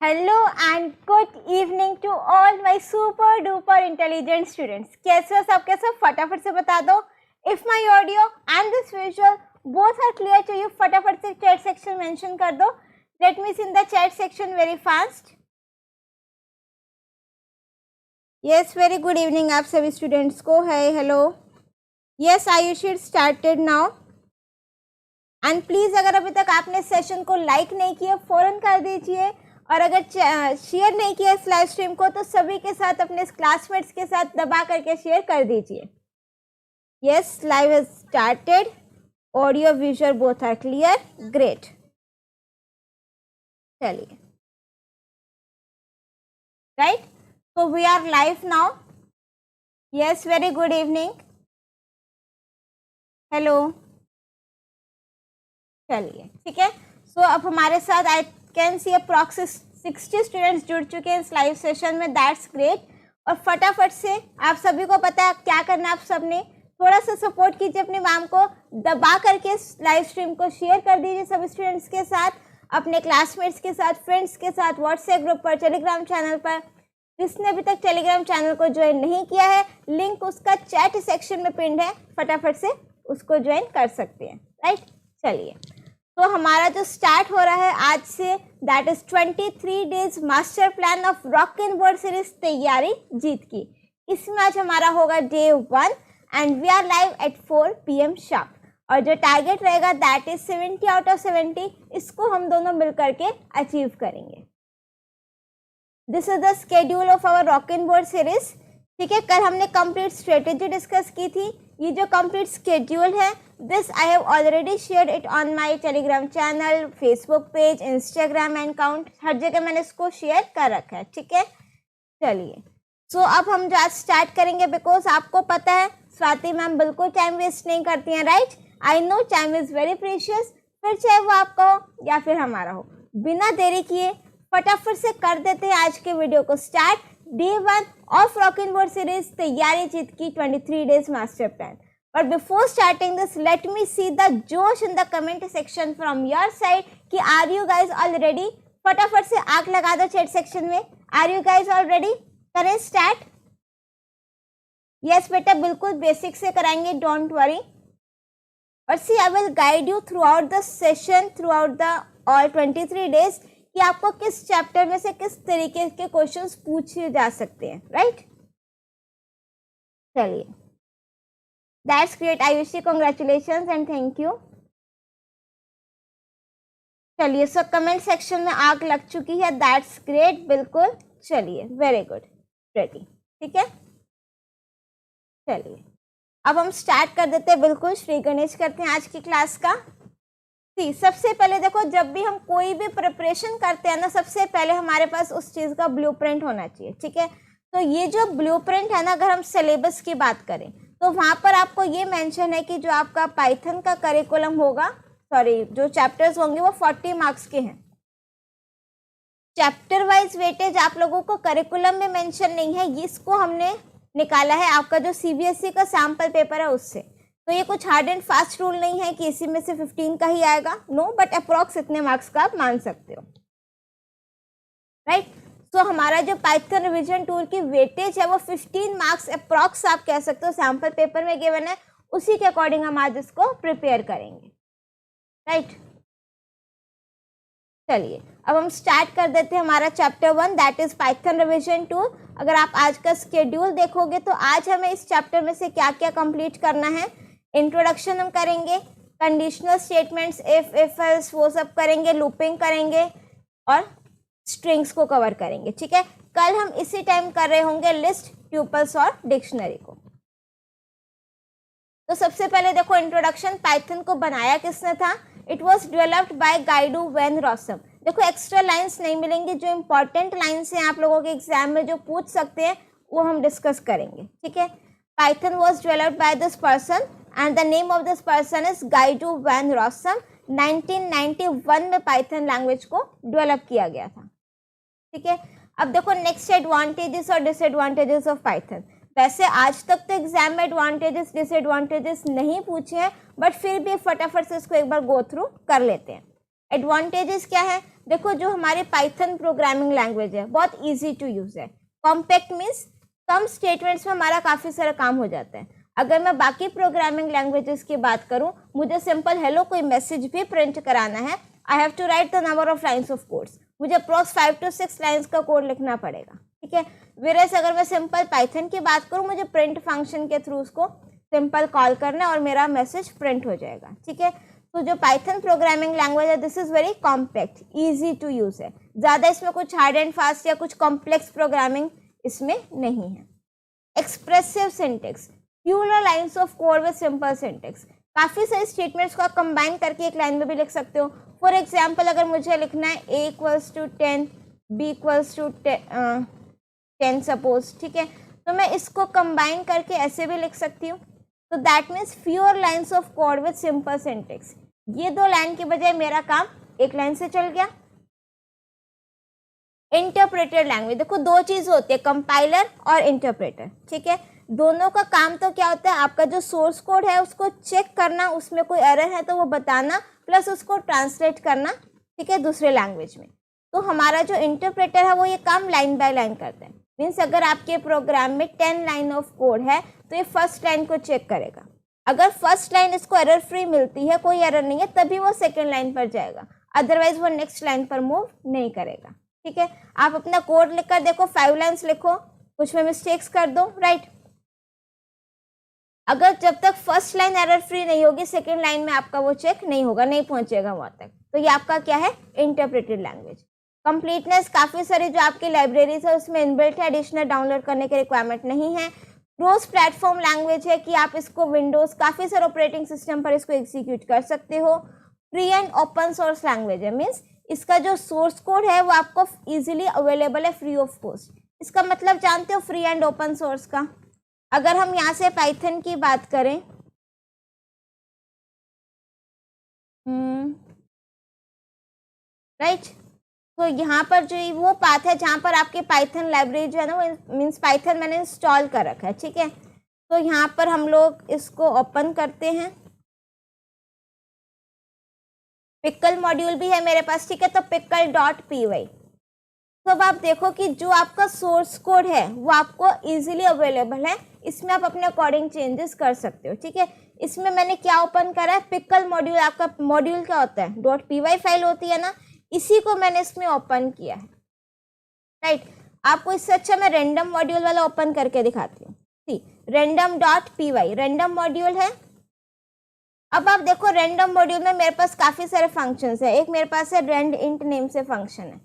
Hello and good evening to all my super duper intelligent students. कैसे हो सब? कैसे हो? फटाफट से बता दो। If my audio and this visual both are clear to you, फटाफट से चैट सेक्शन मेंशन कर दो। Let me see in the chat section very fast. Yes, very good evening आप सभी स्टूडेंट्स को। है hello, yes Ayushi started now. And please अगर अभी तक आपने सेशन को लाइक नहीं किया फौरन कर दीजिए, और अगर शेयर नहीं किया इस लाइव स्ट्रीम को तो सभी के साथ, अपने क्लासमेट्स के साथ दबा करके शेयर कर दीजिए। Yes, live has started. Audio visual both are clear, great. चलिए, राइट, तो we are live now. Yes, very good evening. Hello, चलिए ठीक है। सो अब हमारे साथ I can see approx 60 students जुड़ चुके हैं इस लाइव सेशन में, दैट्स ग्रेट। और फटाफट से आप सभी को पता है क्या करना है। आप सबने थोड़ा सा सपोर्ट कीजिए अपनी मैम को, दबा करके इस लाइव स्ट्रीम को शेयर कर दीजिए सभी स्टूडेंट्स के साथ, अपने क्लासमेट्स के साथ, फ्रेंड्स के साथ, व्हाट्सएप ग्रुप पर, टेलीग्राम चैनल पर। जिसने अभी तक टेलीग्राम चैनल को ज्वाइन नहीं किया है, लिंक उसका चैट सेक्शन में पिंड है, फटाफट से उसको ज्वाइन कर सकते हैं, राइट। चलिए, तो हमारा जो स्टार्ट हो रहा है आज से, that is 23 days master plan of rock and board series तैयारी जीत की। इसमें आज हमारा होगा day 1 and we are live at 4 PM sharp. और जो टारगेट रहेगा दैट इज 70 आउट ऑफ 70, इसको हम दोनों मिल करके अचीव करेंगे। This is the schedule of our rock and board series. ठीक है, कल हमने कंप्लीट स्ट्रेटेजी डिस्कस की थी। ये जो कंप्लीट स्केड्यूल है, this I have already shared it on my Telegram channel, Facebook page, Instagram account, हर जगह मैंने इसको शेयर कर रखा है। ठीक है, चलिए, सो अब हम जो आज स्टार्ट करेंगे, बिकॉज आपको पता है स्वाति मैम बिल्कुल टाइम वेस्ट नहीं करती हैं, right. I know time is very precious, फिर चाहे वो आपका हो या फिर हमारा हो। बिना देरी किए फटाफट से कर देते हैं आज के वीडियो को start. Day 1 of rock and board series तैयारी जीत की 23 days master plan. But before starting this, let me see the जोश in the comment section from your side कि are you guys all ready? फटाफट से आग लगा दो चैट सेक्शन में। Are you guys all ready? करें स्टार्ट। यस बेटा, बिल्कुल बेसिक से कराएंगे, डोंट वरी। और see I will guide you throughout the session, throughout the all 23 days कि आपको किस चैप्टर में से किस तरीके के क्वेश्चंस पूछे जा सकते हैं, राइट। चलिए, that's great Ayushi, congratulations and thank you. चलिए, सो कमेंट सेक्शन में आग लग चुकी है, दैट्स ग्रेट, बिल्कुल। चलिए, वेरी गुड, रेडी, ठीक है। चलिए, अब हम स्टार्ट कर देते हैं, बिल्कुल श्री गणेश करते हैं आज की क्लास का। सबसे पहले देखो, जब भी हम कोई भी प्रिपरेशन करते हैं ना, सबसे पहले हमारे पास उस चीज़ का ब्लूप्रिंट होना चाहिए, ठीक है। तो ये जो ब्लूप्रिंट है ना, अगर हम सिलेबस की बात करें तो वहाँ पर आपको ये मेंशन है कि जो आपका पाइथन का करिकुलम होगा, सॉरी जो चैप्टर्स होंगे वो 40 मार्क्स के हैं। चैप्टर वाइज वेटेज आप लोगों को करिकुलम में मेंशन नहीं है, इसको हमने निकाला है आपका जो CBSE का सैम्पल पेपर है उससे। तो ये कुछ हार्ड एंड फास्ट रूल नहीं है कि इसी में से 15 का ही आएगा, नो, बट अप्रॉक्स इतने मार्क्स का आप मान सकते हो, राइट। तो हमारा जो पाइथन रिवीजन टूल की वेटेज है वो 15 मार्क्स अप्रॉक्स आप कह सकते हो, सैम्पल पेपर में गिवन है, उसी के अकॉर्डिंग हम आज इसको प्रिपेयर करेंगे, राइट। चलिए, अब हम स्टार्ट कर देते हैं हमारा chapter 1, that is Python revision tool. अगर आप आज का स्केड्यूल देखोगे तो आज हमें इस चैप्टर में से क्या क्या कंप्लीट करना है। इंट्रोडक्शन हम करेंगे, कंडीशनल स्टेटमेंट्स, इफ एल्स वो सब करेंगे, लूपिंग करेंगे और स्ट्रिंग्स को कवर करेंगे, ठीक है। कल हम इसी टाइम कर रहे होंगे लिस्ट, ट्यूपल्स और डिक्शनरी को। तो सबसे पहले देखो, इंट्रोडक्शन पाइथन को बनाया किसने था? It was developed by Guido van Rossum. देखो, एक्स्ट्रा लाइंस नहीं मिलेंगी, जो इंपॉर्टेंट लाइंस हैं आप लोगों के एग्जाम में जो पूछ सकते हैं वो हम डिस्कस करेंगे, ठीक है। Python was developed by this person and the name of this person is Guido van Rossum. 1991 में पाइथन लैंग्वेज को डेवलप किया गया था, ठीक है। अब देखो नेक्स्ट एडवांटेजेस और डिसएडवांटेजेस ऑफ पाइथन। वैसे आज तक तो एग्जाम में एडवांटेजेस डिसएडवांटेजेस नहीं पूछे हैं, बट फिर भी फटाफट से इसको एक बार गो थ्रू कर लेते हैं। एडवांटेजेस क्या है? देखो जो हमारे पाइथन प्रोग्रामिंग लैंग्वेज है बहुत इजी टू यूज है। कॉम्पैक्ट मीन्स कम स्टेटमेंट्स में हमारा काफ़ी सारा काम हो जाता है। अगर मैं बाकी प्रोग्रामिंग लैंग्वेजेस की बात करूं, मुझे सिंपल हेलो कोई मैसेज भी प्रिंट कराना है, I have to write the number of lines of codes, मुझे अप्रॉक्स 5 to 6 लाइन्स का कोड लिखना पड़ेगा, ठीक है। वेरेस अगर मैं सिंपल पाइथन की बात करूं, मुझे प्रिंट फंक्शन के थ्रू उसको सिंपल कॉल करना है और मेरा मैसेज प्रिंट हो जाएगा, ठीक है। तो जो पाइथन प्रोग्रामिंग लैंग्वेज है this is very compact, easy to use है, ज़्यादा इसमें कुछ हार्ड एंड फास्ट या कुछ कॉम्प्लेक्स प्रोग्रामिंग इसमें नहीं है। Expressive syntax, fewer lines of code with simple syntax, काफ़ी सारे स्टेटमेंट्स को आप कंबाइन करके एक लाइन में भी लिख सकते हो। फॉर एग्जाम्पल अगर मुझे लिखना है a equals to 10 b equals to 10 सपोज, ठीक है, तो मैं इसको कंबाइन करके ऐसे भी लिख सकती हूँ। तो that means fewer lines of code with simple syntax, ये 2 लाइन के बजाय मेरा काम एक लाइन से चल गया। इंटरप्रेटेड लैंग्वेज, देखो 2 चीज़ होती है, कंपाइलर और इंटरप्रेटर, ठीक है। दोनों का काम तो क्या होता है, आपका जो सोर्स कोड है उसको चेक करना, उसमें कोई एरर है तो वो बताना, प्लस उसको ट्रांसलेट करना, ठीक है, दूसरे लैंग्वेज में। तो हमारा जो इंटरप्रेटर है वो ये काम लाइन बाय लाइन करता है। मीन्स अगर आपके प्रोग्राम में 10 लाइन ऑफ कोड है तो ये फर्स्ट लाइन को चेक करेगा, अगर फर्स्ट लाइन इसको एरर फ्री मिलती है, कोई एरर नहीं है, तभी वो सेकेंड लाइन पर जाएगा, अदरवाइज वो नेक्स्ट लाइन पर मूव नहीं करेगा, ठीक है। आप अपना कोड लिखकर देखो, 5 लाइन्स लिखो, कुछ में मिस्टेक्स कर दो, राइट। अगर जब तक फर्स्ट लाइन एरर फ्री नहीं होगी, सेकेंड लाइन में आपका वो चेक नहीं होगा, नहीं पहुंचेगा वहां तक। तो ये आपका क्या है, इंटरप्रेटेड लैंग्वेज। कंप्लीटनेस, काफ़ी सारी जो आपकी लाइब्रेरीज है उसमें इनबिल्ट है, एडिशनल डाउनलोड करने की रिक्वायरमेंट नहीं है। क्रॉस प्लेटफॉर्म लैंग्वेज है कि आप इसको विंडोज़, काफ़ी सारे ऑपरेटिंग सिस्टम पर इसको एग्जीक्यूट कर सकते हो। Free and open source language है, मीन्स इसका जो सोर्स कोड है वो आपको इजीली अवेलेबल है फ्री ऑफ कॉस्ट। इसका मतलब जानते हो फ्री एंड ओपन सोर्स का? अगर हम यहाँ से पाइथन की बात करें, राइट, तो यहाँ पर जो वो पाथ है जहाँ पर आपके पाइथन लाइब्रेरी जो है ना, वो मीन्स पाइथन मैंने इंस्टॉल कर रखा है, ठीक है। तो यहाँ पर हम लोग इसको ओपन करते हैं, पिकल मॉड्यूल भी है मेरे पास, ठीक है। तो pickle.py, तो अब आप देखो कि जो आपका सोर्स कोड है वो आपको इजीली अवेलेबल है, इसमें आप अपने अकॉर्डिंग चेंजेस कर सकते हो, ठीक है। इसमें मैंने क्या ओपन करा है, पिकल मॉड्यूल, आपका मॉड्यूल क्या होता है, .py फाइल होती है ना, इसी को मैंने इसमें ओपन किया है, राइट। आपको इससे अच्छा मैं रैंडम मॉड्यूल वाला ओपन करके दिखाती हूँ। सी random.py रैंडम मॉड्यूल है। अब आप देखो रैंडम मॉड्यूल में मेरे पास काफ़ी सारे फंक्शंस है। एक मेरे पास है रेंड इंट नेम से फंक्शन है,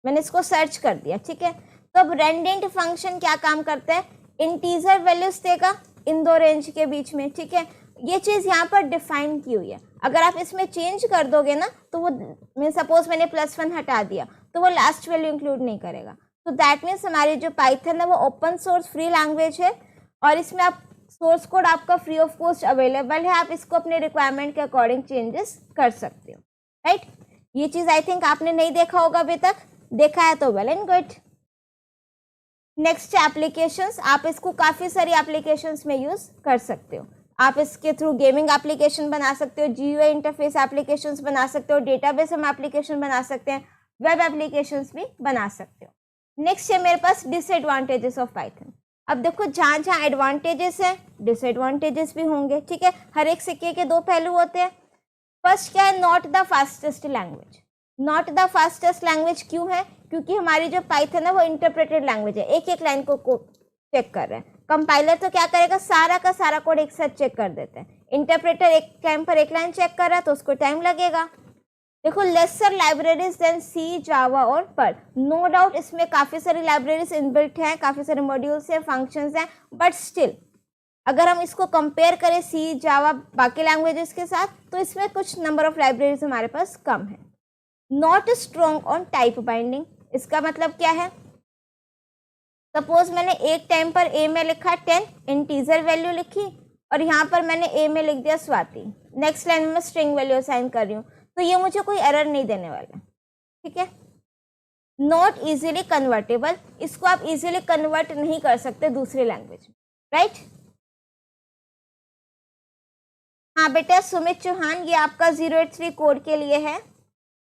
मैंने इसको सर्च कर दिया, ठीक है। तो अब रेंड इंट फंक्शन क्या काम करता है, इंटीजर वैल्यूज देगा इन 2 रेंज के बीच में, ठीक है। ये चीज़ यहाँ पर डिफाइन की हुई है, अगर आप इसमें चेंज कर दोगे ना तो वो, मैं सपोज मैंने +1 हटा दिया तो वो लास्ट वैल्यू इंक्लूड नहीं करेगा। तो दैट मीन्स हमारी जो पाइथन है वो ओपन सोर्स फ्री लैंग्वेज है और इसमें आप सोर्स कोड आपका फ्री ऑफ कॉस्ट अवेलेबल है, आप इसको अपने रिक्वायरमेंट के अकॉर्डिंग चेंजेस कर सकते हो, राइट। ये चीज़ आई थिंक आपने नहीं देखा होगा अभी तक, देखा है तो well and good. Next applications, आप इसको काफ़ी सारी एप्लीकेशंस में यूज़ कर सकते हो। आप इसके थ्रू गेमिंग एप्लीकेशन बना सकते हो, GUI इंटरफेस एप्लीकेशंस बना सकते हो, डेटाबेस हम एप्लीकेशन बना सकते हैं, वेब एप्लीकेशंस भी बना सकते हो। नेक्स्ट है मेरे पास डिसएडवांटेजेस ऑफ पाइथन। अब देखो जहाँ जहाँ एडवांटेजेस हैं डिसएडवांटेजेस भी होंगे, ठीक है। हर एक सिक्के के 2 पहलू होते हैं। फर्स्ट क्या है, not the fastest language. Not the fastest language क्यों है, क्योंकि हमारी जो पाइथन है वो इंटरप्रेटेड लैंग्वेज है, एक एक लाइन को चेक कर रहे हैं। कंपाइलर तो क्या करेगा, सारा का सारा कोड एक साथ चेक कर देते हैं। इंटरप्रेटर एक टाइम पर एक लाइन चेक कर रहा है तो उसको टाइम लगेगा। देखो लेसर लाइब्रेरीज देन सी, जावा और पर्ल, नो डाउट इसमें काफ़ी सारी लाइब्रेरीज इनबिल्ट हैं, काफ़ी सारे मॉड्यूल्स हैं, फंक्शंस हैं, बट स्टिल अगर हम इसको कंपेयर करें सी, जावा, बाकी लैंग्वेजेस के साथ, तो इसमें कुछ नंबर ऑफ लाइब्रेरीज हमारे पास कम है। Not strong on type binding, इसका मतलब क्या है, सपोज मैंने एक टाइम पर ए में लिखा 10, इंटीजर वैल्यू लिखी और यहाँ पर मैंने ए में लिख दिया स्वाति, नेक्स्ट लाइन में स्ट्रिंग वैल्यू असाइन कर रही हूँ, तो ये मुझे कोई एरर नहीं देने वाला, ठीक है। नॉट इजीली कन्वर्टेबल, इसको आप इजीली कन्वर्ट नहीं कर सकते दूसरी लैंग्वेज में, राइट। हाँ बेटा सुमित चौहान, ये आपका 083 कोड के लिए है।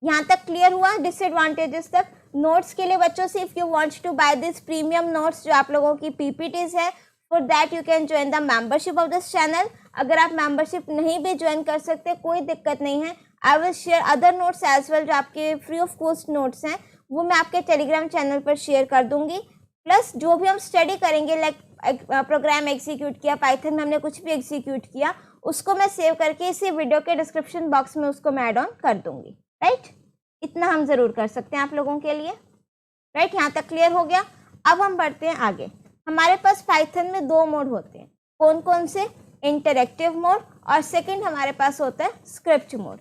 यहाँ तक क्लियर हुआ डिसएडवांटेजेस तक। नोट्स के लिए बच्चों से if you want to buy this premium notes जो आप लोगों की पीपीटीज है, for that you can join the membership of this channel. अगर आप मेंबरशिप नहीं भी ज्वाइन कर सकते कोई दिक्कत नहीं है, I will share other notes as well, जो आपके फ्री ऑफ कॉस्ट नोट्स हैं वो मैं आपके टेलीग्राम चैनल पर शेयर कर दूंगी। प्लस जो भी हम स्टडी करेंगे, लाइक प्रोग्राम एग्जीक्यूट किया, पाइथन में हमने कुछ भी एग्जीक्यूट किया, उसको मैं सेव करके इसी वीडियो के डिस्क्रिप्शन बॉक्स में उसको मैं ऐड ऑन कर दूंगी। राइट, इतना हम ज़रूर कर सकते हैं आप लोगों के लिए। राइट, यहाँ तक क्लियर हो गया। अब हम बढ़ते हैं आगे। हमारे पास पाइथन में दो मोड होते हैं, कौन कौन से? इंटरेक्टिव मोड और सेकंड हमारे पास होता है script mode.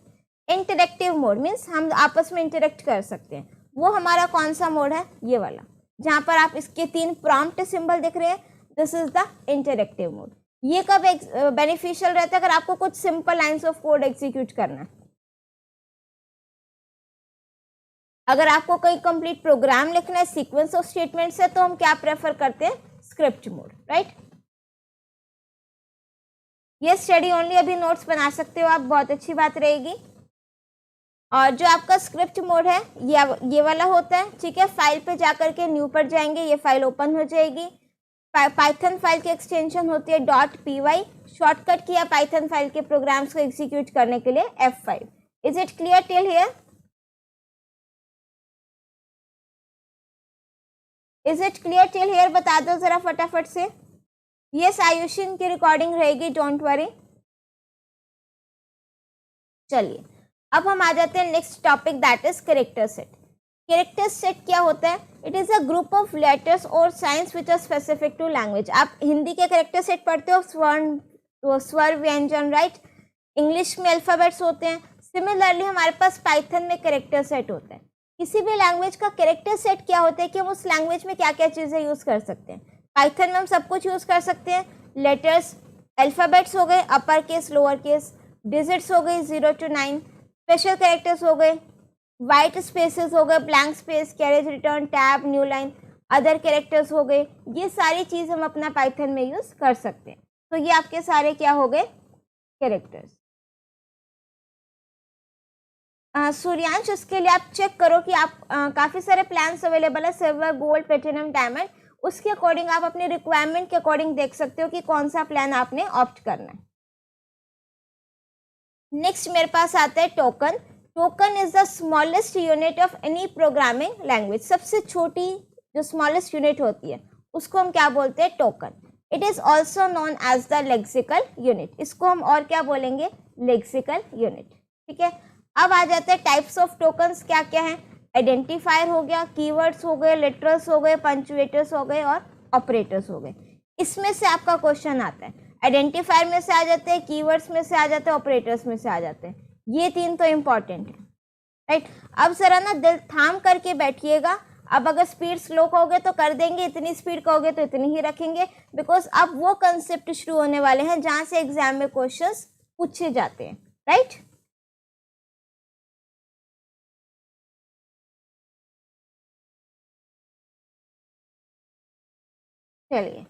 Interactive mode means हम आपस में इंटरेक्ट कर सकते हैं। वो हमारा कौन सा मोड है? ये वाला, जहाँ पर आप इसके 3 प्रॉम्प्ट सिंबल दिख रहे हैं, this is the interactive mode. ये कब बेनिफिशियल रहता है? अगर आपको कुछ simple lines of code execute करना है, अगर आपको कोई कंप्लीट प्रोग्राम लिखना है, सीक्वेंस ऑफ स्टेटमेंट्स है, तो हम क्या प्रेफर करते हैं? Script mode. राइट, ये स्टडी ओनली अभी नोट्स बना सकते हो आप, बहुत अच्छी बात रहेगी। और जो आपका स्क्रिप्ट मोड है ये वाला होता है, ठीक है। फाइल पे जाकर के न्यू पर जाएंगे, ये फाइल ओपन हो जाएगी। पाइथन फाइल की एक्सटेंशन होती है .py, शॉर्टकट किया पाइथन फाइल के प्रोग्राम्स को एग्जीक्यूट करने के लिए F5। Is it clear till here? Is it clear till here? बता दो जरा फटाफट से। यस, आयुषिन की रिकॉर्डिंग रहेगी, डोंट वरी। चलिए अब हम आ जाते हैं next topic, that is character set. Character set क्या होता है? It is a group of letters और signs which are specific to language. आप हिंदी के कैरेक्टर सेट पढ़ते हो, स्वर व्यंजन, राइट। इंग्लिश में अल्फाबेट्स होते हैं। सिमिलरली हमारे पास पाइथन में कैरेक्टर सेट होता है। किसी भी लैंग्वेज का कैरेक्टर सेट क्या होता है कि हम उस लैंग्वेज में क्या क्या चीज़ें यूज़ कर सकते हैं। पाइथन में हम सब कुछ यूज़ कर सकते हैं। लेटर्स, अल्फ़ाबेट्स हो गए, अपर केस, लोअर केस, डिजिट्स हो गई 0 to 9, स्पेशल कैरेक्टर्स हो गए, वाइट स्पेसेस हो गए, blank space, carriage return, tab, new line, other characters हो गए। ये सारी चीज़ हम अपना पाइथन में यूज़ कर सकते हैं। तो ये आपके सारे क्या हो गए? कैरेक्टर्स। सूर्यांश, उसके लिए आप चेक करो कि आप काफ़ी सारे प्लान्स अवेलेबल है, सिल्वर, गोल्ड, प्लेटिनम, डायमंड। उसके अकॉर्डिंग आप अपने रिक्वायरमेंट के अकॉर्डिंग देख सकते हो कि कौन सा प्लान आपने ऑप्ट करना है। नेक्स्ट मेरे पास आता है token. Token is the smallest unit of any programming language. सबसे छोटी जो स्मॉलेस्ट यूनिट होती है उसको हम क्या बोलते हैं? Token. It is also known as the lexical unit. इसको हम और क्या बोलेंगे? Lexical unit. ठीक है, अब आ जाते हैं टाइप्स ऑफ टोकन्स क्या क्या हैं। आइडेंटिफायर हो गया, कीवर्ड्स हो गए, लिटरल्स हो गए, पंचुएटर्स हो गए और ऑपरेटर्स हो गए। इसमें से आपका क्वेश्चन आता है, आइडेंटिफायर में से आ जाते हैं, कीवर्ड्स में से आ जाते हैं, ऑपरेटर्स में से आ जाते हैं। ये 3 तो इम्पॉर्टेंट है, राइट। अब जरा ना दिल थाम करके बैठिएगा। अब अगर स्पीड स्लो कहोगे तो कर देंगे, इतनी स्पीड कहोगे तो इतनी ही रखेंगे, बिकॉज अब वो कंसेप्ट शुरू होने वाले हैं जहाँ से एग्जाम में क्वेश्चंस पूछे जाते हैं, राइट। चलिए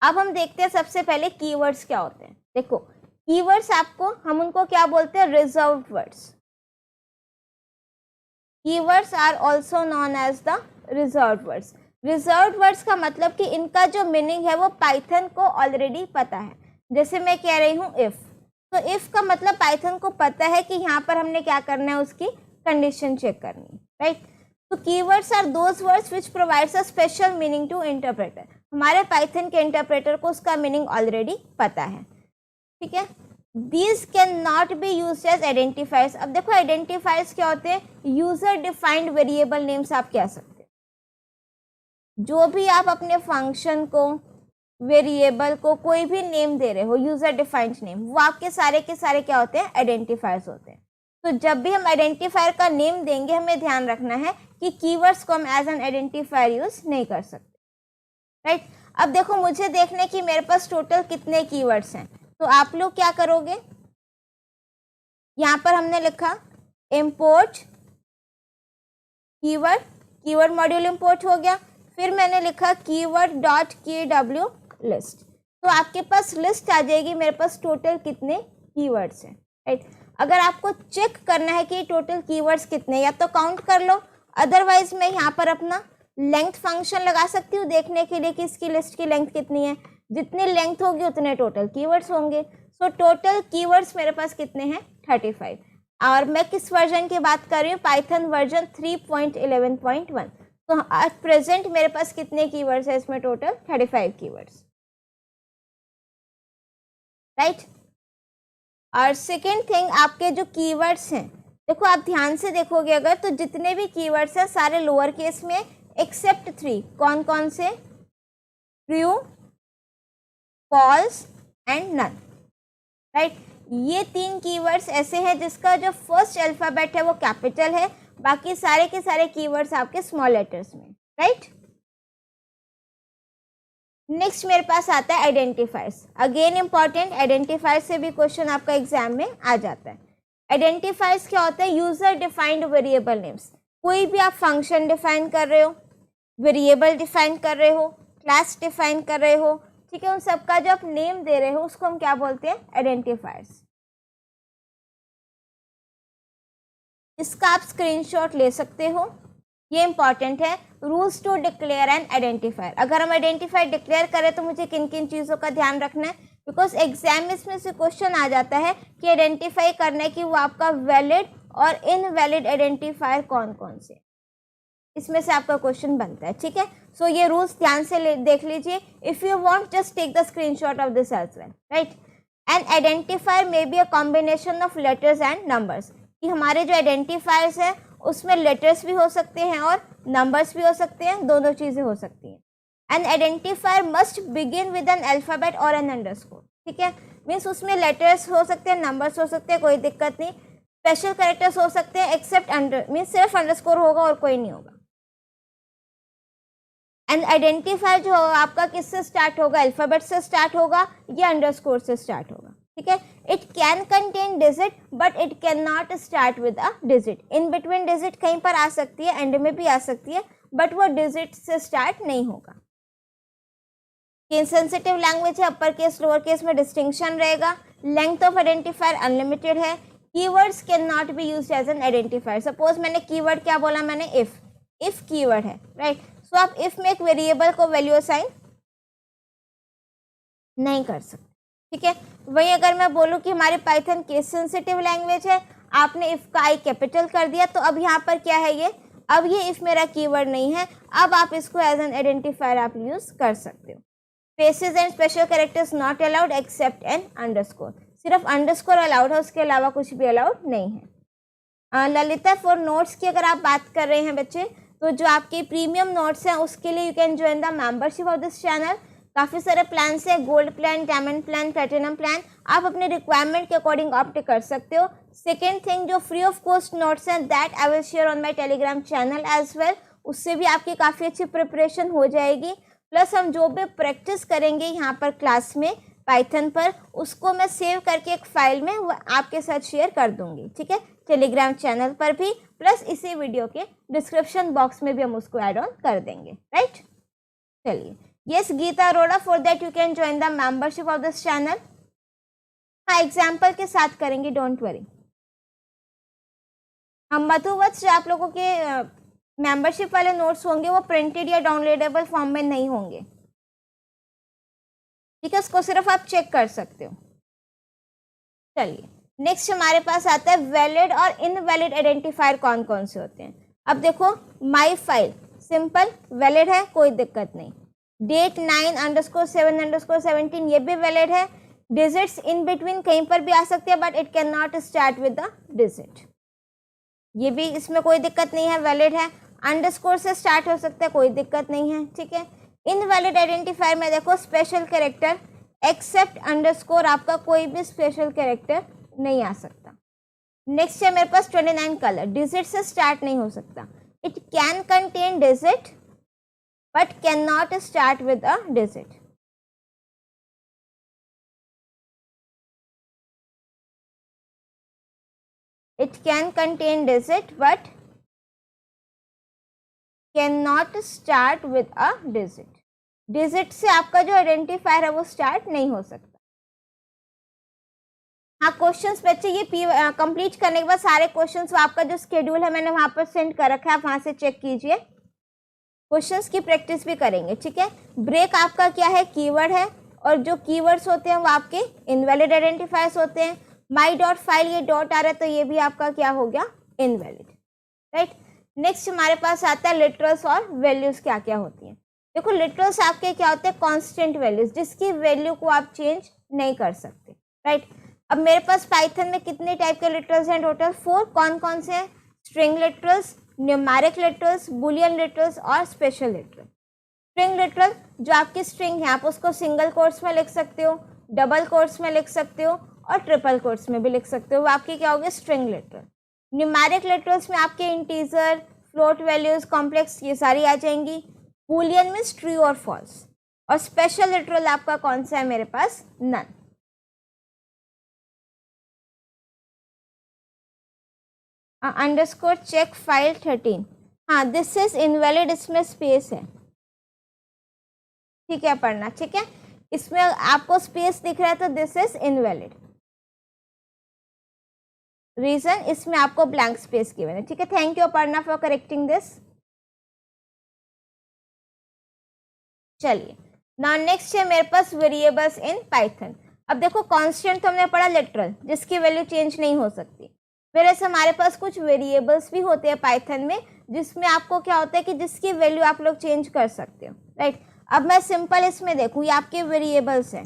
अब हम देखते हैं सबसे पहले कीवर्ड्स क्या होते हैं। देखो कीवर्ड्स आपको, हम उनको क्या बोलते हैं? Reserved words. Keywords are also known as the reserved words. Reserved words का मतलब कि इनका जो मीनिंग है वो पाइथन को ऑलरेडी पता है। जैसे मैं कह रही हूँ इफ, तो इफ का मतलब पाइथन को पता है कि यहाँ पर हमने क्या करना है, उसकी कंडीशन चेक करनी है, राइट। तो keywords are those words which provides a special meaning to interpreter. हमारे पाइथन के इंटरप्रेटर को उसका मीनिंग ऑलरेडी पता है, ठीक है। These can not be use as identifiers. अब देखो आइडेंटिफायर्स क्या होते हैं? यूजर डिफाइंड वेरिएबल नेम्स आप कह सकते हैं। जो भी आप अपने फंक्शन को, वेरिएबल को कोई भी नेम दे रहे हो, यूजर डिफाइंड नेम, वो आपके सारे के सारे क्या होते हैं? आइडेंटिफायर्स होते हैं। तो जब भी हम आइडेंटिफायर का नेम देंगे हमें ध्यान रखना है कि कीवर्ड्स को हम एज एन आइडेंटिफायर यूज नहीं कर सकते, राइट। अब देखो मुझे देखने की मेरे पास टोटल कितने कीवर्ड्स हैं, तो आप लोग क्या करोगे? यहाँ पर हमने लिखा import keyword, keyword module import हो गया। फिर मैंने लिखा कीवर्ड डॉट KW लिस्ट, तो आपके पास लिस्ट आ जाएगी मेरे पास टोटल कितने कीवर्ड्स हैं, राइट। अगर आपको चेक करना है कि टोटल कीवर्ड्स कितने, या तो काउंट कर लो, अदरवाइज मैं यहाँ पर अपना लेंथ फंक्शन लगा सकती हूँ देखने के लिए कि इसकी लिस्ट की लेंथ कितनी है। जितनी लेंथ होगी उतने टोटल कीवर्ड्स होंगे। सो टोटल कीवर्ड्स मेरे पास कितने हैं, 35। और मैं किस वर्जन की बात कर रही हूँ, पाइथन वर्जन 3.11.1। तो आज प्रेजेंट मेरे पास कितने कीवर्ड्स है इसमें, टोटल 35 कीवर्ड्स, राइट। और सेकेंड थिंग, आपके जो कीवर्ड्स हैं, देखो आप ध्यान से देखोगे अगर, तो जितने भी कीवर्ड्स हैं सारे लोअर केस में एक्सेप्ट 3। कौन कौन से, true, false and none, right. ये 3 कीवर्ड्स ऐसे हैं जिसका जो फर्स्ट अल्फाबेट है वो कैपिटल है, बाकी सारे के सारे कीवर्ड्स आपके स्मॉल लेटर्स में, राइट। नेक्स्ट मेरे पास आता है आइडेंटिफायर्स। अगेन इंपॉर्टेंट, आइडेंटिफायर्स से भी क्वेश्चन आपका एग्जाम में आ जाता है। आइडेंटिफायर्स क्या होता है, यूजर डिफाइंड वेरिएबल नेम्स। कोई भी आप फंक्शन डिफाइन कर रहे हो, वेरिएबल डिफाइन कर रहे हो, क्लास डिफाइन कर रहे हो, ठीक है, उन सबका जो आप नेम दे रहे हो उसको हम क्या बोलते हैं, आइडेंटिफायर्स। इसका आप स्क्रीनशॉट ले सकते हो, ये इंपॉर्टेंट है। Rules to declare an identifier. अगर हम आइडेंटिफायर डिक्लेयर करें तो मुझे किन किन चीज़ों का ध्यान रखना है, बिकॉज एग्जाम इसमें से क्वेश्चन आ जाता है कि आइडेंटिफाई करना है कि वो आपका वैलिड और इनवैलिड आइडेंटिफायर कौन कौन से, इसमें से आपका क्वेश्चन बनता है, ठीक है। सो ये रूल्स ध्यान से देख लीजिए। If you want just take the screenshot of this as well, right. An identifier may be a combination of letters and numbers, कि हमारे जो आइडेंटिफायर्स हैं उसमें लेटर्स भी हो सकते हैं और नंबर्स भी हो सकते हैं, दोनों चीज़ें हो सकती हैं। An identifier must begin with an alphabet और एन अंडरस्कोर, ठीक है, मीन्स उसमें लेटर्स हो सकते हैं, नंबर्स हो सकते हैं, कोई दिक्कत नहीं। स्पेशल कैरेक्टर्स हो सकते हैं एक्सेप्ट अंडर, मीन्स सिर्फ अंडरस्कोर होगा और कोई नहीं होगा। एंड आइडेंटिफायर जो आपका किससे स्टार्ट होगा, अल्फाबेट से स्टार्ट होगा या अंडरस्कोर से स्टार्ट होगा, ठीक है। It can contain digit but it can not start with a digit. In between digit कहीं पर आ सकती है, एंड में भी आ सकती है, बट वो डिजिट से स्टार्ट नहीं होगा। सेंसिटिव लैंग्वेज है, अपर केस लोअर केस में डिस्टिंक्शन रहेगा। लेंथ ऑफ आइडेंटिफायर अनलिमिटेड है। Keywords can not be used as an identifier. Suppose मैंने कीवर्ड क्या बोला, मैंने इफ कीवर्ड है, राइट। सो आप इफ में एक वेरिएबल को वैल्यू असाइन नहीं कर सकते, ठीक है। वहीं अगर मैं बोलूँ कि हमारी पाइथन केस सेंसिटिव लैंग्वेज है, आपने इफ का आई कैपिटल कर दिया, तो अब यहाँ पर क्या है ये, अब ये इफ मेरा कीवर्ड नहीं है, अब आप इसको एज एन आइडेंटिफायर आप यूज कर सकते हो। Spaces and special characters not allowed except an underscore. सिर्फ अंडरस्कोर अलाउड है, उसके अलावा कुछ भी अलाउड नहीं है। ललिता फॉर नोट्स की अगर आप बात कर रहे हैं बच्चे, तो जो आपके प्रीमियम नोट्स हैं उसके लिए you can join the membership of this channel. काफ़ी सारे प्लान है, gold plan, diamond plan, platinum plan, आप अपने रिक्वायरमेंट के अकॉर्डिंग ऑप्ट कर सकते हो। सेकेंड थिंग, जो फ्री ऑफ कॉस्ट नोट्स हैं that I will share on my Telegram channel as well, उससे भी आपकी काफ़ी अच्छी प्रिपरेशन हो जाएगी। प्लस हम जो भी प्रैक्टिस करेंगे यहाँ पर क्लास में पाइथन पर, उसको मैं सेव करके एक फाइल में वो आपके साथ शेयर कर दूंगी, ठीक है, टेलीग्राम चैनल पर भी, प्लस इसी वीडियो के डिस्क्रिप्शन बॉक्स में भी हम उसको ऐड ऑन कर देंगे, राइट। चलिए, yes Geeta Arora, for that you can join the membership of this channel. हाँ, एग्जाम्पल के साथ करेंगे, डोंट वरी। हम मधुवत्स जो आप लोगों के मेंबरशिप वाले नोट्स होंगे वो प्रिंटेड या डाउनलोडेबल फॉर्म में नहीं होंगे, ठीक है, उसको सिर्फ आप चेक कर सकते हो। चलिए, नेक्स्ट हमारे पास आता है वैलिड और इनवैलिड आइडेंटिफायर कौन कौन से होते हैं। अब देखो, माई फाइल सिंपल वैलिड है, कोई दिक्कत नहीं। डेट 9_7_17 ये भी वैलिड है। डिजिट्स इन बिटवीन कहीं पर भी आ सकती है, but it can not start with the digit, ये भी इसमें कोई दिक्कत नहीं है, वैलिड है। अंडरस्कोर से स्टार्ट हो सकता है, कोई दिक्कत नहीं है, ठीक है। इनवैलिड आइडेंटिफायर में देखो, स्पेशल कैरेक्टर एक्सेप्ट अंडरस्कोर, आपका कोई भी स्पेशल कैरेक्टर नहीं आ सकता। नेक्स्ट है मेरे पास 29 कलर, डिजिट से स्टार्ट नहीं हो सकता। It can contain digit but can not start with a digit. It can contain digit but cannot start with a digit. Digit से आपका जो आइडेंटिफायर है वो स्टार्ट नहीं हो सकता। हाँ क्वेश्चंस बच्चे ये कंप्लीट करने के बाद सारे क्वेश्चंस आपका जो शेड्यूल है मैंने वहाँ पर सेंड कर रखा है, आप वहाँ से चेक कीजिए। क्वेश्चंस की प्रैक्टिस भी करेंगे, ठीक है। ब्रेक आपका क्या है, कीवर्ड है, और जो कीवर्ड्स होते हैं वो आपके इनवैलिड आइडेंटिफायर्स होते हैं। माई डॉट फाइल, ये डॉट आ रहा है तो ये भी आपका क्या हो गया, इनवैलिड, राइट। नेक्स्ट हमारे पास आता है लिटरल्स और वैल्यूज क्या क्या होती हैं। देखो लिटरल्स आपके क्या होते हैं, कांस्टेंट वैल्यूज, जिसकी वैल्यू को आप चेंज नहीं कर सकते, राइट। अब मेरे पास पाइथन में कितने टाइप के लिटरल्स हैं, टोटल 4। कौन कौन से हैं, string literals, numeric literals, Boolean literals और स्पेशल लिटरल। स्ट्रिंग लिटरल जो आपकी स्ट्रिंग है आप उसको सिंगल कोट्स में लिख सकते हो, डबल कोट्स में लिख सकते हो और ट्रिपल कोट्स में भी लिख सकते हो, वो आपकी क्या होगी, स्ट्रिंग लिटरल। न्यूमेरिक लिटरल्स में आपके इंटीजर, फ्लोट वैल्यूज, कॉम्प्लेक्स, ये सारी आ जाएंगी। बूलियन मीन्स ट्रू और फॉल्स। और स्पेशल लिटरल आपका कौन सा है मेरे पास, नन। अंडरस्कोर चेक फाइल 13, हाँ दिस इज इनवैलिड, इसमें स्पेस है, ठीक है पढ़ना, ठीक है। इसमें आपको स्पेस दिख रहा है तो दिस इज इनवैलिड, रीजन इसमें आपको ब्लैंक स्पेस गिवन है, ठीक है। थैंक यू पढ़ना फॉर करेक्टिंग दिस। चलिए नाउ नेक्स्ट है मेरे पास वेरिएबल्स इन पाइथन। अब देखो कांस्टेंट तो हमने पढ़ा लिटरल, जिसकी वैल्यू चेंज नहीं हो सकती। फिर ऐसे हमारे पास कुछ वेरिएबल्स भी होते हैं पाइथन में, जिसमें आपको क्या होता है कि जिसकी वैल्यू आप लोग चेंज कर सकते हो, राइट। अब मैं सिंपल इसमें देखूँ, ये आपके वेरिएबल्स हैं।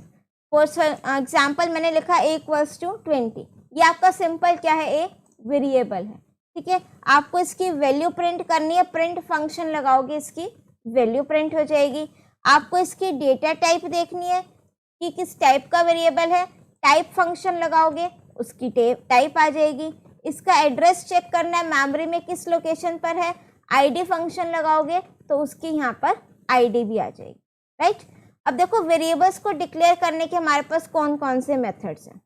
फॉर एग्जाम्पल मैंने लिखा a = 20, ये आपका सिंपल क्या है, एक वेरिएबल है, ठीक है। आपको इसकी वैल्यू प्रिंट करनी है, प्रिंट फंक्शन लगाओगे इसकी वैल्यू प्रिंट हो जाएगी। आपको इसकी डेटा टाइप देखनी है कि किस टाइप का वेरिएबल है, टाइप फंक्शन लगाओगे उसकी टाइप आ जाएगी। इसका एड्रेस चेक करना है, मेमोरी में किस लोकेशन पर है, आईडी फंक्शन लगाओगे तो उसकी यहाँ पर आईडी भी आ जाएगी, राइट। अब देखो वेरिएबल्स को डिक्लेयर करने के हमारे पास कौन कौन से मेथड्स हैं।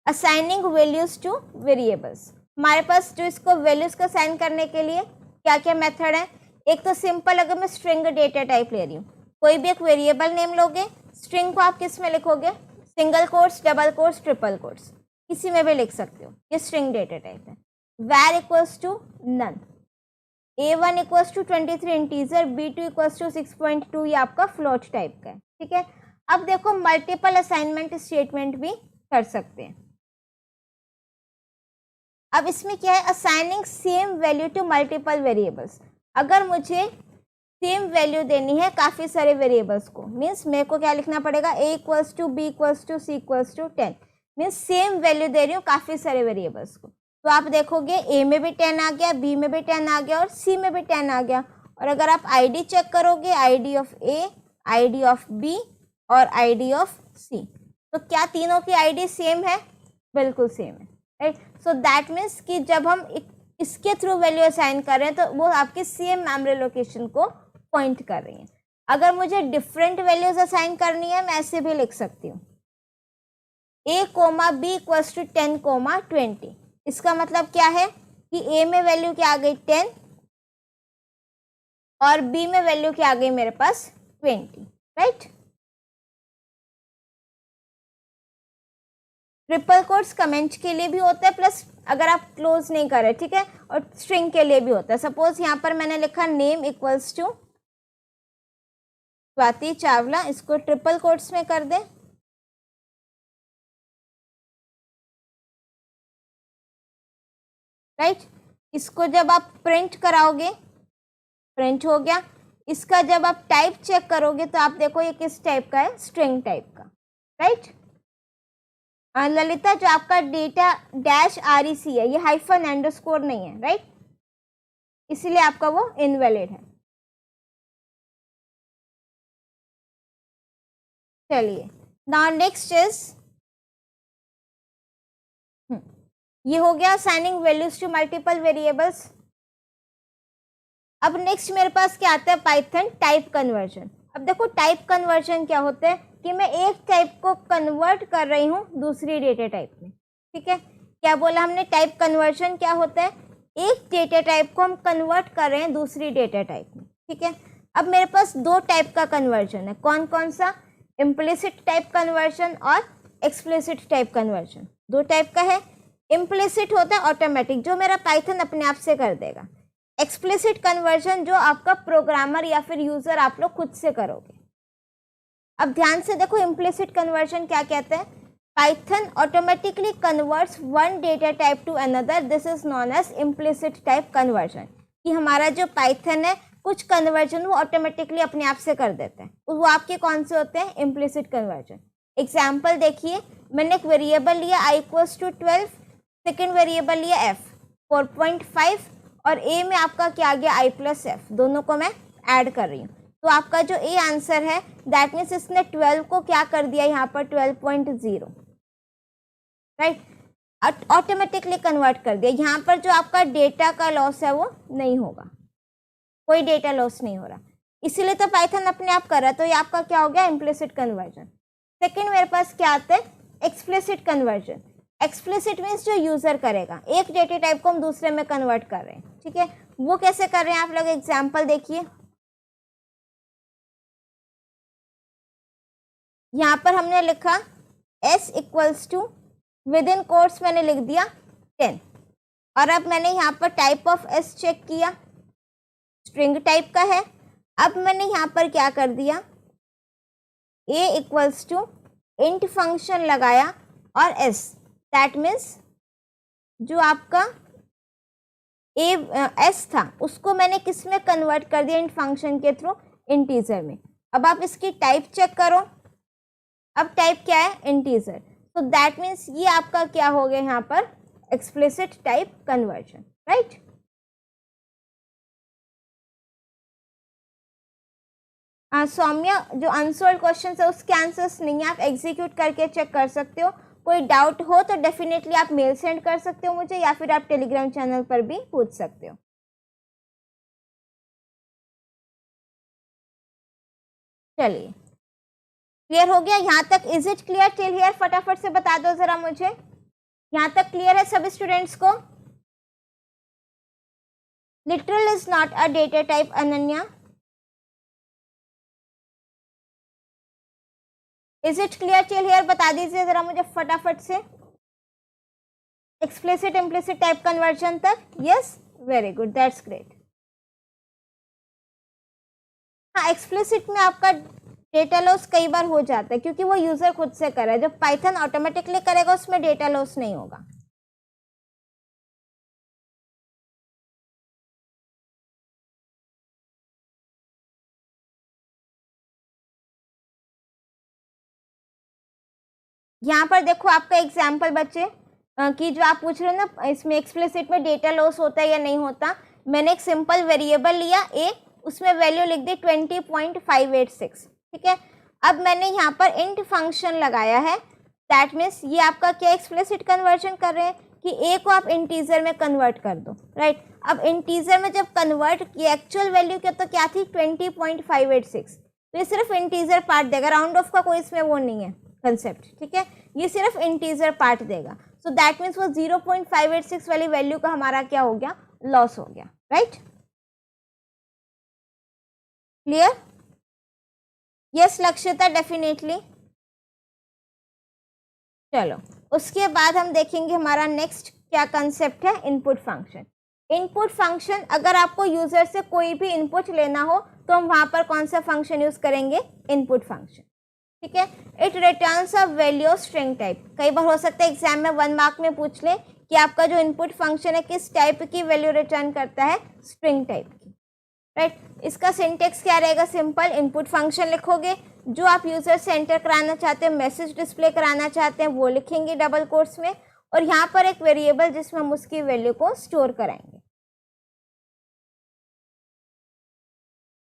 असाइनिंग वैल्यूज टू वेरिएबल्स, हमारे पास जो इसको वैल्यूज को असाइन करने के लिए क्या क्या मेथड है। एक तो सिंपल, अगर मैं स्ट्रिंग डेटा टाइप ले रही हूँ, कोई भी एक वेरिएबल नेम लोगे, स्ट्रिंग को आप किस में लिखोगे, single quotes, double quotes, triple quotes, किसी में भी लिख सकते हो, ये स्ट्रिंग डेटा टाइप है। var = none, a1 = 23 integer, b2 = 6.2, ये आपका फ्लोट टाइप का है, ठीक है। अब देखो मल्टीपल असाइनमेंट स्टेटमेंट भी कर सकते हैं। अब इसमें क्या है, assigning same value to multiple variables. अगर मुझे सेम वैल्यू देनी है काफ़ी सारे वेरिएबल्स को, मीन्स मेरे को क्या लिखना पड़ेगा, a = b = c = 10, means same value दे रही हूँ काफ़ी सारे वेरिएबल्स को। तो आप देखोगे a में भी 10 आ गया, b में भी 10 आ गया और c में भी 10 आ गया। और अगर आप आईडी चेक करोगे, ID of a, ID of b और आईडी ऑफ c, तो क्या तीनों की आईडी सेम है, बिल्कुल सेम है, राइट। सो दैट मीन्स कि जब हम इसके थ्रू वैल्यू असाइन कर रहे हैं तो वो आपकी सेम मेमोरी लोकेशन को पॉइंट कर रही है। अगर मुझे डिफरेंट वैल्यूज असाइन करनी है, मैं ऐसे भी लिख सकती हूँ, a, b = 10, 20। इसका मतलब क्या है कि a में वैल्यू क्या आ गई 10 और b में वैल्यू क्या आ गई मेरे पास 20, राइट। ट्रिपल कोट्स कमेंट के लिए भी होता है, प्लस अगर आप क्लोज नहीं कर रहे, ठीक है, और स्ट्रिंग के लिए भी होता है। सपोज यहाँ पर मैंने लिखा नेम = स्वाति चावला, इसको ट्रिपल कोट्स में कर दें, राइट। इसको जब आप प्रिंट कराओगे, प्रिंट हो गया। इसका जब आप टाइप चेक करोगे तो आप देखो ये किस टाइप का है, स्ट्रिंग टाइप का, राइट। ललिता जो आपका डेटा -rec है, ये हाइफन अंडरस्कोर नहीं है, राइट, इसीलिए आपका वो इनवैलिड है। चलिए नाउ नेक्स्ट इज, ये हो गया assigning values to multiple variables. अब नेक्स्ट मेरे पास क्या आता है, पाइथन टाइप कन्वर्जन। अब देखो टाइप कन्वर्जन क्या होता है कि मैं एक टाइप को कन्वर्ट कर रही हूँ दूसरी डेटा टाइप में, ठीक है। क्या बोला हमने, टाइप कन्वर्जन क्या होता है, एक डेटा टाइप को हम कन्वर्ट कर रहे हैं दूसरी डेटा टाइप में, ठीक है। अब मेरे पास दो टाइप का कन्वर्जन है, कौन कौन सा, इम्प्लिसिट टाइप कन्वर्जन और एक्सप्लिसिट टाइप कन्वर्जन। दो टाइप का है। इम्प्लिसिट होता है ऑटोमेटिक, जो मेरा पाइथन अपने आप से कर देगा। एक्सप्लिसिट कन्वर्जन जो आपका प्रोग्रामर या फिर यूजर आप लोग खुद से करोगे। अब ध्यान से देखो इम्प्लिसिट कन्वर्जन क्या कहते हैं। Python automatically converts one data type to another, this is known as implicit type conversion. कि हमारा जो पाइथन है कुछ कन्वर्जन वो ऑटोमेटिकली अपने आप से कर देते हैं, वो आपके कौन से होते हैं, इम्प्लिसिट कन्वर्जन। एग्जाम्पल देखिए, मैंने एक वेरिएबल लिया i equals to 12, second variable लिया f 4.5 और a में आपका क्या आ गया i प्लस f, दोनों को मैं ऐड कर रही हूँ। तो आपका जो a आंसर है दैट मीन्स इसने 12 को क्या कर दिया यहाँ पर 12.0, राइट, ऑटोमेटिकली कन्वर्ट कर दिया। यहाँ पर जो आपका डेटा का लॉस है वो नहीं होगा, कोई डेटा लॉस नहीं हो रहा, इसीलिए तो पाइथन अपने आप कर रहा है। तो ये आपका क्या हो गया, इम्प्लिसिट कन्वर्जन। सेकेंड मेरे पास क्या आता है, एक्सप्लिसिट कन्वर्जन। एक्सप्लिसिट मीन्स जो यूजर करेगा, एक डेटा टाइप को हम दूसरे में कन्वर्ट कर रहे हैं, ठीक है। वो कैसे कर रहे हैं आप लोग, एग्जाम्पल देखिए। यहाँ पर हमने लिखा s equals to, within quotes मैंने लिख दिया 10, और अब मैंने यहाँ पर टाइप ऑफ s चेक किया, स्ट्रिंग टाइप का है। अब मैंने यहाँ पर क्या कर दिया, a equals to int function लगाया और s, दैट मीन्स जो आपका s था उसको मैंने किस में कन्वर्ट कर दिया, इंट फंक्शन के थ्रू इंटीजर में। अब आप इसकी टाइप चेक करो, अब टाइप क्या है, इंटीजर। तो दैट मीन्स ये आपका क्या हो गया यहाँ पर, explicit type conversion, right. Saumya, जो अनसोल्ड क्वेश्चन है उसके आंसर्स नहीं है, आप एग्जीक्यूट करके चेक कर सकते हो। कोई डाउट हो तो डेफिनेटली आप मेल सेंड कर सकते हो मुझे, या फिर आप टेलीग्राम चैनल पर भी पूछ सकते हो। चलिए, क्लियर हो गया यहाँ तक, is it clear till here, फटाफट से बता दो जरा मुझे, यहाँ तक क्लियर है सभी स्टूडेंट्स को। Literal is not a data type, Ananya is it clear till here, बता दीजिए जरा मुझे फटाफट से। एक्सप्लिसिट इम्प्लिसिट टाइप कन्वर्जन तक, yes, very good, that's great. हाँ, एक्सप्लिसिट में आपका डेटा लॉस कई बार हो जाता है क्योंकि वो यूजर खुद से कर रहा है। जब पाइथन ऑटोमेटिकली करेगा उसमें डेटा लॉस नहीं होगा। यहाँ पर देखो आपका एग्जाम्पल बच्चे कि जो आप पूछ रहे हो ना, इसमें एक्सप्लिसिट में डेटा लॉस होता है या नहीं होता। मैंने एक सिंपल वेरिएबल लिया a, उसमें वैल्यू लिख दी 20.586, ठीक है। अब मैंने यहाँ पर इंट फंक्शन लगाया है, दैट मीन्स ये आपका क्या एक्सप्लिसिट कन्वर्जन कर रहे हैं कि a को आप इंटीजर में कन्वर्ट कर दो, राइट। अब इंटीजर में जब कन्वर्ट किया, एक्चुअल वैल्यू क्या तो क्या थी 20.586, तो ये सिर्फ इंटीजर पार्ट देगा, राउंड ऑफ का कोई इसमें वो नहीं है कंसेप्ट, ठीक है। ये सिर्फ इंटीजर पार्ट देगा। सो दैट मीन्स वो 0.586 वाली वैल्यू का हमारा क्या हो गया, लॉस हो गया, right. Clear, yes Lakshita, definitely. चलो, उसके बाद हम देखेंगे हमारा नेक्स्ट क्या कंसेप्ट है, इनपुट फंक्शन। इनपुट फंक्शन, अगर आपको यूजर से कोई भी इनपुट लेना हो तो हम वहां पर कौन सा फंक्शन यूज करेंगे, इनपुट फंक्शन, ठीक है। It returns a value string type. कई बार हो सकता है एग्जाम में 1 मार्क में पूछ ले कि आपका जो इनपुट फंक्शन है किस टाइप की वैल्यू रिटर्न करता है, स्ट्रिंग टाइप की, राइट। इसका सिंटेक्स क्या रहेगा, सिंपल, इनपुट फंक्शन लिखोगे, जो आप यूजर से एंटर कराना चाहते हैं, मैसेज डिस्प्ले कराना चाहते हैं वो लिखेंगे डबल कोट्स में, और यहाँ पर एक वेरिएबल जिसमें हम उसकी वैल्यू को स्टोर कराएंगे।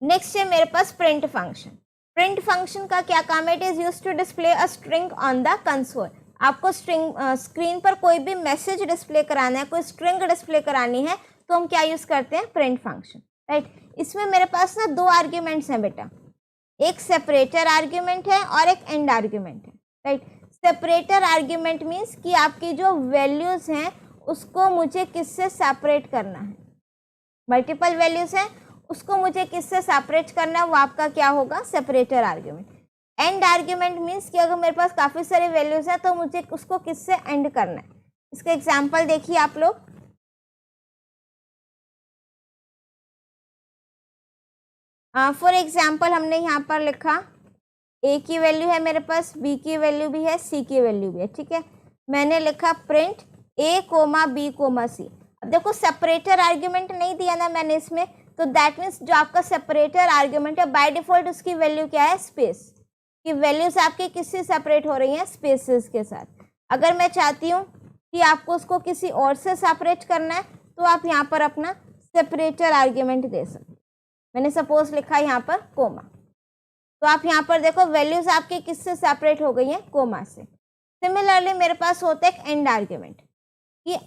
नेक्स्ट है मेरे पास प्रिंट फंक्शन। प्रिंट फंक्शन का क्या काम है, it is used to display a string on the console. आपको स्क्रीन पर कोई भी मैसेज डिस्प्ले कराना है, कोई स्ट्रिंग डिस्प्ले करानी है, तो हम क्या यूज करते हैं, प्रिंट फंक्शन, राइट। इसमें मेरे पास ना 2 आर्ग्यूमेंट्स हैं बेटा, एक सेपरेटर आर्ग्यूमेंट है और एक एंड आर्ग्यूमेंट है, राइट। सेपरेटर आर्ग्यूमेंट मीन्स कि आपकी जो वैल्यूज हैं उसको मुझे किससे सेपरेट करना है, मल्टीपल वैल्यूज हैं उसको मुझे किससे सेपरेट करना है, वो आपका क्या होगा, separator argument. And argument means कि अगर मेरे पास काफ़ी सारे वैल्यूज हैं तो मुझे उसको किससे एंड करना है। इसका एग्जाम्पल देखिए आप लोग। फॉर एग्जाम्पल हमने यहाँ पर लिखा ए की वैल्यू है मेरे पास, बी की वैल्यू भी है, सी की वैल्यू भी है, ठीक है। मैंने लिखा प्रिंट ए कोमा बी कोमा सी। अब देखो सेपरेटर आर्ग्यूमेंट नहीं दिया ना मैंने इसमें, तो दैट मीन्स जो आपका सेपरेटर आर्ग्यूमेंट है बाय डिफॉल्ट उसकी वैल्यू क्या है, स्पेस की वैल्यूज आपके किससे सेपरेट हो रही हैं, स्पेसेस के साथ। अगर मैं चाहती हूँ कि आपको उसको किसी और से सेपरेट करना है तो आप यहाँ पर अपना सेपरेटर आर्ग्यूमेंट दे सकते। मैंने सपोज लिखा यहाँ पर कोमा, तो आप यहाँ पर देखो वैल्यूज आपके किससे सेपरेट हो गई हैं, कोमा से। सिमिलरली मेरे पास होता है एक एंड आर्ग्यूमेंट, कि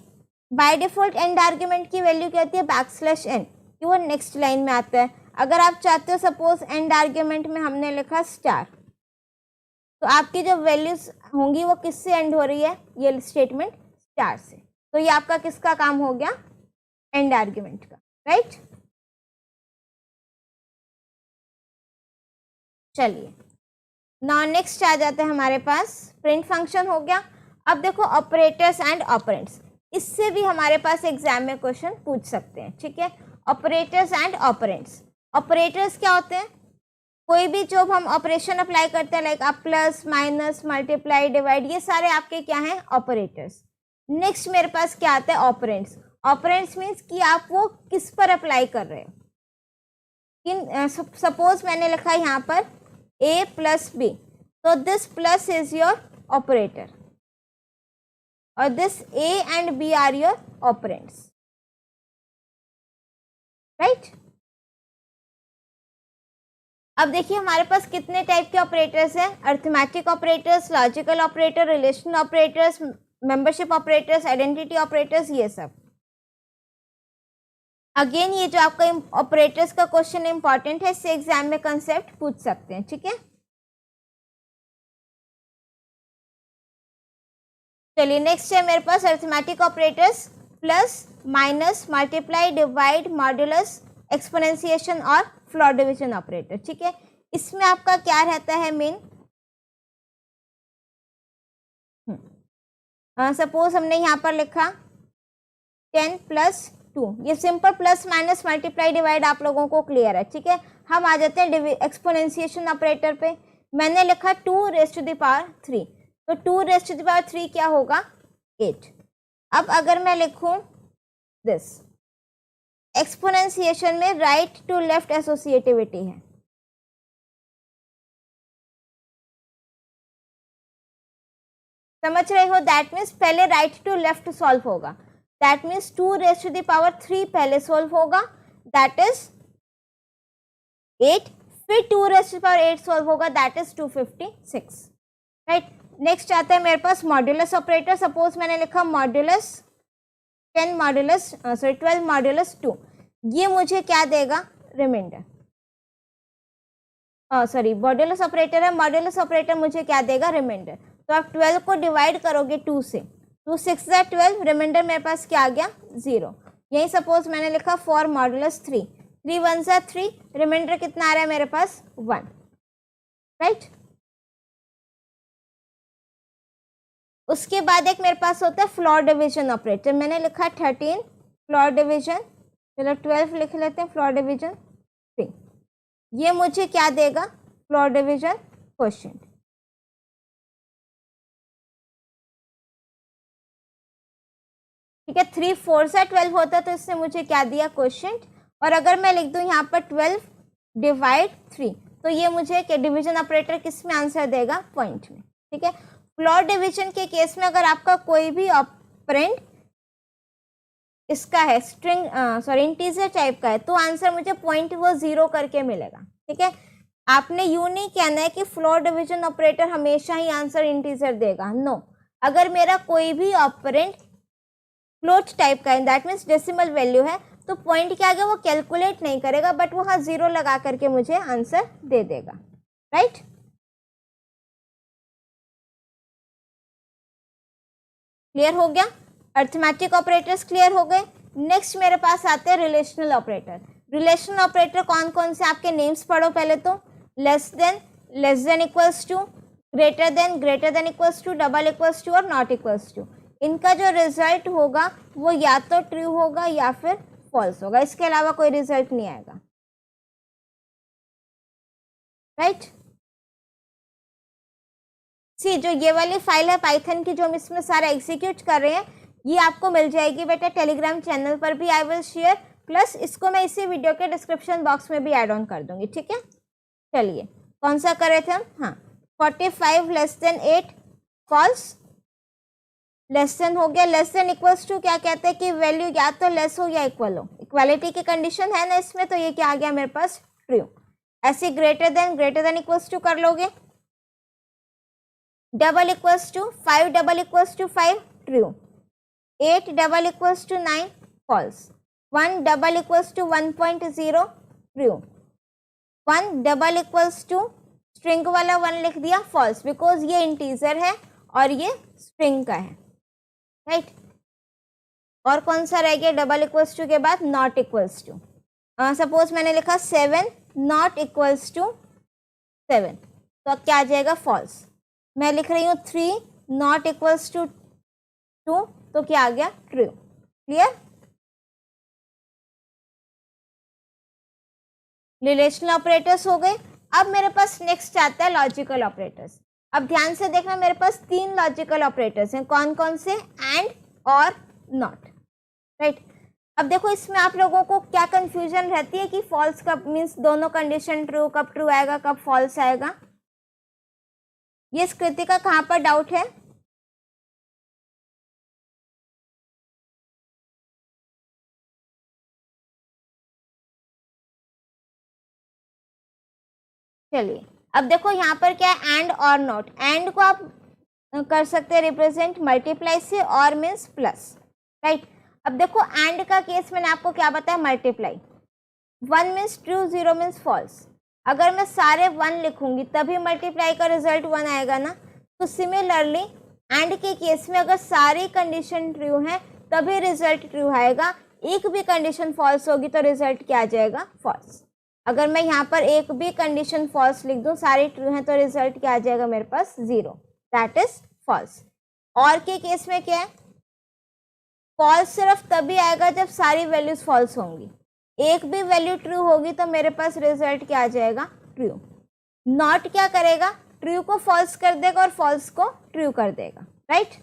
बाय डिफॉल्ट एंड आर्ग्यूमेंट की वैल्यू क्या होती है, बैकस्लैश एन, कि वो नेक्स्ट लाइन में आता है। अगर आप चाहते हो सपोज एंड आर्ग्यूमेंट में हमने लिखा स्टार, तो आपकी जो वैल्यूज होंगी वो किससे एंड हो रही है, ये स्टेटमेंट स्टार से। तो ये आपका किसका काम हो गया, एंड आर्ग्यूमेंट का, राइट। चलिए नाउ नेक्स्ट आ जाते हैं हमारे पास, प्रिंट फंक्शन हो गया। अब देखो ऑपरेटर्स एंड ऑपरेंड्स, इससे भी हमारे पास एग्जाम में क्वेश्चन पूछ सकते हैं, ठीक है। ऑपरेटर्स एंड ऑपरेंड्स, ऑपरेटर्स क्या होते हैं, कोई भी जो हम ऑपरेशन अप्लाई करते हैं लाइक आप प्लस माइनस मल्टीप्लाई डिवाइड, ये सारे आपके क्या हैं, ऑपरेटर्स। नेक्स्ट मेरे पास क्या आता है, ऑपरेंड्स। ऑपरेंड्स मीन्स कि आप वो किस पर अप्लाई कर रहे हो। सपोज मैंने लिखा यहाँ पर a प्लस बी, तो this plus is your operator और this a and b are your operands, right. अब देखिए हमारे पास कितने टाइप के ऑपरेटर्स हैं, arithmetic operators, logical operator, relational operators, membership operators, identity operators, ये सब। अगेन ये जो आपका ऑपरेटर्स का क्वेश्चन इंपॉर्टेंट है, इससे एग्जाम में कंसेप्ट पूछ सकते हैं, ठीक है। चलिए नेक्स्ट है मेरे पास arithmetic operators, plus minus multiply divide modulus exponentiation और फ्लोर डिवीजन ऑपरेटर, ठीक है। इसमें आपका क्या रहता है मेन, सपोज हमने यहाँ पर लिखा 10 प्लस 2, ये simple plus minus multiply divide आप लोगों को क्लियर है, ठीक है। हम आ जाते हैं एक्सपोनेंशिएशन ऑपरेटर पे। मैंने लिखा 2 रेज़ टू द पावर 3, तो 2 रेज़ टू द पावर 3 क्या होगा, 8। अब अगर मैं लिखूं दिस, एक्सपोनेंशिएशन में राइट टू लेफ्ट एसोसिएटिविटी है, समझ रहे हो। दैट मीन्स पहले राइट टू लेफ्ट सॉल्व होगा, that means 2 raise to the power 3 पहले सॉल्व होगा, दैट इज 8, फिर 2 raise to the power 8 solve होगा, दैट इज 256, राइट। नेक्स्ट आता है मेरे पास मॉड्यूलस ऑपरेटर। सपोज मैंने लिखा मॉड्यूलस 12 मॉड्यूलस 2, ये मुझे क्या देगा, रिमाइंडर, सॉरी मॉड्यूलस ऑपरेटर है, मॉड्यूलस ऑपरेटर मुझे क्या देगा, रिमाइंडर। तो आप 12 को डिवाइड करोगे 2 से, 2 6 12, रिमाइंडर मेरे पास क्या आ गया, 0। यही सपोज मैंने लिखा फॉर मॉड्यूलस 3, 3 1 3, रिमाइंडर कितना आ रहा है मेरे पास, 1, राइट। उसके बाद एक मेरे पास होता है फ्लोर डिवीजन ऑपरेटर। मैंने लिखा 13 फ्लोर डिवीजन, चलो 12 लिख लेते हैं, फ्लोर डिवीजन 3, ये मुझे क्या देगा, फ्लोर डिवीजन क्वोशिएंट, ठीक है। 3 4 से 12 होता है तो इससे मुझे क्या दिया, क्वोशिएंट। और अगर मैं लिख दूं यहाँ पर 12 डिवाइड 3, तो ये मुझे डिवीजन ऑपरेटर किस में आंसर देगा, पॉइंट में, ठीक है। फ्लोर डिवीजन के केस में अगर आपका कोई भी ऑपरेंड इसका है स्ट्रिंग इंटीजर टाइप का है, तो आंसर मुझे पॉइंट वो 0 करके मिलेगा, ठीक है। आपने यूं नहीं कहना है कि फ्लोर डिवीजन ऑपरेटर हमेशा ही आंसर इंटीजर देगा, नो। अगर मेरा कोई भी ऑपरेंड फ्लोट टाइप का है, दैट मीन्स डेसिमल वैल्यू है, तो पॉइंट क्या आगे वो कैलकुलेट नहीं करेगा, बट वहाँ 0 लगा करके मुझे आंसर दे देगा, राइट। क्लियर हो गया, अरिथमेटिक ऑपरेटर्स क्लियर हो गए। नेक्स्ट मेरे पास आते हैं रिलेशनल ऑपरेटर। रिलेशनल ऑपरेटर कौन कौन से, आपके नेम्स पढ़ो पहले तो, less than, less than equals to, greater than equals to, double equals to और नॉट इक्वल्स टू। इनका जो रिजल्ट होगा वो या तो ट्रू होगा या फिर फॉल्स होगा, इसके अलावा कोई रिजल्ट नहीं आएगा, राइट। सी जो ये वाली फाइल है पाइथन की जो हम इसमें सारा एग्जीक्यूट कर रहे हैं, ये आपको मिल जाएगी बेटा टेलीग्राम चैनल पर भी, आई विल शेयर, प्लस इसको मैं इसी वीडियो के डिस्क्रिप्शन बॉक्स में भी ऐड ऑन कर दूंगी, ठीक है। चलिए कौन सा कर रहे थे हम, हाँ 45 less than 8 false, less than हो गया, लेस देन इक्वल्स टू क्या कहते हैं कि वैल्यू या तो लेस हो या इक्वल हो, इक्वालिटी की कंडीशन है ना इसमें, तो ये क्या आ गया मेरे पास ट्रू। ऐसे ग्रेटर देन इक्वल्स टू कर लोगे, double equals to 5 double equals to 5 true, 8 double equals to 9 false, 1 double equals to 1.0 true, 1 double equals to string वाला 1 लिख दिया फॉल्स, बिकॉज ये इंटीजर है और ये स्ट्रिंग का है, राइट। और कौन सा रह गया डबल इक्वल्स टू के बाद, नॉट इक्वल्स टू, सपोज मैंने लिखा 7 नॉट इक्वल्स टू 7, तो अब क्या आ जाएगा फॉल्स। मैं लिख रही हूँ 3 नॉट इक्वल्स टू 2, तो क्या आ गया ट्रू, क्लियर। रिलेशनल ऑपरेटर्स हो गए। अब मेरे पास नेक्स्ट आता है लॉजिकल ऑपरेटर्स। अब ध्यान से देखना, मेरे पास 3 लॉजिकल ऑपरेटर्स हैं, कौन कौन से, एंड और नॉट, राइट। अब देखो इसमें आप लोगों को क्या कंफ्यूजन रहती है कि फॉल्स कब मीन्स दोनों कंडीशन ट्रू, कब ट्रू आएगा कब फॉल्स आएगा, ये कृति का कहाँ पर डाउट है। चलिए अब देखो यहाँ पर क्या है, एंड और नॉट। एंड को आप कर सकते हैं रिप्रेजेंट मल्टीप्लाई से, और मीन्स प्लस, राइट। अब देखो एंड का केस मैंने आपको क्या बताया, multiply, 1 means true 0 means false. अगर मैं सारे 1 लिखूंगी तभी मल्टीप्लाई का रिजल्ट 1 आएगा ना। तो सिमिलरली एंड के केस में अगर सारी कंडीशन ट्रू है तभी रिजल्ट ट्रू आएगा, एक भी कंडीशन फॉल्स होगी तो रिजल्ट क्या आ जाएगा, फॉल्स। अगर मैं यहाँ पर एक भी कंडीशन फॉल्स लिख दूँ, सारी ट्रू हैं, तो रिजल्ट क्या आ जाएगा मेरे पास 0, दैट इज फॉल्स। और के केस में क्या है, फॉल्स सिर्फ तभी आएगा जब सारी वैल्यूज फॉल्स होंगी, एक भी वैल्यू ट्रू होगी तो मेरे पास रिजल्ट क्या आ जाएगा, ट्रू। नॉट क्या करेगा, ट्रू को फॉल्स कर देगा और फॉल्स को ट्रू कर देगा, राइट।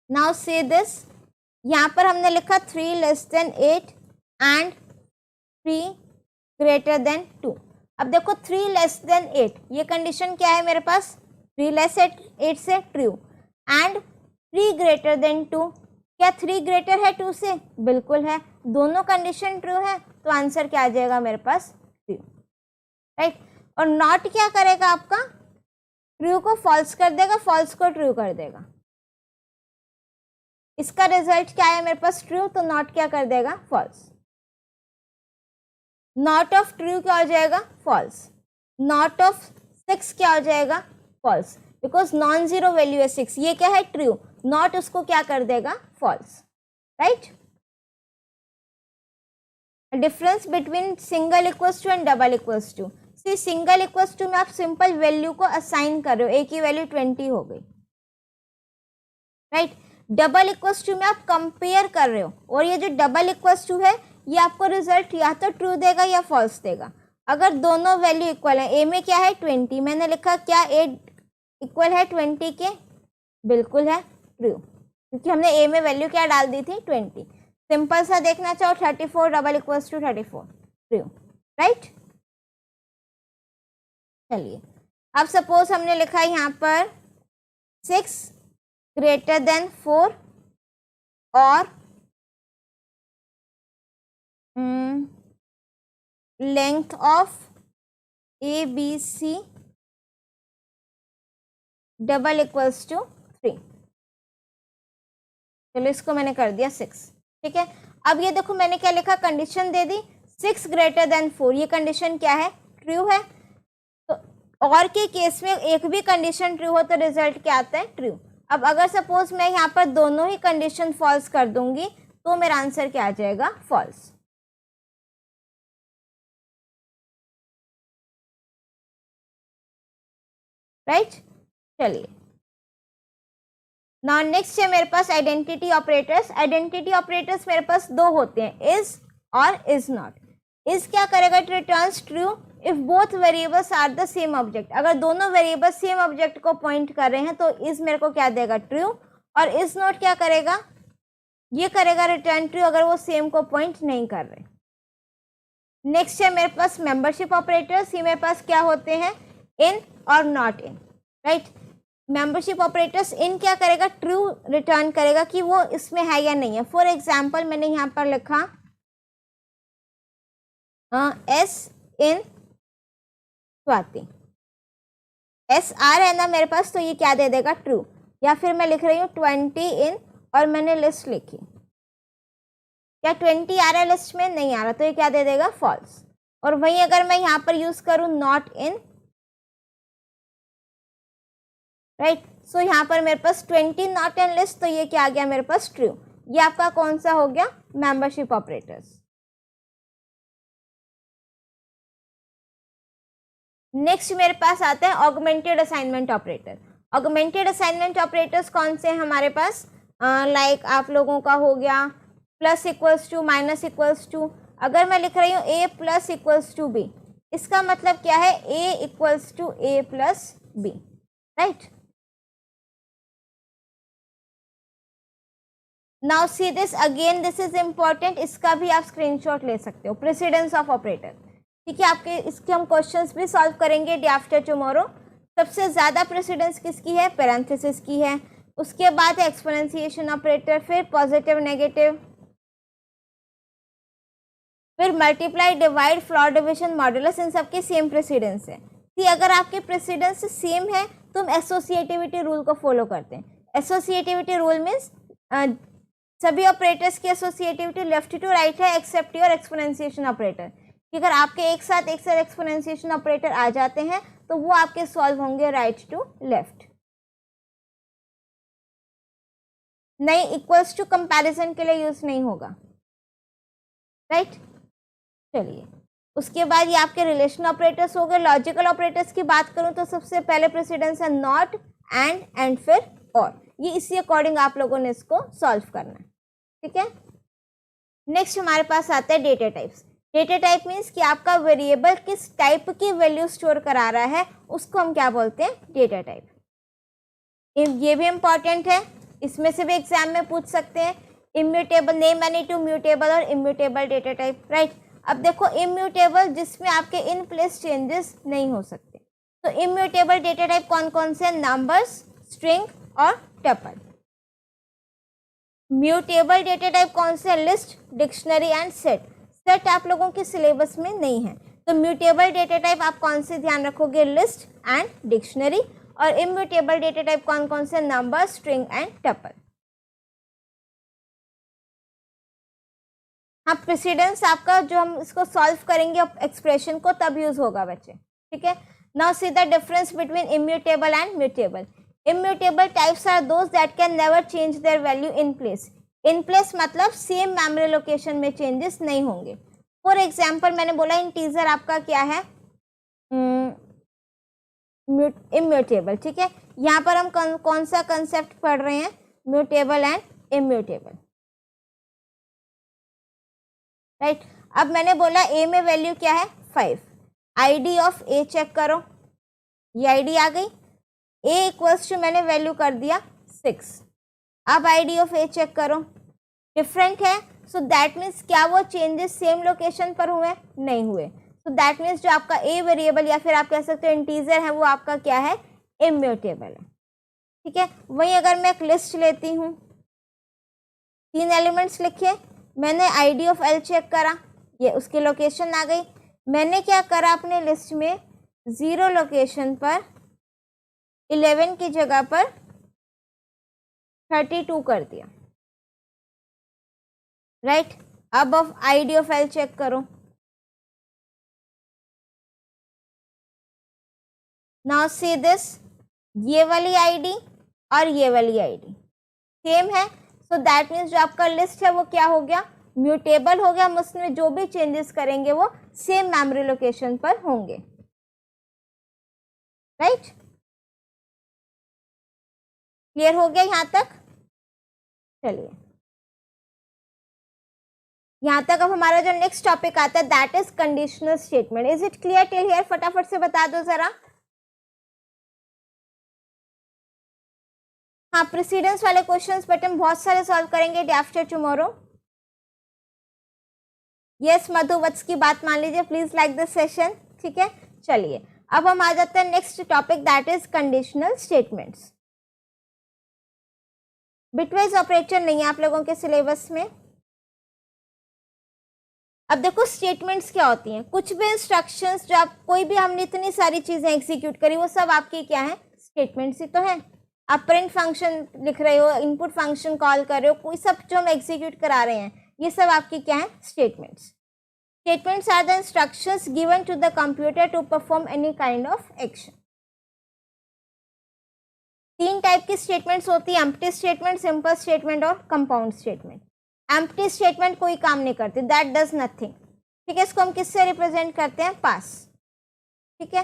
नाउ सी दिस, यहाँ पर हमने लिखा 3 less than 8 and 3 greater than 2। अब देखो 3 लेस देन 8, ये कंडीशन क्या है मेरे पास, 3 लेस 8 से ट्रू, एंड 3 ग्रेटर देन 2, क्या 3 ग्रेटर है 2 से, बिल्कुल है, दोनों कंडीशन ट्रू है, तो आंसर क्या आ जाएगा मेरे पास, ट्रू, राइट। और नॉट क्या करेगा आपका, ट्रू को फॉल्स कर देगा, फॉल्स को ट्रू कर देगा, इसका रिजल्ट क्या है मेरे पास, ट्रू, तो नॉट क्या कर देगा, फॉल्स। नॉट ऑफ ट्रू क्या हो जाएगा, फॉल्स। नॉट ऑफ 6 क्या हो जाएगा, false, because non zero value है 6, ये क्या है, ट्रू, नॉट उसको क्या कर देगा, false, right. Difference between single equals to and double equals to. See single equals to में आप सिंपल वैल्यू को असाइन कर रहे हो, ए की वैल्यू 20 हो गई, राइट। डबल इक्वल्स टू में आप कंपेयर कर रहे हो, और ये जो डबल इक्वल्स टू है ये आपको रिजल्ट या तो ट्रू देगा या फॉल्स देगा। अगर दोनों वैल्यू इक्वल है, ए में क्या है 20, मैंने लिखा क्या ए इक्वल है 20 के, बिल्कुल है ट्रू, क्योंकि हमने ए में वैल्यू क्या डाल दी थी 20। सिंपल सा देखना चाहो 34 double equals to 34, true, right. चलिए अब सपोज हमने लिखा है यहाँ पर 6 ग्रेटर देन 4 और length of A B C double equals to 3। चलो इसको मैंने कर दिया 6, ठीक है। अब ये देखो मैंने क्या लिखा, कंडीशन दे दी 6 ग्रेटर देन 4, ये कंडीशन क्या है, ट्रू है। तो और के केस में एक भी कंडीशन ट्रू हो तो रिजल्ट क्या आता है, ट्रू। अब अगर सपोज मैं यहाँ पर दोनों ही कंडीशन फॉल्स कर दूंगी तो मेरा आंसर क्या आ जाएगा, फॉल्स। राइट। चलिए नाउ नेक्स्ट है मेरे पास आइडेंटिटी ऑपरेटर्स। आइडेंटिटी ऑपरेटर्स मेरे पास दो होते हैं, इज और इज नॉट। इज क्या करेगा, it returns true if both variables are the same object. अगर दोनों वेरिएबल सेम ऑब्जेक्ट को पॉइंट कर रहे हैं तो इज मेरे को क्या देगा, ट्रू। और इज नॉट क्या करेगा, ये करेगा रिटर्न ट्रू अगर वो सेम को पॉइंट नहीं कर रहे। नेक्स्ट है मेरे पास मेंबरशिप ऑपरेटर्स। ये मेरे पास क्या होते हैं, इन और not in, right. Membership operators in क्या करेगा, ट्रू रिटर्न करेगा कि वो इसमें है या नहीं है। फॉर एग्जाम्पल मैंने यहाँ पर लिखा एस इन स्वाति, एस आर है ना मेरे पास, तो ये क्या दे देगा, ट्रू। या फिर मैं लिख रही हूँ 20 इन और मैंने लिस्ट लिखी, क्या 20 आ रहा है लिस्ट में, नहीं आ रहा, तो ये क्या दे देगा, फॉल्स। और वहीं अगर मैं यहाँ पर यूज करूँ नॉट इन, राइट, सो यहाँ पर मेरे पास 20 नॉट इन लिस्ट, तो ये क्या आ गया मेरे पास, ट्रू। ये आपका कौन सा हो गया, मेंबरशिप ऑपरेटर्स। नेक्स्ट मेरे पास आते हैं augmented assignment operator. Augmented assignment operators कौन से हैं हमारे पास, लाइक आप लोगों का हो गया plus equals to, minus equals to. अगर मैं लिख रही हूँ a plus equals to b, इसका मतलब क्या है, a equals to A plus b, right. Now see this again, this is important, इसका भी आप स्क्रीनशॉट ले सकते हो। प्रेसिडेंस ऑफ ऑपरेटर, ठीक है, आपके इसके हम क्वेश्चंस भी सॉल्व करेंगे डे आफ्टर टुमारो। सबसे ज़्यादा प्रेसिडेंस किसकी है, पैरेंथेसिस की है। उसके बाद है एक्सपोनेंशिएशन ऑपरेटर, फिर पॉजिटिव नेगेटिव, फिर multiply divide floor division modulus, इन सबके सेम प्रेसिडेंस है। कि अगर आपके प्रेसिडेंस सेम है तो हम एसोसिएटिविटी रूल को फॉलो करते हैं। एसोसिएटिविटी रूल मीन्स सभी ऑपरेटर्स की एसोसिएटिविटी लेफ्ट टू राइट है एक्सेप्ट योर एक्सपोनेंशिएशन ऑपरेटर। कि अगर आपके एक साथ एक्सपोनेंशिएशन ऑपरेटर आ जाते हैं तो वो आपके सॉल्व होंगे राइट टू लेफ्ट, नहीं इक्वल्स टू कंपैरिजन के लिए यूज नहीं होगा, राइट। चलिए उसके बाद ये आपके रिलेशन ऑपरेटर्स हो गए। लॉजिकल ऑपरेटर्स की बात करूं तो सबसे पहले प्रेसिडेंस है नॉट, एंड फिर और। ये इसी अकॉर्डिंग आप लोगों ने इसको सॉल्व करना है, ठीक है। नेक्स्ट हमारे पास आता है data types. Data type means कि आपका वेरिएबल किस टाइप की वैल्यू स्टोर करा रहा है, उसको हम क्या बोलते हैं, डेटा टाइप। ये भी इंपॉर्टेंट है, इसमें से भी एग्जाम में पूछ सकते हैं। Immutable, name any two mutable और इम्यूटेबल डेटा टाइप, राइट। अब देखो इम्यूटेबल जिसमें आपके इन प्लेस चेंजेस नहीं हो सकते, तो इम्यूटेबल डेटा टाइप कौन कौन से, नंबर्स, स्ट्रिंग और टपल। म्यूटेबल डेटा टाइप कौन से, list, dictionary and set. Set आप लोगों के सिलेबस में नहीं है, तो म्यूटेबल डेटा टाइप आप कौन से ध्यान रखोगे, लिस्ट एंड डिक्शनरी। और इम्यूटेबल डेटा टाइप कौन कौन से, नंबर, स्ट्रिंग एंड टपल। हाँ, प्रेसिडेंस आपका जो हम इसको सॉल्व करेंगे एक्सप्रेशन को तब यूज होगा बच्चे, ठीक है। Now see the difference between immutable and mutable. Immutable types are those that can never change their value in place. In place मतलब सेम मेमोरी लोकेशन में चेंजेस नहीं होंगे। फॉर एग्जाम्पल मैंने बोला इंटीजर आपका क्या है, इम्यूटेबल, ठीक है। यहाँ पर हम कौन सा कंसेप्ट पढ़ रहे हैं, म्यूटेबल एंड इम्यूटेबल, राइट। अब मैंने बोला ए में वैल्यू क्या है, 5। आईडी ऑफ ए चेक करो, ये आईडी आ गई। ए इक्वल्स टू मैंने वैल्यू कर दिया 6। अब आईडी ऑफ ए चेक करो, डिफरेंट है, सो दैट मीन्स क्या वो चेंजेस सेम लोकेशन पर हुए, नहीं हुए। सो दैट मीन्स जो आपका ए वेरिएबल या फिर आप कह सकते हो इंटीजर है वो आपका क्या है, इम्यूटेबल है, ठीक है। वहीं अगर मैं एक लिस्ट लेती हूँ, 3 एलिमेंट्स लिखे, मैंने आईडी ऑफ एल चेक करा, ये उसकी लोकेशन आ गई। मैंने क्या करा अपने लिस्ट में 0 लोकेशन पर 11 की जगह पर 32 कर दिया, राइट। अब of ID of L check करो, नाउ सी दिस, ये वाली आईडी और ये वाली आईडी सेम है, सो दैट मीन्स जो आपका लिस्ट है वो क्या हो गया, म्यूटेबल हो गया। हम उसमें जो भी चेंजेस करेंगे वो सेम मेमोरी लोकेशन पर होंगे, राइट। क्लियर हो गया यहाँ तक? चलिए, यहाँ तक अब हमारा जो नेक्स्ट टॉपिक आता है that is conditional statement. Is it clear till here? फटाफट से बता दो जरा। हाँ, प्रेसिडेंस वाले क्वेश्चंस बट हम बहुत सारे सॉल्व करेंगे डे आफ्टर टुमारो। यस मधु वत्स की बात मान लीजिए, प्लीज लाइक दिस सेशन। ठीक है, चलिए अब हम आ जाते हैं next topic that is conditional statements. Bitwise operator नहीं है आप लोगों के सिलेबस में। अब देखो स्टेटमेंट्स क्या होती हैं, कुछ भी इंस्ट्रक्शंस जो आप कोई भी हमने इतनी सारी चीजें एग्जीक्यूट करी वो सब आपकी क्या है, स्टेटमेंट्स ही तो है। आप प्रिंट फंक्शन लिख रहे हो, इनपुट फंक्शन कॉल कर रहे हो, कोई सब जो हम एग्जीक्यूट करा रहे हैं ये सब आपकी क्या है, statements. Statements are the instructions given to the computer to perform any kind of action. तीन टाइप की स्टेटमेंट्स होती है, एम्प्टी स्टेटमेंट, सिंपल स्टेटमेंट और कंपाउंड स्टेटमेंट। एम्प्टी स्टेटमेंट कोई काम नहीं करती, दैट डज नथिंग। ठीक है, इसको हम किससे रिप्रेजेंट करते हैं, पास। ठीक है,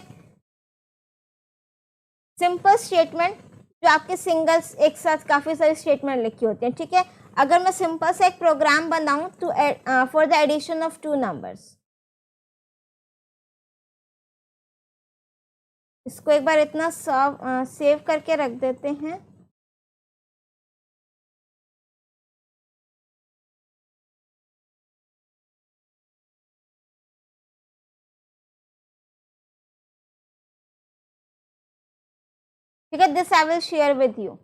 सिंपल स्टेटमेंट जो आपके सिंगल्स एक साथ काफी सारी स्टेटमेंट लिखी होती हैं। ठीक है, अगर मैं सिंपल सा एक प्रोग्राम बनाऊं to for the addition of two numbers, इसको एक बार इतना सेव करके रख देते हैं। ठीक है, this I will share with you.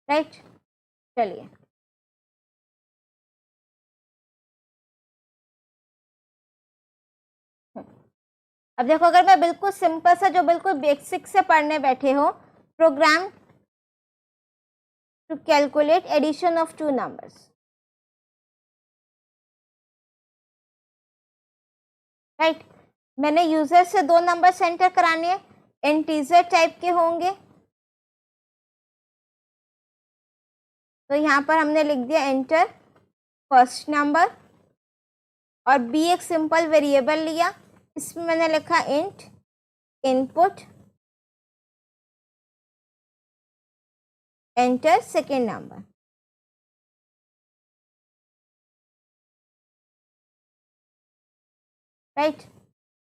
Right, चलिए अब देखो, अगर मैं बिल्कुल सिंपल सा जो बिल्कुल बेसिक से पढ़ने बैठे हो, program to calculate addition of two numbers. Right, मैंने यूजर से दो नंबर एंटर कराने हैं, इंटीजर टाइप के होंगे। तो यहाँ पर हमने लिख दिया एंटर फर्स्ट नंबर, और बी एक सिंपल वेरिएबल लिया, इसमें मैंने लिखा int input enter second number. Right,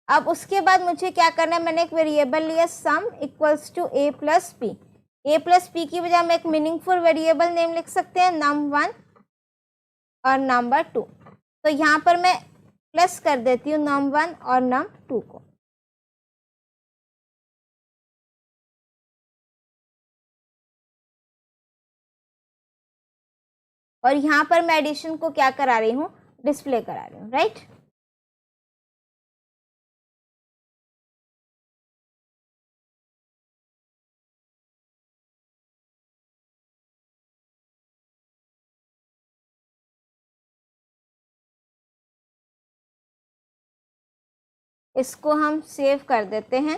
अब उसके बाद मुझे क्या करना है, मैंने एक वेरिएबल लिया sum equals to A plus P. A plus P की बजाय हम एक मीनिंगफुल वेरिएबल नेम लिख सकते हैं num1 और num2। तो यहाँ पर मैं प्लस कर देती हूँ num1 और num2 को। और यहाँ पर मैं एडिशन को क्या करा रही हूँ, डिस्प्ले करा रही हूँ। राइट, इसको हम सेव कर देते हैं।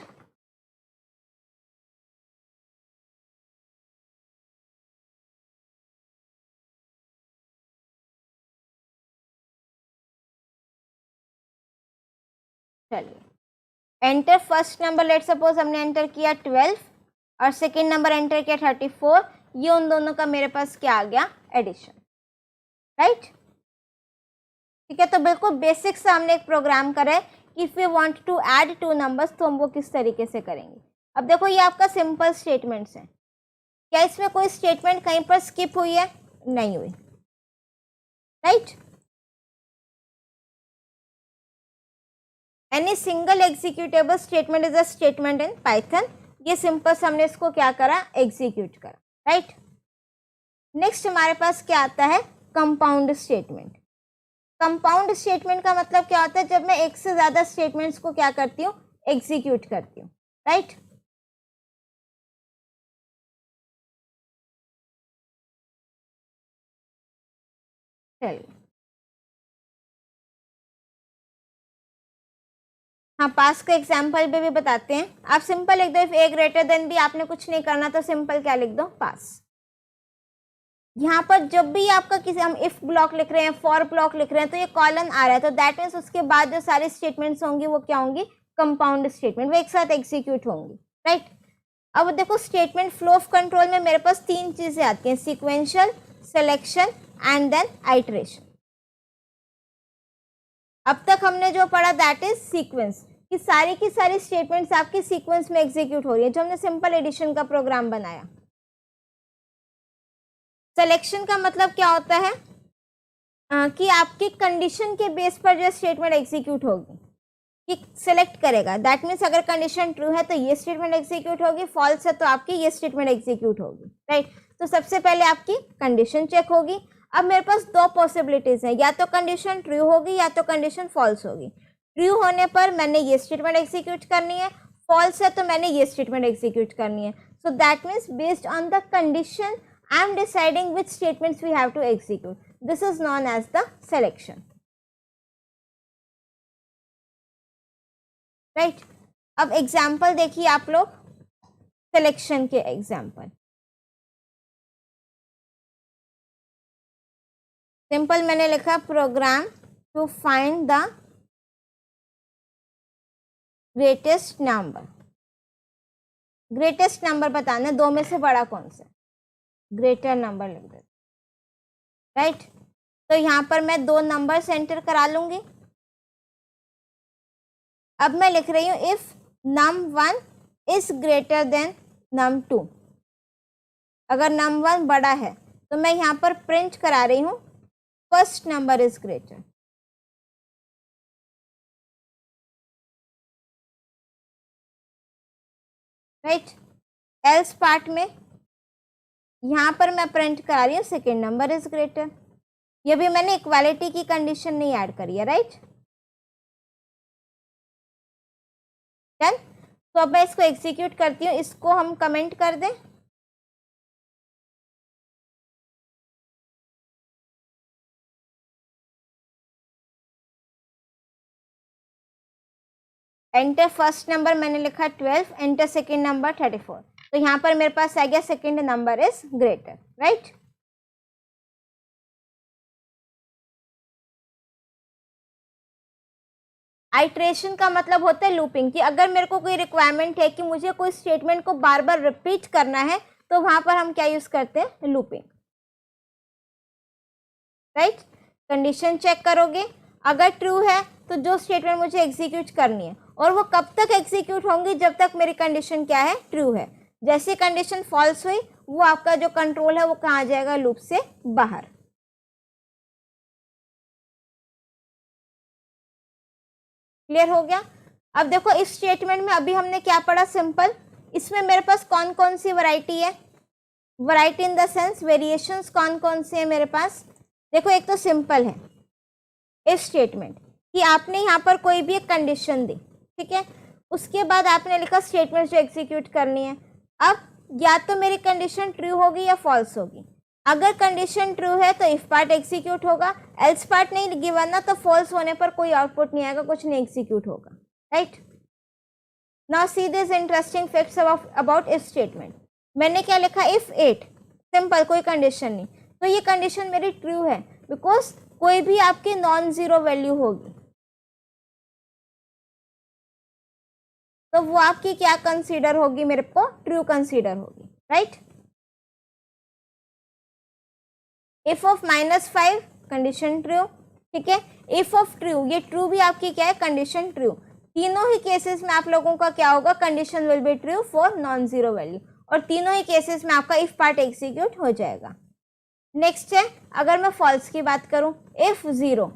चलिए, enter first number, let suppose हमने एंटर किया 12 और सेकेंड नंबर एंटर किया 34। ये उन दोनों का मेरे पास क्या आ गया, एडिशन। राइट, ठीक है, तो बिल्कुल बेसिक से हमने एक प्रोग्राम करा है कि if you want to add two numbers तो हम वो किस तरीके से करेंगे। अब देखो ये आपका सिंपल स्टेटमेंट्स है, क्या इसमें कोई स्टेटमेंट कहीं पर स्किप हुई है, नहीं हुई। Right, any single executable statement is a statement in Python. ये सिंपल से हमने इसको क्या करा, एग्जीक्यूट करा। राइट, नेक्स्ट हमारे पास क्या आता है, कंपाउंड स्टेटमेंट। कंपाउंड स्टेटमेंट का मतलब क्या होता है, जब मैं एक से ज्यादा स्टेटमेंट्स को क्या करती हूँ, एग्जीक्यूट करती हूँ। राइट, चलिए हाँ, पास का एग्जाम्पल भी बताते हैं। आप सिंपल लिख दो, if A greater than B, आपने कुछ नहीं करना तो सिंपल क्या लिख दो, पास। यहाँ पर जब भी आपका किसी, हम इफ ब्लॉक लिख रहे हैं, फॉर ब्लॉक लिख रहे हैं, तो ये कॉलन आ रहा है, तो दैट मीन्स उसके बाद जो सारी स्टेटमेंट्स होंगी वो क्या होंगी, कंपाउंड स्टेटमेंट, वो एक साथ एग्जीक्यूट होंगी, राइट। अब देखो स्टेटमेंट फ्लो ऑफ कंट्रोल में मेरे पास तीन चीजें आती हैं, sequential, selection and then iteration. अब तक हमने जो पढ़ा दैट इज सीक्वेंस, कि सारी की सारी स्टेटमेंट्स आपकी सीक्वेंस में एग्जीक्यूट हो रही है, जो हमने सिंपल एडिशन का प्रोग्राम बनाया। सिलेक्शन का मतलब क्या होता है, कि आपकी कंडीशन के बेस पर जो स्टेटमेंट एग्जीक्यूट होगी, कि सिलेक्ट करेगा, दैट मीन्स अगर कंडीशन ट्रू है तो ये स्टेटमेंट एग्जीक्यूट होगी, फॉल्स है तो आपकी ये स्टेटमेंट एग्जीक्यूट होगी, राइट। तो सबसे पहले आपकी कंडीशन चेक होगी। अब मेरे पास दो पॉसिबिलिटीज हैं, या तो कंडीशन ट्रू होगी या तो कंडीशन फॉल्स होगी। ट्रू होने पर मैंने ये स्टेटमेंट एग्जीक्यूट करनी है, फॉल्स है तो मैंने ये स्टेटमेंट एग्जीक्यूट करनी है। सो that means based on the condition I am deciding which statements we have to execute. This is known as the selection. Right? अब एग्जाम्पल देखिए आप लोग, सिलेक्शन के एग्जाम्पल। सिंपल मैंने लिखा program to find the greatest number. Greatest number बताना, दो में से बड़ा कौन सा, ग्रेटर नंबर लिख देते, राइट। तो यहाँ पर मैं दो नंबर एंटर करा लूंगी। अब मैं लिख रही हूँ if num1 is greater than num2। अगर num1 बड़ा है तो मैं यहाँ पर प्रिंट करा रही हूँ first number is greater, right. Else part में यहाँ पर मैं प्रिंट करा रही हूँ सेकेंड नंबर इज ग्रेटर। ये भी मैंने इक्वालिटी की कंडीशन नहीं ऐड करी है, राइट। डन। तो अब मैं इसको एग्जीक्यूट करती हूँ, इसको हम कमेंट कर दें। एंटर फर्स्ट नंबर मैंने लिखा 12, एंटर सेकेंड नंबर 34। तो यहाँ पर मेरे पास आ गया second number is greater, right. Iteration का मतलब होता है लूपिंग, कि अगर मेरे को कोई रिक्वायरमेंट है कि मुझे कोई स्टेटमेंट को बार बार रिपीट करना है तो वहां पर हम क्या यूज करते हैं, लूपिंग, राइट। कंडीशन चेक करोगे, अगर ट्रू है तो जो स्टेटमेंट मुझे एग्जीक्यूट करनी है, और वो कब तक एग्जीक्यूट होंगी, जब तक मेरी कंडीशन क्या है, ट्रू है। जैसे कंडीशन फॉल्स हुई, वो आपका जो कंट्रोल है वो कहाँ जाएगा, लूप से बाहर। क्लियर हो गया। अब देखो इस स्टेटमेंट में अभी हमने क्या पढ़ा, सिंपल। इसमें मेरे पास कौन कौन सी वैरायटी है, variety in the sense variations कौन कौन से है मेरे पास। देखो एक तो सिंपल है इफ स्टेटमेंट, कि आपने यहाँ पर कोई भी एक कंडीशन दी, ठीक है, उसके बाद आपने लिखा स्टेटमेंट जो एग्जीक्यूट करनी है। अब या तो मेरी कंडीशन ट्रू होगी या फॉल्स होगी। अगर कंडीशन ट्रू है तो इफ पार्ट एग्जीक्यूट होगा, एल्स पार्ट नहीं गिवन ना, तो फॉल्स होने पर कोई आउटपुट नहीं आएगा, कुछ नहीं एग्जीक्यूट होगा, right. Now see this interesting facts about if statement. मैंने क्या लिखा, इफ 8, सिंपल, कोई कंडीशन नहीं, तो ये कंडीशन मेरी ट्रू है, बिकॉज कोई भी आपकी नॉन जीरो वैल्यू होगी तो वो आपकी क्या कंसीडर होगी, मेरे को ट्रू कंसीडर होगी, right. If of -5 condition true, ठीक है। इफ ऑफ ट्रू, ये ट्रू भी आपकी क्या है, कंडीशन ट्रू। तीनों ही केसेस में आप लोगों का क्या होगा, condition will be true for non zero value, और तीनों ही केसेस में आपका इफ पार्ट एग्जीक्यूट हो जाएगा। नेक्स्ट है, अगर मैं फॉल्स की बात करूं, इफ 0,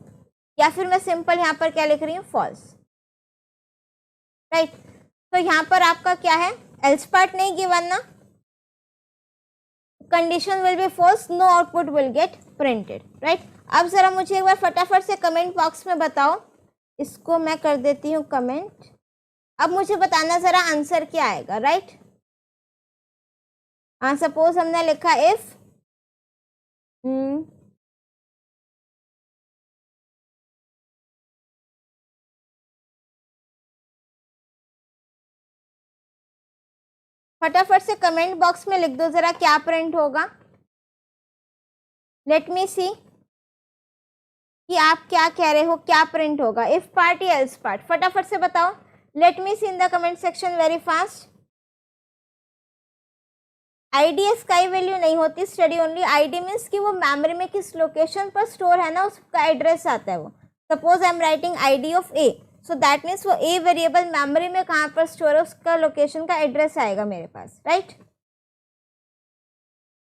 या फिर मैं सिंपल यहां पर क्या लिख रही हूं, फॉल्स, राइट। तो यहां पर आपका क्या है, एल्स पार्ट नहीं गिवन ना, condition will be false, no output will get printed, right. अब जरा मुझे एक बार फटाफट से कमेंट बॉक्स में बताओ, इसको मैं कर देती हूँ कमेंट। अब मुझे बताना जरा आंसर क्या आएगा, राइट। हाँ, सपोज हमने लिखा इफ फटाफट से कमेंट बॉक्स में लिख दो जरा क्या प्रिंट होगा। लेट मी सी कि आप क्या कह रहे हो, क्या प्रिंट होगा, इफ पार्ट या एल्स पार्ट, फटाफट से बताओ। Let me see in the comment section very fast. ID sky value नहीं होती, स्टडी ओनली। आईडी मीन्स कि वो मेमोरी में किस लोकेशन पर स्टोर है ना, उसका एड्रेस आता है वो। Suppose I am writing ID of A, so that means वो ए वेरिएबल मेमोरी में कहाँ पर स्टोर है, उसका लोकेशन का एड्रेस आएगा मेरे पास, राइट।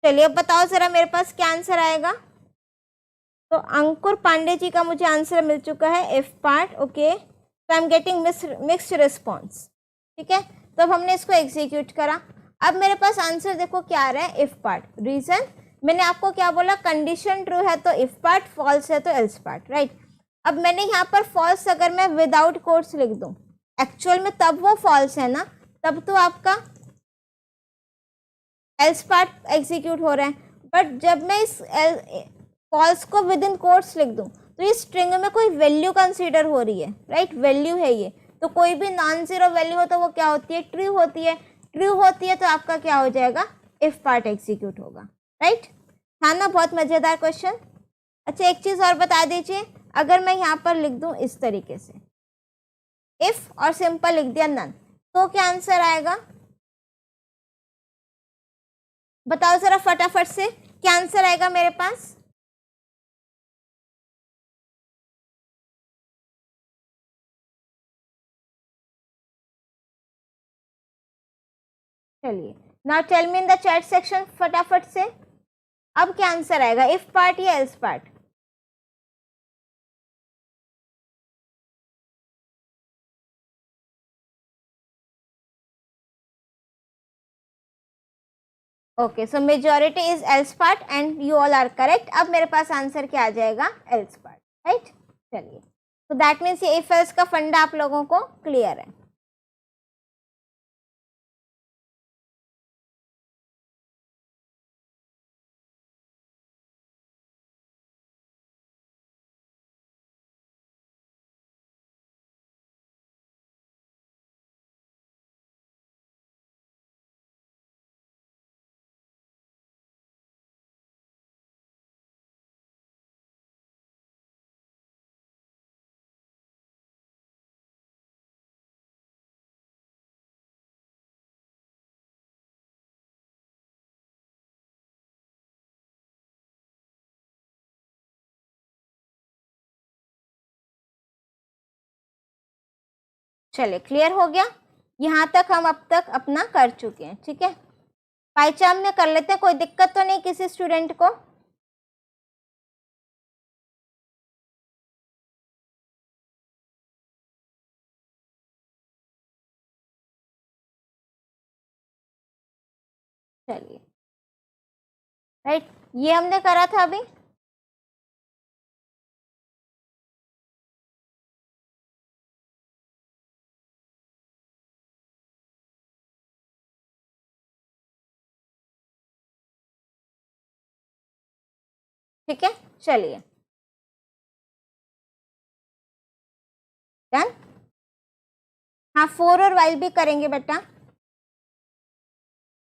चलिए अब बताओ जरा मेरे पास क्या आंसर आएगा। तो अंकुर पांडे जी का मुझे आंसर मिल चुका है इफ पार्ट। ओके, तो I am getting mixed response. ठीक है, तो अब हमने इसको एग्जीक्यूट करा। अब मेरे पास आंसर देखो क्या आ रहा है, इफ पार्ट। रीजन मैंने आपको क्या बोला, कंडीशन ट्रू है तो इफ पार्ट, फॉल्स है तो एल्स पार्ट, राइट। अब मैंने यहाँ पर फॉल्स अगर मैं विदाउट कोट्स लिख दूं, एक्चुअल में तब वो फॉल्स है ना, तब तो आपका एल्स पार्ट एग्जीक्यूट हो रहा है। बट जब मैं इस फॉल्स को विद इन कोट्स लिख दूं तो ये स्ट्रिंग में कोई वैल्यू कंसीडर हो रही है, राइट, वैल्यू है ये। तो कोई भी नॉन जीरो वैल्यू हो तो वो क्या होती है, ट्रू होती है। ट्रू होती है तो आपका क्या हो जाएगा, इफ पार्ट एग्जीक्यूट होगा, राइट। था ना बहुत मजेदार क्वेश्चन। अच्छा एक चीज और बता दीजिए, अगर मैं यहाँ पर लिख दूं इस तरीके से, इफ और सिंपल लिख दिया नन, तो क्या आंसर आएगा, बताओ जरा फटाफट से, क्या आंसर आएगा मेरे पास। चलिए now tell me in the chat section फटाफट से, अब क्या आंसर आएगा, इफ पार्ट या else part. Okay, so majority is else part and you all are correct. अब मेरे पास आंसर क्या आ जाएगा, एल्स पार्ट, राइट। चलिए, तो दैट मीन्स ये इफ एल्स का फंडा आप लोगों को क्लियर है। चलिए क्लियर हो गया, यहाँ तक हम अब तक अपना कर चुके हैं। ठीक है, पाइचाम में कर लेते हैं, कोई दिक्कत तो नहीं किसी स्टूडेंट को। चलिए, राइट, ये हमने करा था अभी। ठीक है, चलिए डन। हाँ, फोर और वाइल भी करेंगे बेटा।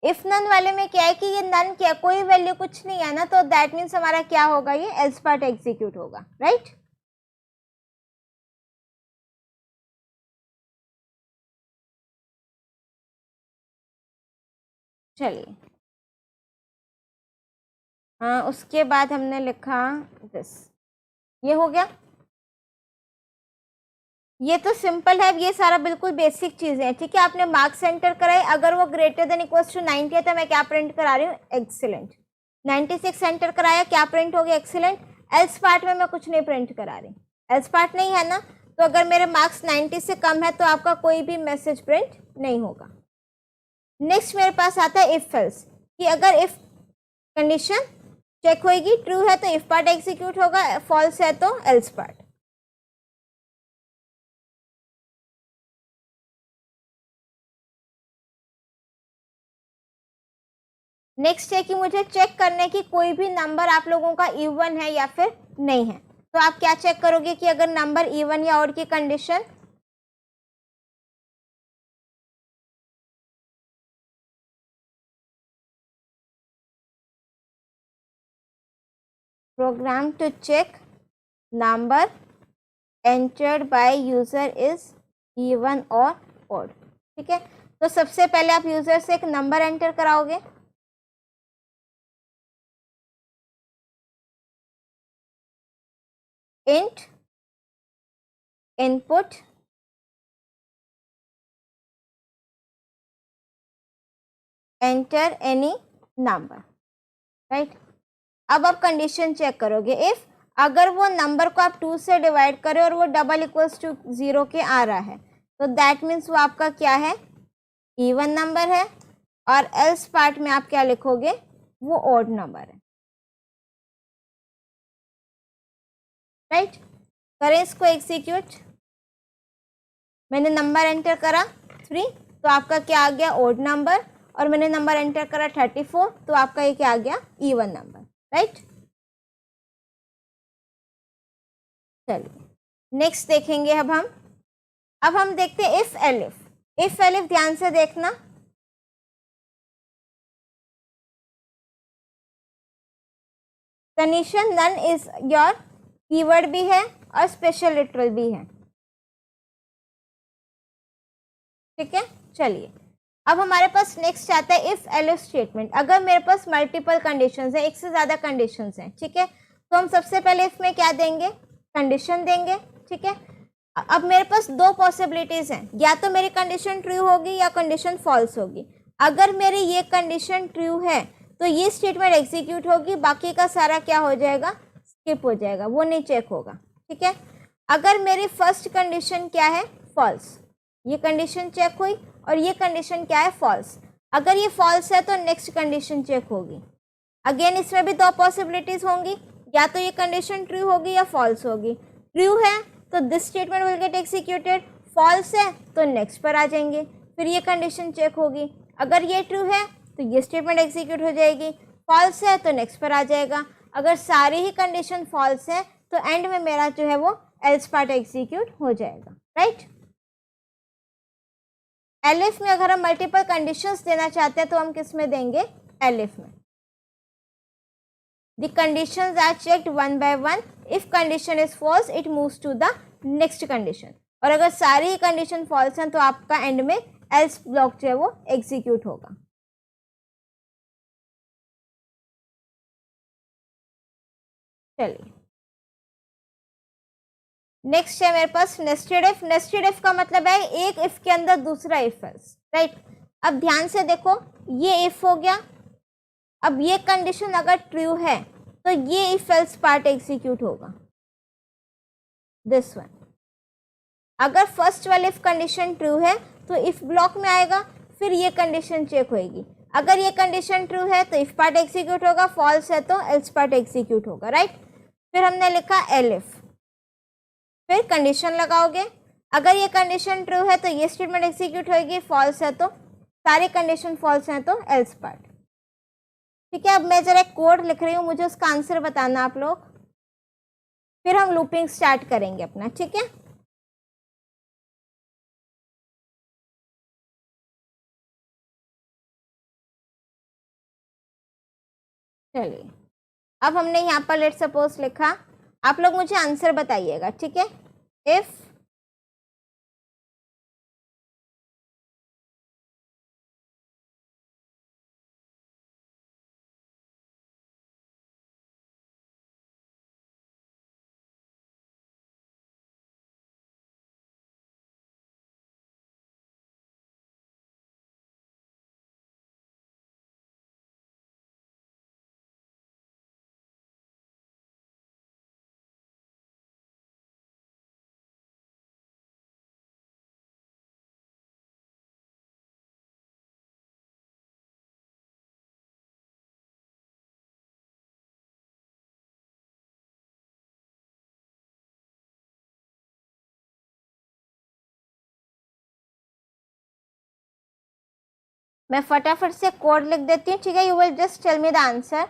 इफ नन वाले में क्या है कि ये नन क्या, कोई वैल्यू कुछ नहीं है ना, तो दैट मीन्स हमारा क्या होगा, ये एल्स पार्ट एग्जीक्यूट होगा, राइट। चलिए, हाँ उसके बाद हमने लिखा दिस, ये हो गया। ये तो सिंपल है, ये सारा बिल्कुल बेसिक चीजें हैं। ठीक है, आपने मार्क्स एंटर कराए, अगर वो ग्रेटर देन इक्वल्स टू 90 है तो मैं क्या प्रिंट करा रही हूँ, एक्सीलेंट। 96 एंटर कराया, क्या प्रिंट हो गया, एक्सीलेंट। एल्स पार्ट में मैं कुछ नहीं प्रिंट करा रही, एल्स पार्ट नहीं है ना, तो अगर मेरे मार्क्स 90 से कम है तो आपका कोई भी मैसेज प्रिंट नहीं होगा। नेक्स्ट मेरे पास आता है इफ एल्स, कि अगर इफ कंडीशन चेक होगी, ट्रू है तो इफ पार्ट एग्जीक्यूट होगा, फॉल्स है तो एल्स पार्ट। नेक्स्ट है कि मुझे चेक करने की कोई भी नंबर आप लोगों का इवन है या फिर नहीं है, तो आप क्या चेक करोगे कि अगर नंबर इवन या ऑड की condition, program to check number entered by user is even और ओड। ठीक है, तो सबसे पहले आप यूजर से एक नंबर एंटर कराओगे। Int input enter any number, right. अब आप कंडीशन चेक करोगे, इफ अगर वो नंबर को आप 2 से डिवाइड करें और वो डबल इक्वल्स टू 0 के आ रहा है, तो दैट मीन्स वो आपका क्या है, इवन नंबर है। और एल्स पार्ट में आप क्या लिखोगे, वो ऑड नंबर है, राइट। करें इसको एग्जीक्यूट। मैंने नंबर एंटर करा 3, तो आपका क्या आ गया, ऑड नंबर। और मैंने नंबर एंटर करा 34, तो आपका ये क्या आ गया, इवन नंबर, राइट। चलिए नेक्स्ट देखेंगे अब हम देखते हैं इफ एलिफ ध्यान से देखना। Condition none is your keyword भी है और स्पेशल लिटरल भी है, ठीक है। चलिए अब हमारे पास नेक्स्ट आता है इफ एलिफ स्टेटमेंट। अगर मेरे पास मल्टीपल कंडीशंस है, एक से ज्यादा कंडीशंस हैं, ठीक है, तो हम सबसे पहले इफ में क्या देंगे, कंडीशन देंगे, ठीक है। अब मेरे पास दो पॉसिबिलिटीज हैं, या तो मेरी कंडीशन ट्रू होगी या कंडीशन फॉल्स होगी। अगर मेरी ये कंडीशन ट्रू है तो ये स्टेटमेंट एग्जीक्यूट होगी, बाकी का सारा क्या हो जाएगा, स्किप हो जाएगा, वो नहीं चेक होगा, ठीक है। अगर मेरी फर्स्ट कंडीशन क्या है, फॉल्स, ये कंडीशन चेक हुई और ये कंडीशन क्या है, फॉल्स। अगर ये फॉल्स है तो नेक्स्ट कंडीशन चेक होगी। अगेन इसमें भी दो पॉसिबिलिटीज होंगी, या तो ये कंडीशन ट्रू होगी या फॉल्स होगी। ट्रू है तो this statement will get executed, false है तो नेक्स्ट पर आ जाएंगे, फिर ये कंडीशन चेक होगी। अगर ये ट्रू है तो ये स्टेटमेंट एग्जीक्यूट हो जाएगी, फॉल्स है तो नेक्स्ट पर आ जाएगा। अगर सारी ही कंडीशन फॉल्स है तो एंड में मेरा जो है वो एल्स पार्ट एग्जीक्यूट हो जाएगा, राइट। एलिफ में अगर हम मल्टीपल कंडीशंस देना चाहते हैं तो हम किस में देंगे, एलिफ में। The conditions are checked one by one. If condition is false, it moves to the next condition. और अगर सारी ही कंडीशन फॉल्स हैं तो आपका एंड में एल्स ब्लॉक जो है वो एग्जीक्यूट होगा। चलिए नेक्स्ट है मेरे पास नेस्टेड इफ। नेस्टेड इफ का मतलब है एक इफ के अंदर दूसरा इफ एल्स, राइट। अब ध्यान से देखो, ये इफ हो गया, अब ये कंडीशन अगर ट्रू है तो ये इफ एल्स पार्ट एग्जीक्यूट होगा, दिस वन। अगर फर्स्ट वाली इफ कंडीशन ट्रू है तो इफ ब्लॉक में आएगा, फिर ये कंडीशन चेक होगी। अगर ये कंडीशन ट्रू है तो इफ पार्ट एग्जीक्यूट होगा, फॉल्स है तो एल्स पार्ट एग्जीक्यूट होगा, राइट। फिर हमने लिखा एलिफ, फिर कंडीशन लगाओगे। अगर ये कंडीशन ट्रू है तो ये स्टेटमेंट एग्जीक्यूट होगी, फॉल्स है तो सारी कंडीशन फॉल्स है तो एल्स पार्ट, ठीक है। अब मैं जरा कोड लिख रही हूँ, मुझे उसका आंसर बताना आप लोग, फिर हम लूपिंग स्टार्ट करेंगे अपना, ठीक है। चलिए अब हमने यहाँ पर लेट सपोज लिखा, आप लोग मुझे आंसर बताइएगा, ठीक है। इफ मैं फटाफट से कोड लिख देती हूँ, ठीक है। You will just tell me the answer.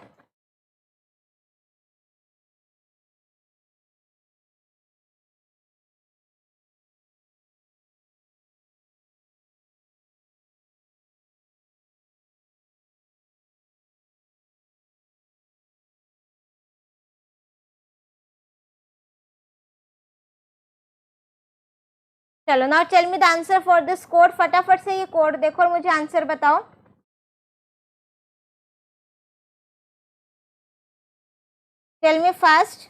चलो now tell me the answer for this code. फटाफट से ये कोड देखो और मुझे आंसर बताओ। Tell me fast.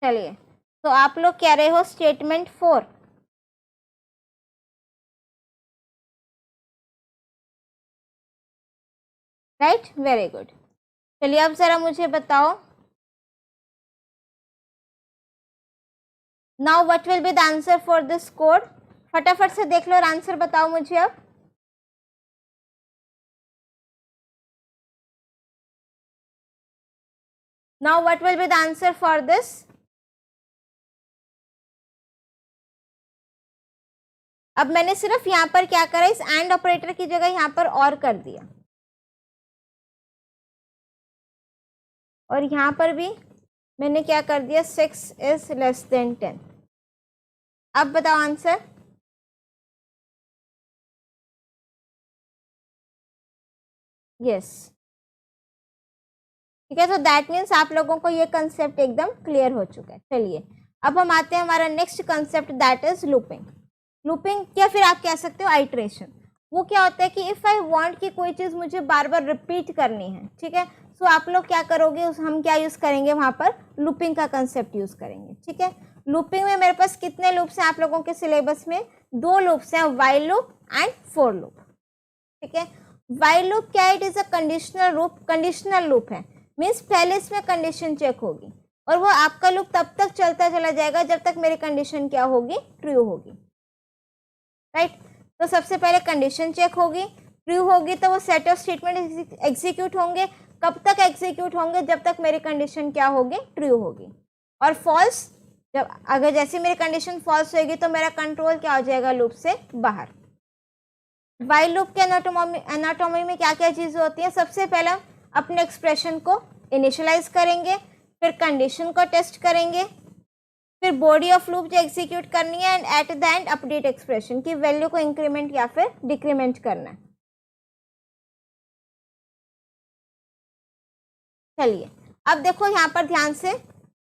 चलिए, तो आप लोग कह रहे हो स्टेटमेंट 4। Right, very good. चलिए अब जरा मुझे बताओ, now what will be the answer for this code. फटाफट से देख लो और आंसर बताओ मुझे अब। Now what will be the answer for this. अब मैंने सिर्फ यहाँ पर क्या करा, इस एंड ऑपरेटर की जगह यहाँ पर और कर दिया, और यहाँ पर भी मैंने क्या कर दिया, 6 इज लेस देन 10। अब बताओ आंसर। यस, ठीक है, तो दैट मीन्स आप लोगों को ये कंसेप्ट एकदम क्लियर हो चुका है। चलिए अब हम आते हैं हमारा next concept, that is looping. Looping या फिर आप कह सकते हो आइट्रेशन। वो क्या होता है कि इफ़ आई वांट कि कोई चीज़ मुझे बार बार रिपीट करनी है, ठीक है, सो आप लोग क्या करोगे, हम क्या यूज़ करेंगे, वहाँ पर लूपिंग का कंसेप्ट यूज़ करेंगे। ठीक है, लूपिंग में मेरे पास कितने लूप्स हैं आप लोगों के सिलेबस में, 2 लूप्स हैं, while loop and for loop. ठीक है, वाइल लूप क्या है, it is a conditional loop है, मीन्स पहले इसमें कंडीशन चेक होगी और वो आपका लूप तब तक चलता चला जाएगा जब तक मेरी कंडीशन क्या होगी, ट्रू होगी। राइट, तो सबसे पहले कंडीशन चेक होगी, ट्रू होगी तो वो सेट ऑफ स्टेटमेंट एग्जीक्यूट होंगे। कब तक एग्जीक्यूट होंगे, जब तक मेरी कंडीशन क्या होगी, ट्रू होगी। और फॉल्स, जब अगर जैसे मेरी कंडीशन फॉल्स होगी तो मेरा कंट्रोल क्या हो जाएगा, लूप से बाहर। वाइल लूप के एनाटॉमी में क्या क्या चीज़ें होती हैं, सबसे पहले अपने एक्सप्रेशन को इनिशियलाइज करेंगे, फिर कंडीशन को टेस्ट करेंगे, फिर बॉडी ऑफ लूप जो एग्जीक्यूट करनी है, and at the end update expression की वैल्यू को इंक्रीमेंट या फिर डिक्रीमेंट करना है। चलिए अब देखो यहाँ पर ध्यान से,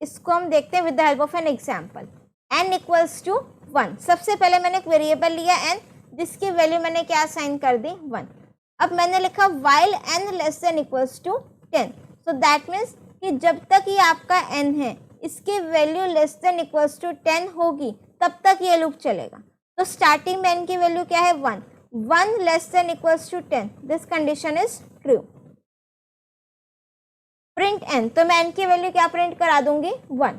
इसको हम देखते हैं with the help of an example. n equals to 1, सबसे पहले मैंने एक वेरिएबल लिया n, जिसकी वैल्यू मैंने क्या साइन कर दी, 1। अब मैंने लिखा while n less than equals to 10, so that means कि जब तक ये आपका n है, इसकी value less than equals to 10 होगी, तब तक ये लूप चलेगा। तो स्टार्टिंग में n की वैल्यू क्या है, 1 less than equals to 10, this condition is true. Print n, तो मैं n की वैल्यू क्या प्रिंट करा दूंगी, 1।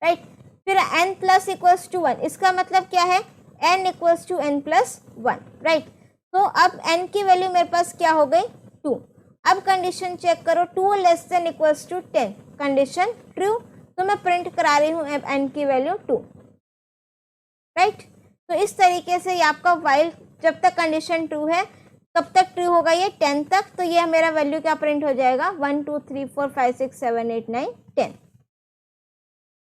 राइट, फिर n प्लस इक्वल्स टू 1, इसका मतलब क्या है, n equals to n plus 1। Right, तो अब n की वैल्यू मेरे पास क्या हो गई, 2। अब कंडीशन चेक करो, 2 less than equals to 10, condition true, तो मैं प्रिंट करा रही हूँ n की वैल्यू 2। राइट, तो इस तरीके से ये आपका वाइल जब तक कंडीशन ट्रू है कब तक ट्रू होगा, ये 10 तक, तो ये मेरा वैल्यू क्या प्रिंट हो जाएगा, 1 2 3 4 5 6 7 8 9 10।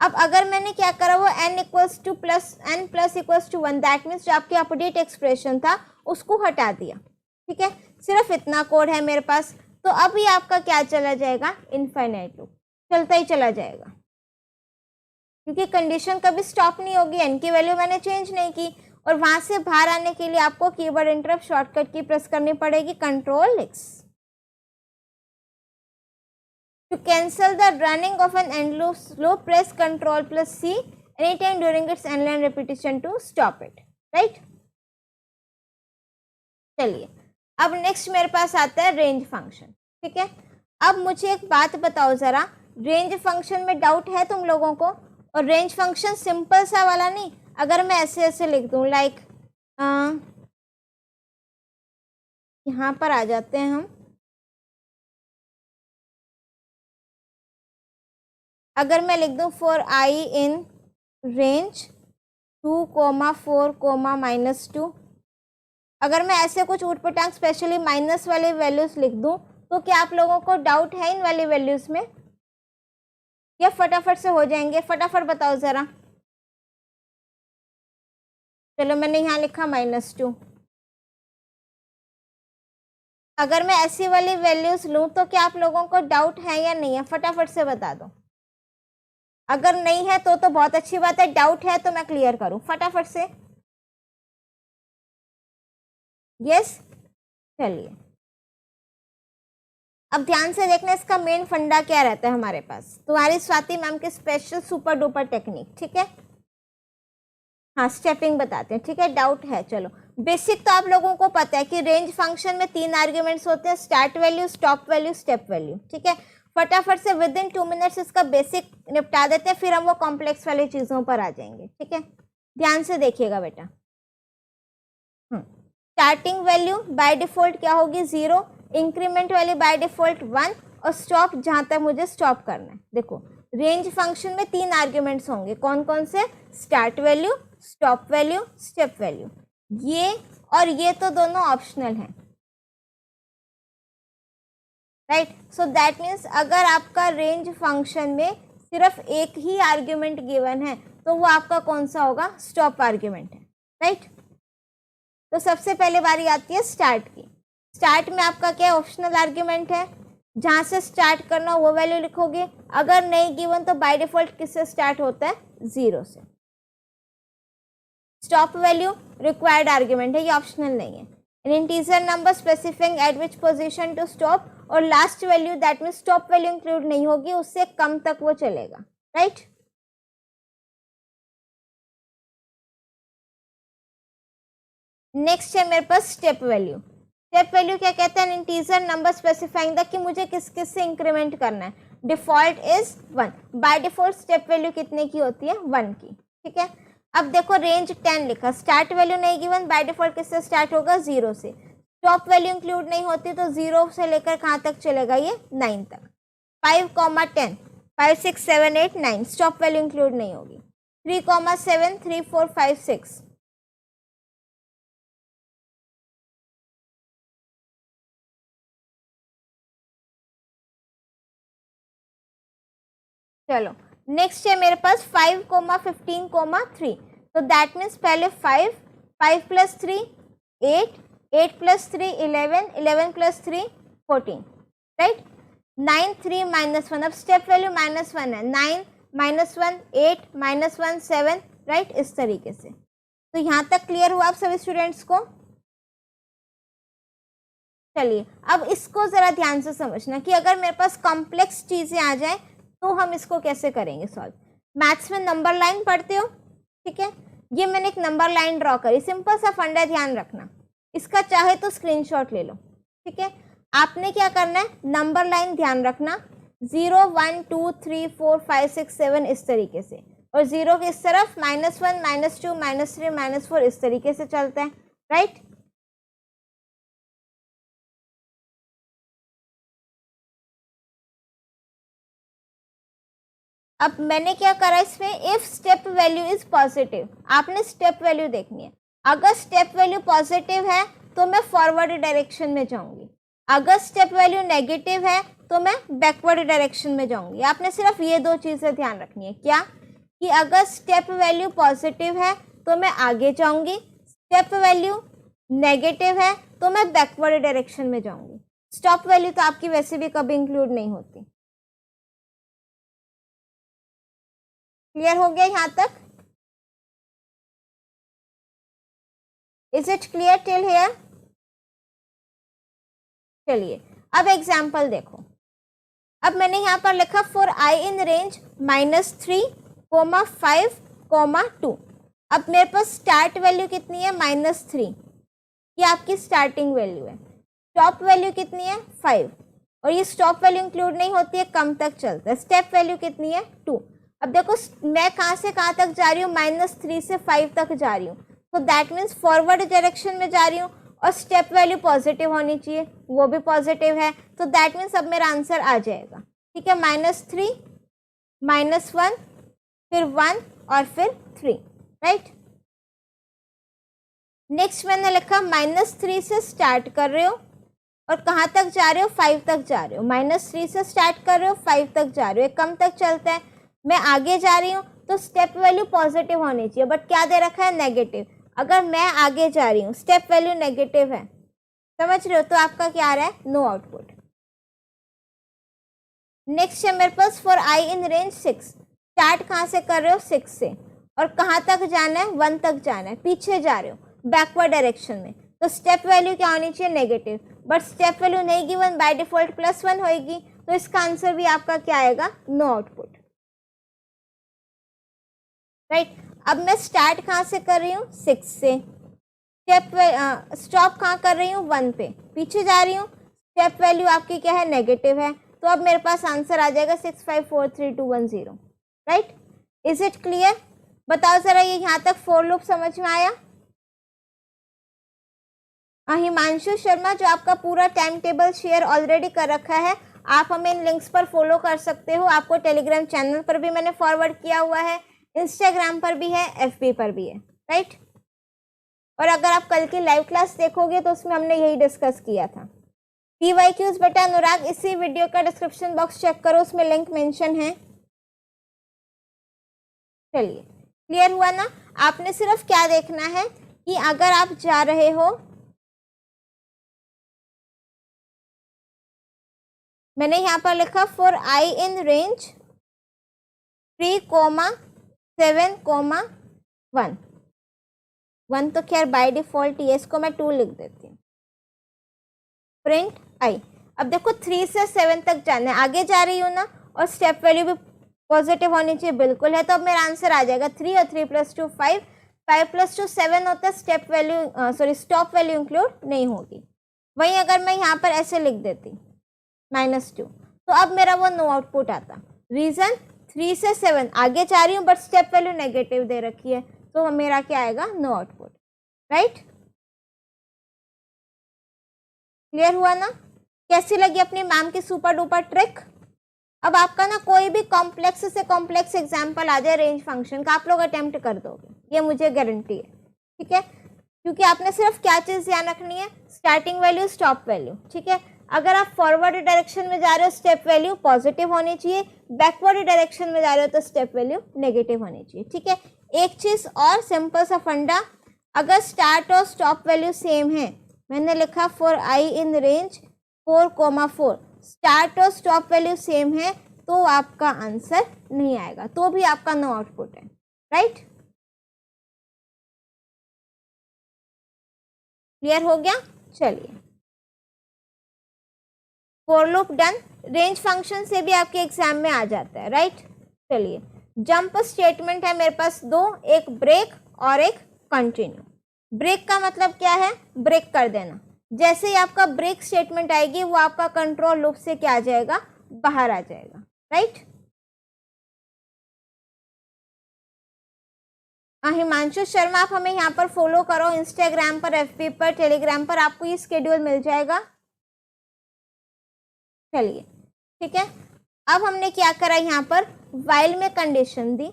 अब अगर मैंने क्या करा, वो n equals to n plus equals to 1, that means जो आपकी अपडेट एक्सप्रेशन था उसको हटा दिया। ठीक है, सिर्फ इतना कोड है मेरे पास, तो अब ये आपका क्या चला जाएगा, इनफाइनाइट लूप चलता ही चला जाएगा, क्योंकि कंडीशन कभी स्टॉप नहीं होगी, n की वैल्यू मैंने चेंज नहीं की। और वहां से बाहर आने के लिए आपको कीवर्ड इंटरप्ट शॉर्टकट की प्रेस करनी पड़ेगी, control X। To cancel the running of an end loop, press Ctrl plus C anytime during its end line repetition to stop it. Right? चलिए अब नेक्स्ट मेरे पास आता है रेंज फंक्शन। ठीक है, अब मुझे एक बात बताओ जरा, रेंज फंक्शन में डाउट है तुम लोगों को? और रेंज फंक्शन सिंपल सा वाला नहीं, अगर मैं ऐसे ऐसे लिख दूं, लाइक यहाँ पर आ जाते हैं हम, अगर मैं लिख दूं फॉर i इन रेंज 2, 4, -2, अगर मैं ऐसे कुछ ऊटपटांग स्पेशली माइनस वाली वैल्यूज लिख दूं, तो क्या आप लोगों को डाउट है इन वाली वैल्यूज में, या फटाफट से हो जाएंगे? फटाफट बताओ ज़रा। चलो मैंने यहाँ लिखा -2। अगर मैं ऐसी वाली वैल्यूज लूँ तो क्या आप लोगों को डाउट है या नहीं है, फटाफट से बता दो। अगर नहीं है तो बहुत अच्छी बात है, डाउट है तो मैं क्लियर करूँ फटाफट से। यस, चलिए अब ध्यान से देखना इसका मेन फंडा क्या रहता है हमारे पास, तुम्हारी स्वाति मैम की स्पेशल सुपर डुपर टेक्निक, ठीक है। हाँ स्टेपिंग बताते हैं, ठीक है, डाउट है। चलो बेसिक तो आप लोगों को पता है कि रेंज फंक्शन में 3 आर्ग्यूमेंट्स होते हैं, start value, stop value, step value, ठीक है। फटाफट से विद इन 2 मिनट्स इसका बेसिक निपटा देते हैं, फिर हम वो कॉम्प्लेक्स वाली चीज़ों पर आ जाएंगे, ठीक है। ध्यान से देखिएगा बेटा। स्टार्टिंग वैल्यू बाय डिफॉल्ट क्या होगी 0, इंक्रीमेंट वैल्यू बाय डिफॉल्ट 1 और स्टॉप जहाँ तक मुझे स्टॉप करना है। देखो रेंज फंक्शन में 3 आर्ग्यूमेंट्स होंगे, कौन कौन से, start value, stop value, step value. ये और ये तो दोनों ऑप्शनल हैं, राइट। सो दैट मीन्स अगर आपका रेंज फंक्शन में सिर्फ एक ही आर्ग्यूमेंट गिवन है तो वो आपका कौन सा होगा, स्टॉप आर्ग्यूमेंट है, राइट। तो सबसे पहले बारी आती है स्टार्ट की। स्टार्ट में आपका क्या ऑप्शनल आर्ग्यूमेंट है, जहाँ से स्टार्ट करना वो वैल्यू लिखोगे। अगर नहीं गिवन तो बाय डिफॉल्ट किससे स्टार्ट होता है, 0 से। स्टॉप वैल्यू रिक्वायर्ड आर्ग्यूमेंट है, ये ऑप्शनल नहीं है। An integer number specifying at which position to stop, और last value that mean stop value include नहीं होगी, उससे कम तक वो चलेगा, राइट। नेक्स्ट है मेरे पास स्टेप वैल्यू। स्टेप वैल्यू क्या कहते हैं, इंटीजर नंबर स्पेसिफाइंग द कि मुझे किस किस से इंक्रीमेंट करना है। Default is 1, by default step value कितने की होती है, 1 की, ठीक है। अब देखो रेंज 10 लिखा, स्टार्ट वैल्यू नहीं गिवन, बाय डिफॉल्ट किससे स्टार्ट होगा, 0 से। स्टॉप वैल्यू इंक्लूड नहीं होती तो 0 से लेकर कहाँ तक चलेगा, ये 9 तक। 5, 10, 5, 6, 7, 8, 9 स्टॉप वैल्यू इंक्लूड नहीं होगी। 3, 7, 3, 4, 5, 6। चलो नेक्स्ट है मेरे पास 5, 15, 3। तो दैट मीन्स पहले 5, 5 + 3 8, 8 + 3 11, 11 + 3 14, राइट। 9, 3, -1। अब स्टेप वैल्यू -1 है, 9, -1, 8, -1, 7, राइट, इस तरीके से। तो यहाँ तक क्लियर हुआ आप सभी स्टूडेंट्स को। चलिए अब इसको ज़रा ध्यान से समझना कि अगर मेरे पास कॉम्प्लेक्स चीज़ें आ जाए तो हम इसको कैसे करेंगे सॉल्व। मैथ्स में नंबर लाइन पढ़ते हो, ठीक है। ये मैंने एक नंबर लाइन ड्रॉ करी, सिंपल सा फंडा, ध्यान रखना। इसका चाहे तो स्क्रीनशॉट ले लो, ठीक है। आपने क्या करना है, नंबर लाइन ध्यान रखना, 0, 1, 2, 3, 4, 5, 6, 7 इस तरीके से, और 0 के इस तरफ -1, -2, -3, -4 इस तरीके से चलता है, राइट। अब मैंने क्या करा इसमें, if step value is positive, आपने स्टेप वैल्यू देखनी है। अगर स्टेप वैल्यू पॉजिटिव है तो मैं फॉरवर्ड डायरेक्शन में जाऊंगी, अगर स्टेप वैल्यू नेगेटिव है तो मैं बैकवर्ड डायरेक्शन में जाऊंगी। आपने सिर्फ ये 2 चीज़ें ध्यान रखनी है, क्या कि अगर स्टेप वैल्यू पॉजिटिव है तो मैं आगे जाऊंगी, स्टेप वैल्यू नेगेटिव है तो मैं बैकवर्ड डायरेक्शन में जाऊंगी। स्टॉप वैल्यू तो आपकी वैसे भी कभी इंक्लूड नहीं होती। क्लियर हो गया यहाँ तक? Is it clear till here? चलिए अब एग्जाम्पल देखो। अब मैंने यहाँ पर लिखा फॉर i इन रेंज -3, 5, 2। अब मेरे पास स्टार्ट वैल्यू कितनी है, -3, ये आपकी स्टार्टिंग वैल्यू है। स्टॉप वैल्यू कितनी है, 5, और ये स्टॉप वैल्यू इंक्लूड नहीं होती है, कम तक चलता है। स्टेप वैल्यू कितनी है, 2। अब देखो मैं कहाँ से कहाँ तक जा रही हूँ, -3 से 5 तक जा रही हूँ, तो दैट मीन्स फॉरवर्ड डायरेक्शन में जा रही हूँ, और स्टेप वैल्यू पॉजिटिव होनी चाहिए, वो भी पॉजिटिव है, तो दैट मीन्स अब मेरा आंसर आ जाएगा, ठीक है। -3, -1, फिर 1 और फिर 3, राइट। नेक्स्ट मैंने लिखा -3 से स्टार्ट कर रहे हो और कहाँ तक जा रहे हो, 5 तक जा रहे हो। -3 से स्टार्ट कर रहे हो, 5 तक जा रहे हो, कम तक चलता है। मैं आगे जा रही हूँ तो स्टेप वैल्यू पॉजिटिव होनी चाहिए, बट क्या दे रखा है, नेगेटिव। अगर मैं आगे जा रही हूँ, स्टेप वैल्यू नेगेटिव है, समझ रहे हो, तो आपका क्या आ रहा है, नो आउटपुट। नेक्स्ट है मेरे पास for i in range 6, start कहाँ से कर रहे हो, 6 से, और कहाँ तक जाना है, 1 तक जाना है, पीछे जा रहे हो बैकवर्ड डायरेक्शन में, तो स्टेप वैल्यू क्या होनी चाहिए, नेगेटिव, बट स्टेप वैल्यू नहीं गिवन, बाय डिफॉल्ट +1 होगी, तो इसका आंसर भी आपका क्या आएगा, नो आउटपुट, राइट। अब मैं स्टार्ट कहाँ से कर रही हूँ, 6 से, स्टॉप कहाँ कर रही हूँ, 1 पे, पीछे जा रही हूँ, स्टेप वैल्यू आपकी क्या है, नेगेटिव है, तो अब मेरे पास आंसर आ जाएगा 6543210, राइट। इज इट क्लियर, बताओ जरा, ये यहाँ तक फोर लूप समझ में आया। हिमांशु शर्मा, जो आपका पूरा टाइम टेबल शेयर ऑलरेडी कर रखा है, आप हमें इन लिंक्स पर फॉलो कर सकते हो, आपको टेलीग्राम चैनल पर भी मैंने फॉरवर्ड किया हुआ है, इंस्टाग्राम पर भी है, FB पर भी है, राइट। और अगर आप कल की लाइव क्लास देखोगे तो उसमें हमने यही डिस्कस किया था। PYQs बेटा अनुराग, इसी वीडियो का डिस्क्रिप्शन बॉक्स चेक करो, उसमें लिंक मेंशन है। चलिए, क्लियर हुआ ना। आपने सिर्फ क्या देखना है कि अगर आप जा रहे हो, मैंने यहाँ पर लिखा फॉर आई इन रेंज 3,7,1, 1 तो खैर बाय डिफॉल्ट ये, इसको मैं 2 लिख देती हूँ, प्रिंट आई। अब देखो 3 से 7 तक जाना है, आगे जा रही हूँ ना, और स्टेप वैल्यू भी पॉजिटिव होनी चाहिए, बिल्कुल है, तो अब मेरा आंसर आ जाएगा 3 और 3 + 2 5, 5 + 2 7 होता है, step value sorry stop value include नहीं होगी। वहीं अगर मैं यहाँ पर ऐसे लिख देती -2, तो अब मेरा वो नो आउटपुट आता। रीजन 3 से 7 आगे जा रही हूँ बट स्टेप वैल्यू नेगेटिव दे रखी है, तो मेरा क्या आएगा, नो आउटपुट, राइट। क्लियर हुआ ना। कैसी लगी अपनी मैम की सुपर डुपर ट्रिक। अब आपका ना कोई भी कॉम्प्लेक्स से कॉम्प्लेक्स एग्जाम्पल आ जाए रेंज फंक्शन का, आप लोग अटेम्प्ट कर दोगे, ये मुझे गारंटी है, ठीक है, क्योंकि आपने सिर्फ क्या चीज़ ध्यान रखनी है, स्टार्टिंग वैल्यू, स्टॉप वैल्यू, ठीक है। अगर आप फॉरवर्ड डायरेक्शन में जा रहे हो, स्टेप वैल्यू पॉजिटिव होनी चाहिए, बैकवर्ड डायरेक्शन में जा रहे हो तो स्टेप वैल्यू नेगेटिव होनी चाहिए, ठीक है। एक चीज़ और सिंपल सा फंडा, अगर स्टार्ट और स्टॉप वैल्यू सेम है, मैंने लिखा for i in range 4,4, start और स्टॉप वैल्यू सेम है, तो आपका आंसर नहीं आएगा, तो भी आपका नो आउटपुट है, राइट। क्लियर हो गया। चलिए, for loop done. Range function से भी आपके एग्जाम में आ जाता है, राइट। चलिए, जंप स्टेटमेंट है मेरे पास 2, एक ब्रेक और एक कंटिन्यू। ब्रेक का मतलब क्या है, ब्रेक कर देना। जैसे ही आपका ब्रेक स्टेटमेंट आएगी, वो आपका कंट्रोल लूप से क्या आ जाएगा, बाहर आ जाएगा, राइट। हिमांशु शर्मा, आप हमें यहाँ पर फॉलो करो, इंस्टाग्राम पर, FB पर, टेलीग्राम पर, आपको ये स्केड्यूल मिल जाएगा। चलिए, ठीक है। अब हमने क्या करा, यहाँ पर वाइल में कंडीशन दी।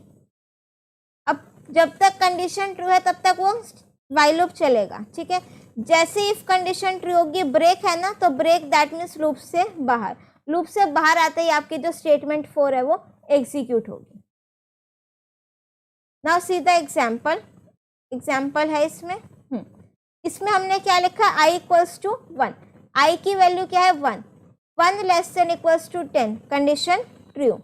अब जब तक कंडीशन ट्रू है तब तक वो वाइल लूप चलेगा, ठीक है। जैसे इफ कंडीशन ट्रू होगी, ब्रेक है ना, तो ब्रेक दैट मीन्स लूप से बाहर, लूप से बाहर आते ही आपकी जो स्टेटमेंट 4 है वो एग्जीक्यूट होगी। नाउ सी द एग्जाम्पल है इसमें। इसमें हमने क्या लिखा, i = 1, i की वैल्यू क्या है, 1, 1 <= 10, कंडीशन ट्रू।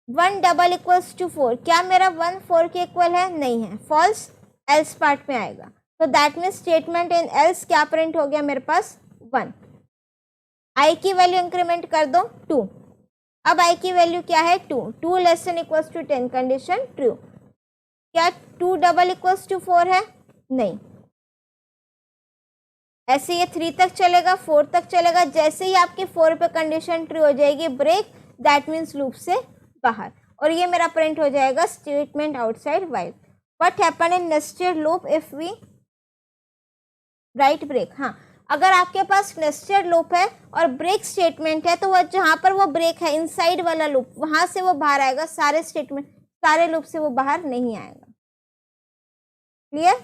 1 = 4, क्या मेरा 1 4 के इक्वल है, नहीं है, फॉल्स, एल्स पार्ट में आएगा, तो that means statement in else क्या प्रिंट हो गया मेरे पास, 1। i की वैल्यू इंक्रीमेंट कर दो 2, अब i की वैल्यू क्या है, 2, 2 <= 10, कंडीशन ट्रू। क्या 2 = 4 है, नहीं, ऐसे ये 3 तक चलेगा, 4 तक चलेगा। जैसे ही आपकी 4 पे कंडीशन ट्रू हो जाएगी, ब्रेक दैट मीन्स लूप से बाहर, और ये मेरा प्रिंट हो जाएगा statement outside while. What happen in nested loop if we write break. हाँ, अगर आपके पास नेस्टेड लूप है और ब्रेक स्टेटमेंट है, तो वह जहाँ पर वो ब्रेक है, इनसाइड वाला लूप, वहां से वो बाहर आएगा, सारे स्टेटमेंट, सारे लूप से वो बाहर नहीं आएगा। क्लियर।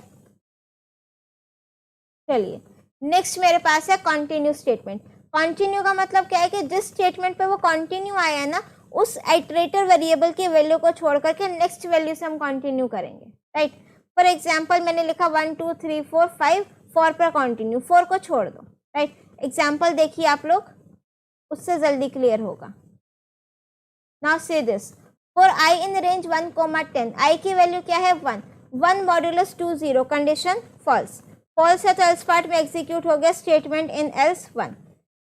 चलिए, नेक्स्ट मेरे पास है कंटिन्यू स्टेटमेंट। कंटिन्यू का मतलब क्या है कि जिस स्टेटमेंट पे वो कंटिन्यू आया है ना, उस आइटरेटर वेरिएबल की वैल्यू को छोड़ करके नेक्स्ट वैल्यू से हम कंटिन्यू करेंगे, राइट। फॉर एग्जाम्पल मैंने लिखा 1 2 3 4 5, 4 पर कंटिन्यू, 4 को छोड़ दो, राइट। एग्जाम्पल देखिए आप लोग, उससे जल्दी क्लियर होगा। नाउ से this, for i in range 1, 10, i की वैल्यू क्या है 1, 1 मॉड्यूलस 2 0, कंडीशन फॉल्स, फॉल्स है तो एल्स पार्ट में एग्जीक्यूट हो गया स्टेटमेंट इन एल्स 1।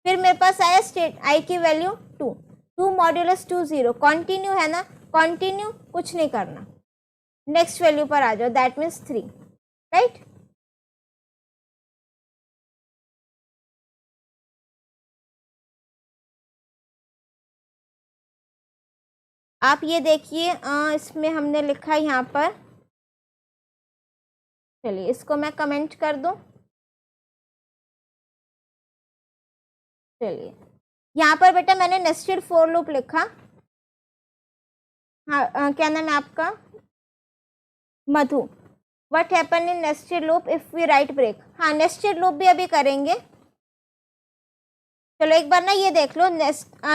फिर मेरे पास आया i की वैल्यू 2, 2 मॉड्यूलस 2 0, कंटिन्यू है ना, कंटिन्यू कुछ नहीं करना, नेक्स्ट वैल्यू पर आ जाओ, दैट मीन्स 3, राइट। आप ये देखिए, इसमें हमने लिखा यहाँ पर, चलिए इसको मैं कमेंट कर दूं। चलिए यहाँ पर बेटा मैंने नेस्टेड फॉर लूप लिखा। हाँ, क्या नाम है आपका, Madhu. What happen in nested loop if we write break. हाँ, नेस्टेड लूप भी अभी करेंगे। चलो एक बार ना ये देख लो,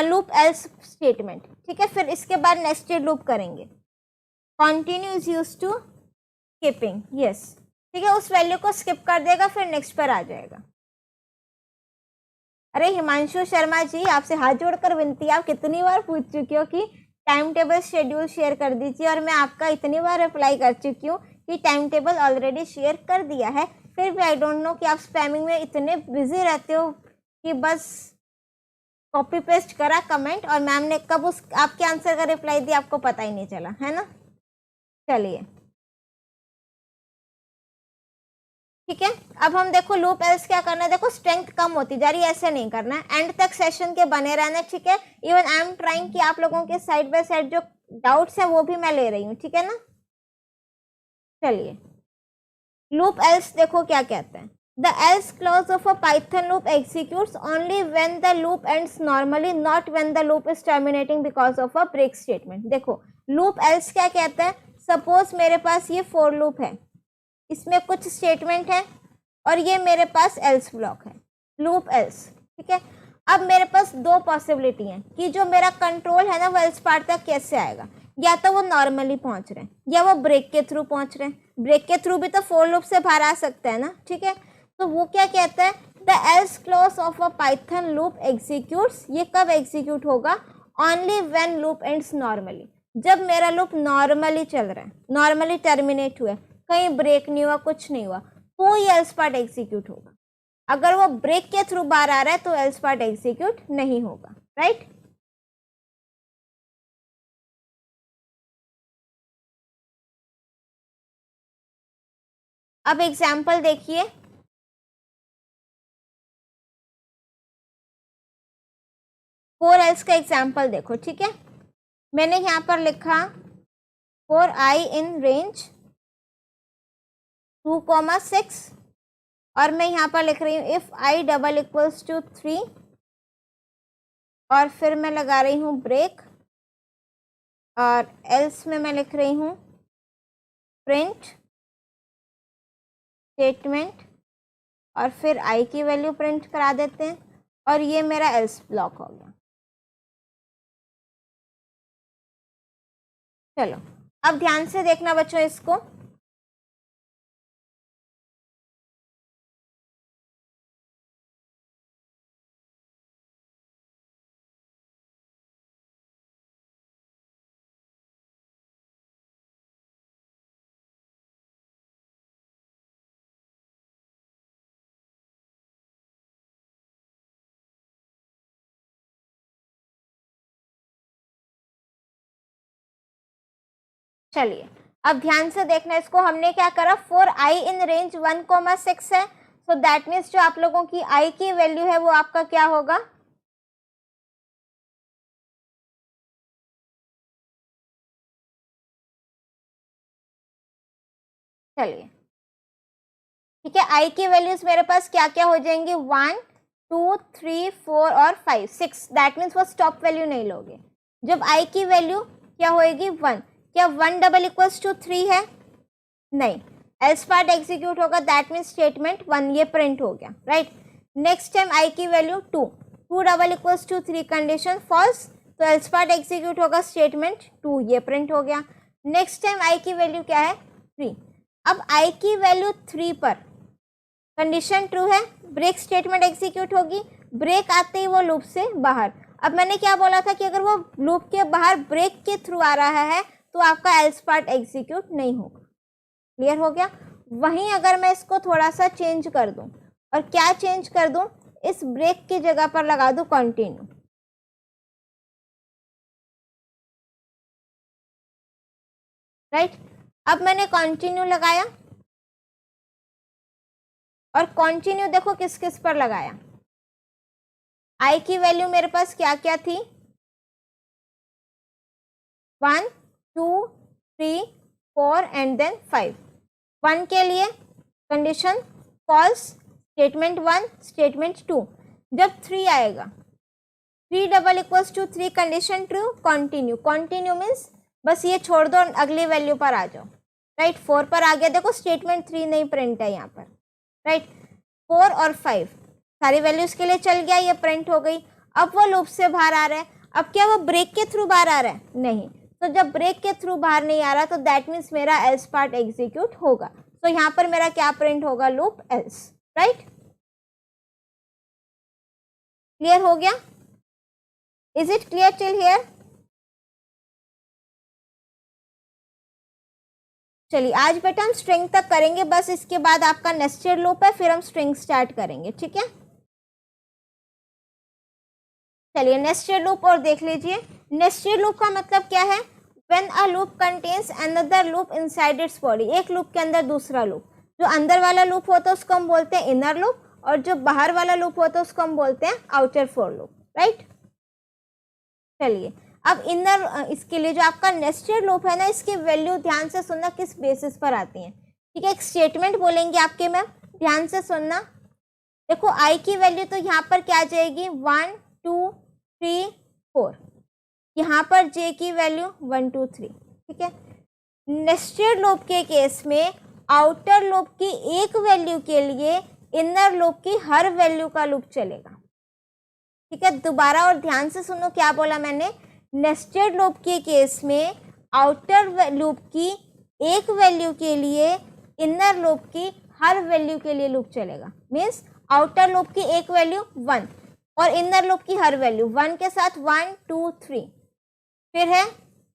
लूप एल्स स्टेटमेंट, ठीक है, फिर इसके बाद नेस्टेड लूप करेंगे। Continue is use to skipping, yes, ठीक है, उस वैल्यू को स्किप कर देगा, फिर नेक्स्ट पर आ जाएगा। अरे हिमांशु शर्मा जी, आपसे हाथ जोड़कर विनती, आप कितनी बार पूछ चुकी हो कि टाइम टेबल शेड्यूल शेयर कर दीजिए, और मैं आपका इतनी बार रिप्लाई कर चुकी हूँ कि टाइम टेबल ऑलरेडी शेयर कर दिया है, फिर भी आई डोंट नो कि आप स्पैमिंग में इतने बिजी रहते हो कि बस कॉपी पेस्ट करा कमेंट, और मैम ने कब उस आपके आंसर का रिप्लाई दिया आपको पता ही नहीं चला, है ना। चलिए ठीक है, अब हम देखो लूप एल्स क्या करना है। देखो स्ट्रेंथ कम होती जा रही है, ऐसे नहीं करना है, एंड तक सेशन के बने रहना है, ठीक है। इवन आई एम ट्राइंग कि आप लोगों के साइड बाय साइड जो डाउट्स है वो भी मैं ले रही हूँ, ठीक है ना। चलिए लूप एल्स देखो क्या कहते हैं। The else clause of a Python loop executes only when the loop ends normally, not when the loop is terminating because of a break statement। देखो loop else क्या कहता है, सपोज मेरे पास ये for loop है, इसमें कुछ स्टेटमेंट है और ये मेरे पास else ब्लॉक है, loop else, ठीक है। अब मेरे पास दो पॉसिबिलिटी हैं कि जो मेरा कंट्रोल है ना वो else पार्ट तक कैसे आएगा, या तो वो नॉर्मली पहुंच रहे हैं या वो ब्रेक के थ्रू पहुंच रहे हैं। ब्रेक के थ्रू भी तो for loop से बाहर आ सकता है ना, ठीक है। तो वो क्या कहता है, the L's clause of a Python loop executes, ये कब एग्जीक्यूट होगा, only when loop ends normally, जब मेरा लूप नॉर्मली चल रहा है, नॉर्मली टर्मिनेट हुआ है, कहीं ब्रेक नहीं हुआ, कुछ नहीं हुआ, तो ये एल्स पार्ट एग्जीक्यूट होगा। अगर वो ब्रेक के थ्रू बाहर आ रहा है तो एल्स पार्ट एग्जीक्यूट नहीं होगा, राइट। अब एग्जाम्पल देखिए, फोर एल्स का एग्जाम्पल देखो, ठीक है। मैंने यहाँ पर लिखा फॉर आई इन रेंज 2,6, और मैं यहाँ पर लिख रही हूँ if I double equals to 3, और फिर मैं लगा रही हूँ ब्रेक, और एल्स में मैं लिख रही हूँ प्रिंट स्टेटमेंट, और फिर आई की वैल्यू प्रिंट करा देते हैं, और ये मेरा एल्स ब्लॉक हो गया। चलो अब ध्यान से देखना बच्चों इसको। चलिए अब ध्यान से देखना इसको, हमने क्या करा, फॉर आई इन रेंज 1,6 है, सो दैट मीन्स जो आप लोगों की आई की वैल्यू है वो आपका क्या होगा, चलिए ठीक है, आई की वैल्यूज मेरे पास क्या क्या हो जाएंगी, 1 2 3 4 और 5 6, दैट मीन्स वो स्टॉप वैल्यू नहीं लोगे। जब आई की वैल्यू क्या होएगी 1, क्या 1 डबल इक्वल्स टू 3 है, नहीं, एल्स पार्ट एग्जीक्यूट होगा, दैट मीन्स स्टेटमेंट 1 ये प्रिंट हो गया, राइट। नेक्स्ट टाइम आई की value 2, 2 double equals to 3, condition false, तो एल्स पार्ट एग्जीक्यूट होगा, स्टेटमेंट 2 ये प्रिंट हो गया। नेक्स्ट टाइम आई की वैल्यू क्या है 3, अब i की वैल्यू 3 पर कंडीशन ट्रू है, ब्रेक स्टेटमेंट एग्जीक्यूट होगी, ब्रेक आते ही वो लूप से बाहर। अब मैंने क्या बोला था कि अगर वो लूप के बाहर ब्रेक के थ्रू आ रहा है तो आपका एल्स पार्ट एग्जीक्यूट नहीं होगा। क्लियर हो गया। वहीं अगर मैं इसको थोड़ा सा चेंज कर दूं, और क्या चेंज कर दूं, इस ब्रेक की जगह पर लगा दूं कंटिन्यू, राइट। अब मैंने कंटिन्यू लगाया, और कंटिन्यू देखो किस किस पर लगाया। i की वैल्यू मेरे पास क्या क्या थी, 1 2 3 4 एंड देन 5। 1 के लिए कंडीशन फॉल्स, स्टेटमेंट 1 स्टेटमेंट 2। जब 3 आएगा, 3 double equals to 3 condition true, continue. Continue means बस ये छोड़ दो, अगली वैल्यू पर आ जाओ, राइट। 4 पर आ गया, देखो स्टेटमेंट 3 नहीं प्रिंट है यहाँ पर, राइट। 4 और 5 सारी वैल्यूज के लिए चल गया, ये प्रिंट हो गई। अब वो लूप से बाहर आ रहा है, अब क्या वो ब्रेक के थ्रू बाहर आ रहा है, नहीं। तो जब ब्रेक के थ्रू बाहर नहीं आ रहा तो दैट मीन्स मेरा एल्स पार्ट एग्जीक्यूट होगा। तो यहाँ पर मेरा क्या प्रिंट होगा, लूप एल्स, राइट। क्लियर हो गया? Is it clear till here? चलिए आज बेटा हम स्ट्रिंग तक करेंगे, बस इसके बाद आपका नेस्टेड लूप है, फिर हम स्ट्रिंग स्टार्ट करेंगे, ठीक है। चलिए नेस्टेड लूप और देख लीजिए। नेस्टेड लूप का मतलब क्या है, when a loop contains another loop inside its body. एक लूप के अंदर दूसरा लूप, जो अंदर वाला लूप होता है उसको हम बोलते हैं इनर लूप, और जो बाहर वाला लूप होता है उसको हम बोलते हैं आउटर फॉर लूप, राइट। चलिए अब इनर, इसके लिए जो आपका नेस्टेड लूप है ना, इसकी वैल्यू ध्यान से सुनना किस बेसिस पर आती है, ठीक है। एक स्टेटमेंट बोलेंगे आपके मैम, ध्यान से सुनना। देखो आई की वैल्यू तो यहाँ पर क्या आ जाएगी, 1 2 3 4। यहाँ पर जे की वैल्यू 1 2 3, ठीक है। नेस्टेड लूप के केस में आउटर लूप की एक वैल्यू के लिए इनर लूप की हर वैल्यू का लूप चलेगा, ठीक है। दोबारा और ध्यान से सुनो क्या बोला मैंने, नेस्टेड लूप के केस में आउटर लूप की एक वैल्यू के लिए इनर लूप की हर वैल्यू के लिए लूप चलेगा। मीन्स आउटर लूप की एक वैल्यू 1 और इनर लूप की हर वैल्यू 1 के साथ 1 2 3, फिर है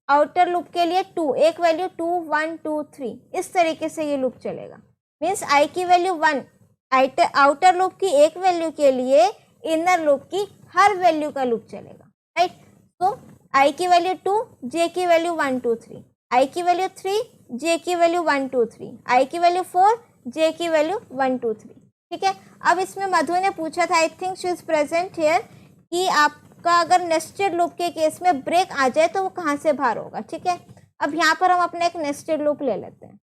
आउटर लूप के लिए 2, एक वैल्यू 2 1 2 3, इस तरीके से ये लूप चलेगा। मीन्स आई की वैल्यू 1, आउटर लूप की एक वैल्यू के लिए इनर लूप की हर वैल्यू का लूप चलेगा, राइट। तो आई की वैल्यू 2, जे की वैल्यू 1 2 3, आई की वैल्यू 3, जे की वैल्यू 1 2 3, आई की वैल्यू 4, जे की वैल्यू 1 2 3, ठीक है। अब इसमें मधु ने पूछा था, I think she is present here, कि आपका अगर नेस्टेड लूप के केस में ब्रेक आ जाए तो वो कहाँ से बाहर होगा, ठीक है। अब यहाँ पर हम अपना एक नेस्टेड लूप ले लेते हैं,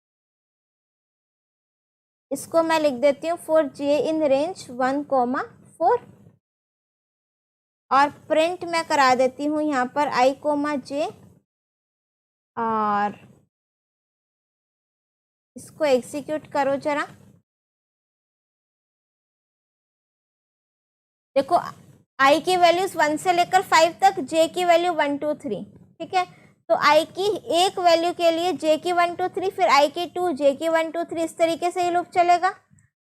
इसको मैं लिख देती हूँ फॉर जे इन रेंज 1 4, और प्रिंट मैं करा देती हूँ यहाँ पर i जे, और इसको एग्जीक्यूट करो जरा। देखो i की वैल्यूज 1 से लेकर 5 तक, j की वैल्यू 1 2 3, ठीक है। तो i की एक वैल्यू के लिए j की 1 2 3, फिर i की 2, j की 1 2 3, इस तरीके से ये लूप चलेगा।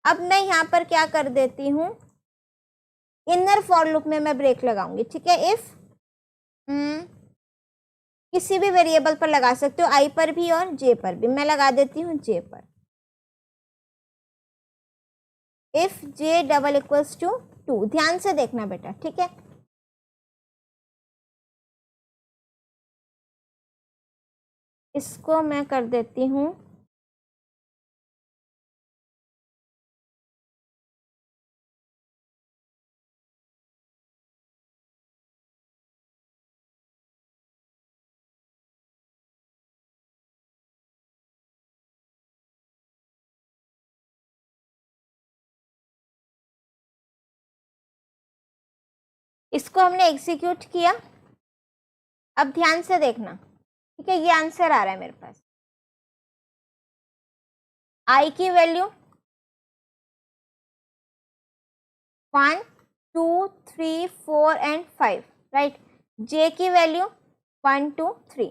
अब मैं यहाँ पर क्या कर देती हूँ, इनर फॉर लूप में मैं ब्रेक लगाऊंगी, ठीक है। इफ किसी भी वेरिएबल पर लगा सकते हो, i पर भी और j पर भी, मैं लगा देती हूँ j पर। If j double equals to 2, ध्यान से देखना बेटा, ठीक है। इसको मैं कर देती हूँ इसको हमने एग्जीक्यूट किया। अब ध्यान से देखना, ठीक है। ये आंसर आ रहा है मेरे पास, i की वैल्यू 1 2 3 4 एंड 5, राइट। j की वैल्यू 1 2 3।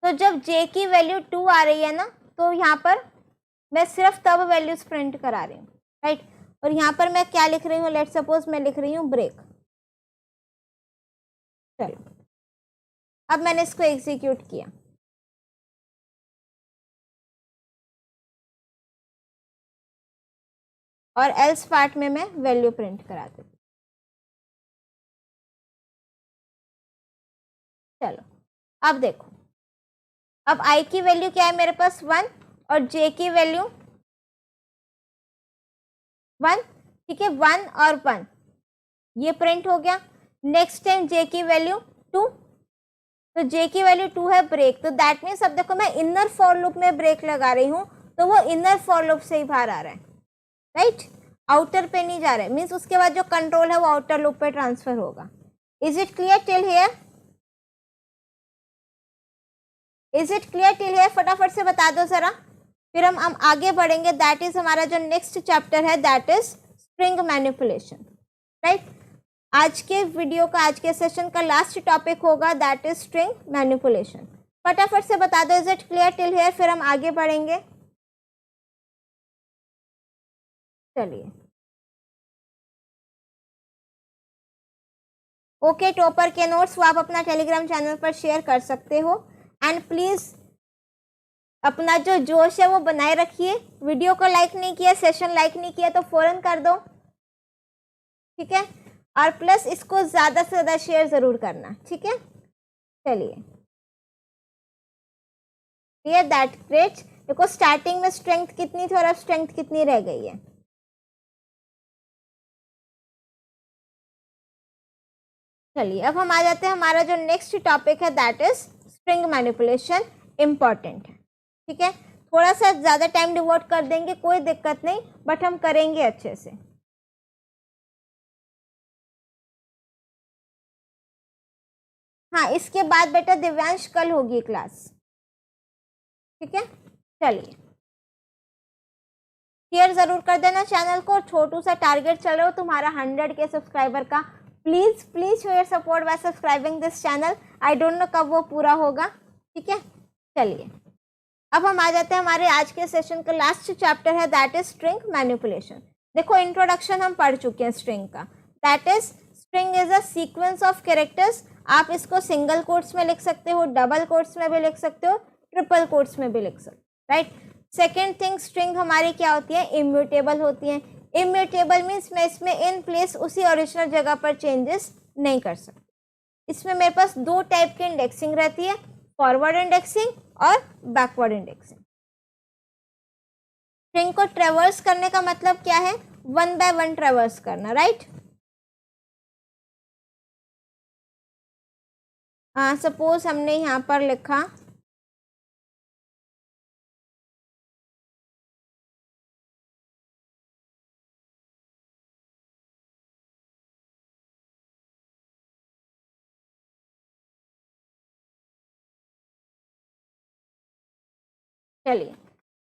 तो जब j की वैल्यू 2 आ रही है ना, तो यहाँ पर मैं सिर्फ तब वैल्यूज प्रिंट करा रही हूँ, राइट। और यहाँ पर मैं क्या लिख रही हूँ, लेट सपोज मैं लिख रही हूँ ब्रेक। चलो अब मैंने इसको एग्जीक्यूट किया, और एल्स पार्ट में मैं वैल्यू प्रिंट करा देती। चलो अब देखो, अब आई की वैल्यू क्या है मेरे पास 1 और जे की वैल्यू 1, ठीक है, 1 और 1 ये प्रिंट हो गया। नेक्स्ट टाइम जे की वैल्यू 2, तो जे की वैल्यू 2 है ब्रेक, तो दैट मीन्स अब देखो मैं इनर फॉर लूप में ब्रेक लगा रही हूँ, तो वो इनर फॉर लूप से ही बाहर आ रहा है, राइट, आउटर पे नहीं जा रहा है। मीन्स उसके बाद जो कंट्रोल है वो आउटर लूप पे ट्रांसफर होगा। Is it clear till here? Is it clear till here? फटाफट से बता दो जरा, फिर हम आगे बढ़ेंगे। दैट इज हमारा जो नेक्स्ट चैप्टर है, that is string manipulation, right. आज के वीडियो का, आज के सेशन का लास्ट टॉपिक होगा, दैट इज स्ट्रिंग मैनिपुलेशन। फटाफट से बता दो, is it clear till here? फिर हम आगे बढ़ेंगे। चलिए ओके, टॉपर के नोट्स वो आप अपना टेलीग्राम चैनल पर शेयर कर सकते हो। एंड प्लीज अपना जो जोश है वो बनाए रखिए। वीडियो को लाइक नहीं किया, सेशन लाइक नहीं किया तो फौरन कर दो, ठीक है। और प्लस इसको ज्यादा से ज्यादा शेयर जरूर करना, ठीक है। चलिए क्लियर, दैट ग्रेट। देखो स्टार्टिंग में स्ट्रेंथ कितनी थी और अब स्ट्रेंथ कितनी रह गई है। चलिए अब हम आ जाते हैं, हमारा जो नेक्स्ट टॉपिक है that is string manipulation, important है, ठीक है। थोड़ा सा ज्यादा टाइम डिवोट कर देंगे, कोई दिक्कत नहीं, बट हम करेंगे अच्छे से। हाँ, इसके बाद बेटा दिव्यांश कल होगी क्लास, ठीक है। चलिए शेयर जरूर कर देना चैनल को। छोटू सा टारगेट चल रहा हो तुम्हारा 100 के सब्सक्राइबर का। Please please show your support bye subscribing this channel. I don't know कब वो पूरा होगा, ठीक है। चलिए अब हम आ जाते हैं, हमारे आज के सेशन का लास्ट चैप्टर है दैट इज स्ट्रिंग मैनिपुलेशन। देखो इंट्रोडक्शन हम पढ़ चुके हैं स्ट्रिंग का, that is string is a sequence of characters. आप इसको सिंगल कोट्स में लिख सकते हो, डबल कोट्स में भी लिख सकते हो, ट्रिपल कोट्स में भी लिख सकते हो, राइट। सेकेंड थिंग, स्ट्रिंग हमारी क्या होती है, इम्यूटेबल होती है। इम्यूटेबल मीन्स मैं इसमें इन प्लेस उसी ओरिजिनल जगह पर चेंजेस नहीं कर सकती। इसमें मेरे पास दो टाइप की इंडेक्सिंग रहती है, फॉरवर्ड इंडेक्सिंग और बैकवर्ड इंडेक्सिंग। स्ट्रिंग को ट्रेवर्स करने का मतलब क्या है, 1 बाय 1 ट्रेवर्स करना, राइट। सपोज हमने यहाँ पर लिखा चलिए